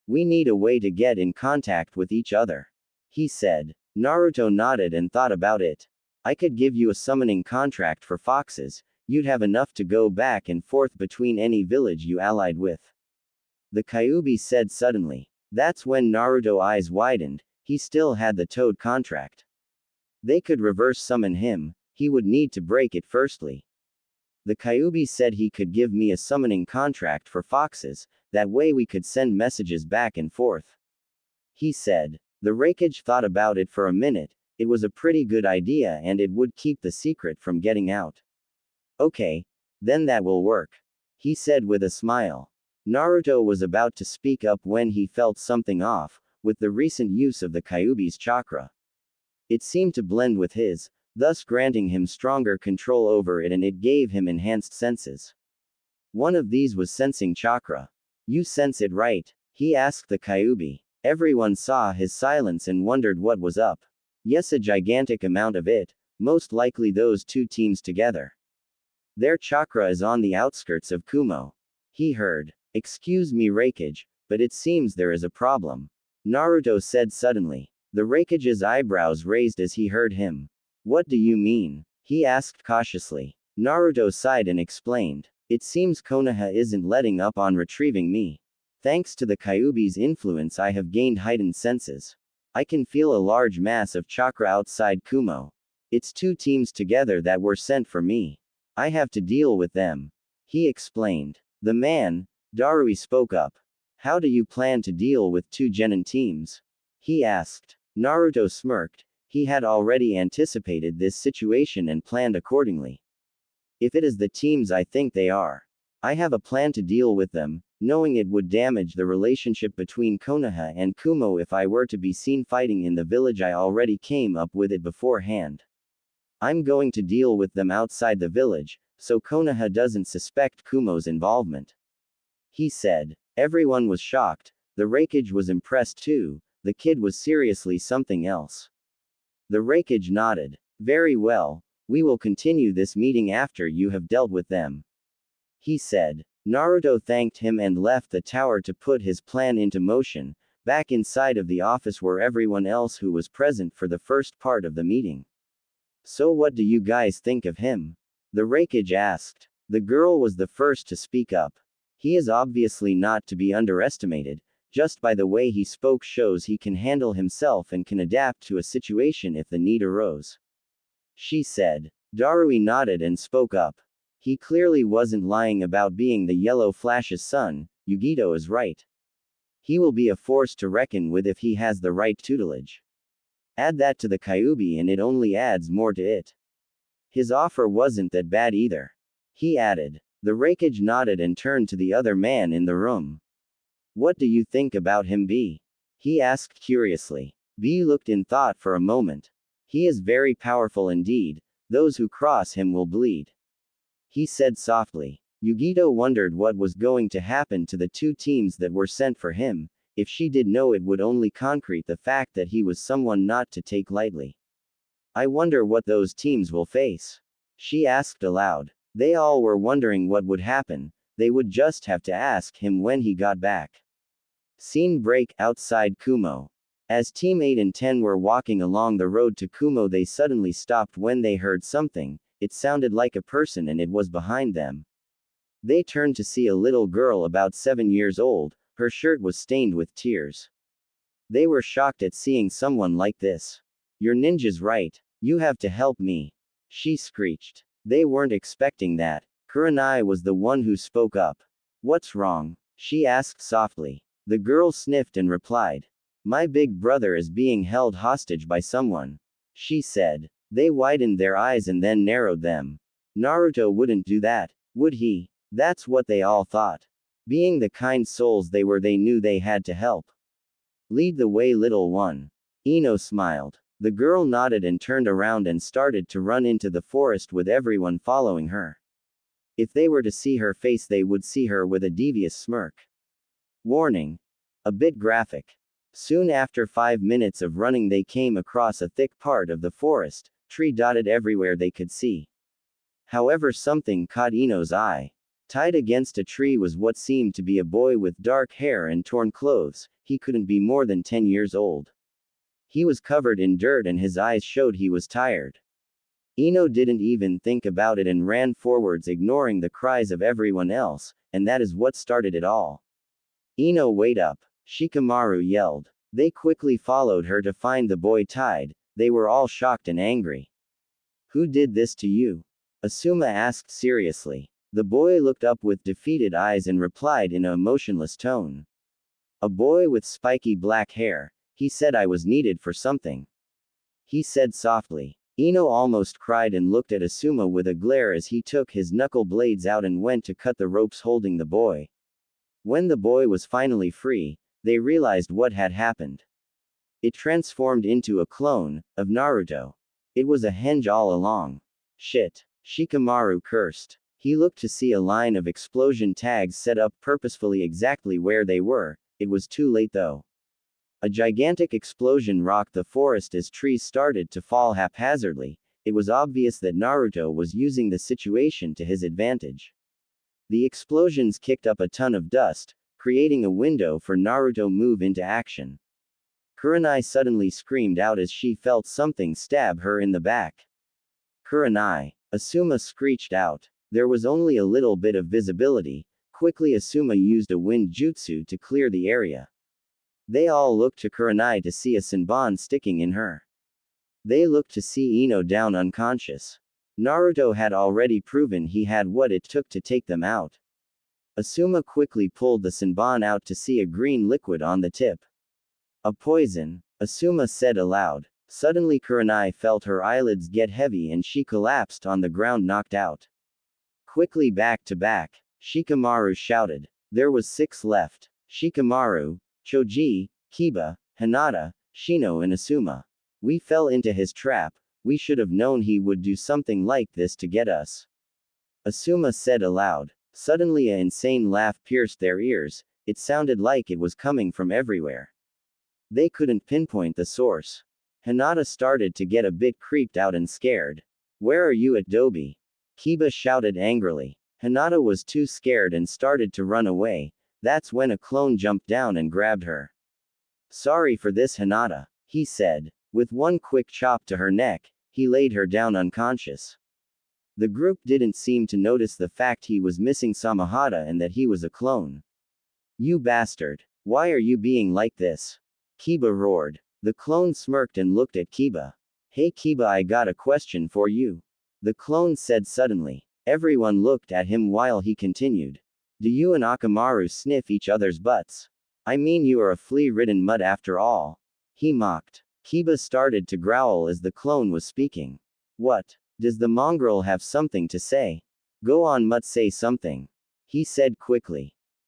We need a way to get in contact with each other. He said. Naruto nodded and thought about it. I could give you a summoning contract for foxes. You'd have enough to go back and forth between any village you allied with. The Kyuubi said suddenly. That's when Naruto's eyes widened. He still had the toad contract. They could reverse summon him. He would need to break it firstly. The Kyuubi said he could give me a summoning contract for foxes, that way we could send messages back and forth. He said. The Raikage thought about it for a minute. It was a pretty good idea and it would keep the secret from getting out. Okay, then that will work. He said with a smile. Naruto was about to speak up when he felt something off, with the recent use of the Kyuubi's chakra. It seemed to blend with his, thus granting him stronger control over it, and it gave him enhanced senses. One of these was sensing chakra. You sense it, right? He asked the Kyuubi. Everyone saw his silence and wondered what was up. Yes, a gigantic amount of it, most likely those two teams together. Their chakra is on the outskirts of Kumo. He heard. Excuse me, Raikage, but it seems there is a problem. Naruto said suddenly. The Raikage's eyebrows raised as he heard him. What do you mean? He asked cautiously. Naruto sighed and explained. It seems Konoha isn't letting up on retrieving me. Thanks to the Kyuubi's influence, I have gained heightened senses. I can feel a large mass of chakra outside Kumo. It's two teams together that were sent for me. I have to deal with them. He explained. The man, Darui, spoke up. How do you plan to deal with two genin teams? He asked. Naruto smirked. He had already anticipated this situation and planned accordingly. If it is the teams I think they are, I have a plan to deal with them, knowing it would damage the relationship between Konoha and Kumo if I were to be seen fighting in the village. I already came up with it beforehand. I'm going to deal with them outside the village, so Konoha doesn't suspect Kumo's involvement. He said. Everyone was shocked. The Raikage was impressed too. The kid was seriously something else. The Raikage nodded. Very well. We will continue this meeting after you have dealt with them. He said. Naruto thanked him and left the tower to put his plan into motion, back inside of the office where everyone else who was present for the first part of the meeting. So what do you guys think of him? The Raikage asked. The girl was the first to speak up. He is obviously not to be underestimated, just by the way he spoke shows he can handle himself and can adapt to a situation if the need arose. She said. Darui nodded and spoke up. He clearly wasn't lying about being the Yellow Flash's son. Yugito is right. He will be a force to reckon with if he has the right tutelage. Add that to the Kyuubi and it only adds more to it. His offer wasn't that bad either. He added. The Raikage nodded and turned to the other man in the room. What do you think about him, B? He asked curiously. B looked in thought for a moment. He is very powerful indeed. Those who cross him will bleed. He said softly. Yugito wondered what was going to happen to the two teams that were sent for him. If she did know, it would only concrete the fact that he was someone not to take lightly. I wonder what those teams will face. She asked aloud. They all were wondering what would happen. They would just have to ask him when he got back. Scene break outside Kumo. As Team 8 and 10 were walking along the road to Kumo, they suddenly stopped when they heard something. It sounded like a person and it was behind them. They turned to see a little girl about 7 years old. Her shirt was stained with tears. They were shocked at seeing someone like this. Your ninja's right. You have to help me. She screeched. They weren't expecting that. Kuranai was the one who spoke up. What's wrong? She asked softly. The girl sniffed and replied. My big brother is being held hostage by someone. She said. They widened their eyes and then narrowed them. Naruto wouldn't do that, would he? That's what they all thought. Being the kind souls they were, they knew they had to help. Lead the way, little one. Ino smiled. The girl nodded and turned around and started to run into the forest with everyone following her. If they were to see her face, they would see her with a devious smirk. Warning. A bit graphic. Soon after 5 minutes of running, they came across a thick part of the forest, tree dotted everywhere they could see. However, something caught Ino's eye. Tied against a tree was what seemed to be a boy with dark hair and torn clothes. He couldn't be more than 10 years old. He was covered in dirt and his eyes showed he was tired. Ino didn't even think about it and ran forwards, ignoring the cries of everyone else, and that is what started it all. Ino, wait up! Shikamaru yelled. They quickly followed her to find the boy tied. They were all shocked and angry. Who did this to you? Asuma asked seriously. The boy looked up with defeated eyes and replied in a emotionless tone. A boy with spiky black hair. He said I was needed for something. He said softly. Ino almost cried and looked at Asuma with a glare as he took his knuckle blades out and went to cut the ropes holding the boy. When the boy was finally free, they realized what had happened. It transformed into a clone of Naruto. It was a henge all along. Shit. Shikamaru cursed. He looked to see a line of explosion tags set up purposefully exactly where they were. It was too late though. A gigantic explosion rocked the forest as trees started to fall haphazardly. It was obvious that Naruto was using the situation to his advantage. The explosions kicked up a ton of dust, creating a window for Naruto move into action. Kuranai suddenly screamed out as she felt something stab her in the back. Kuranai! Asuma screeched out. There was only a little bit of visibility. Quickly Asuma used a wind jutsu to clear the area. They all looked to Kurenai to see a Senbon sticking in her. They looked to see Ino down unconscious. Naruto had already proven he had what it took to take them out. Asuma quickly pulled the Senbon out to see a green liquid on the tip. A poison, Asuma said aloud. Suddenly Kurenai felt her eyelids get heavy and she collapsed on the ground knocked out. Quickly back to back, Shikamaru shouted. There was 6 left. Shikamaru, Choji, Kiba, Hinata, Shino and Asuma. We fell into his trap, we should have known he would do something like this to get us. Asuma said aloud. Suddenly an insane laugh pierced their ears, it sounded like it was coming from everywhere. They couldn't pinpoint the source. Hinata started to get a bit creeped out and scared. Where are you at Dobi? Kiba shouted angrily. Hinata was too scared and started to run away, that's when a clone jumped down and grabbed her. Sorry for this Hinata, he said. With one quick chop to her neck, he laid her down unconscious. The group didn't seem to notice the fact he was missing Samahata and that he was a clone. You bastard. Why are you being like this? Kiba roared. The clone smirked and looked at Kiba. Hey Kiba, I got a question for you. The clone said suddenly. Everyone looked at him while he continued. Do you and Akamaru sniff each other's butts? I mean, you are a flea-ridden mutt after all. He mocked. Kiba started to growl as the clone was speaking. What? Does the mongrel have something to say? Go on, mutt, say something. He said quickly.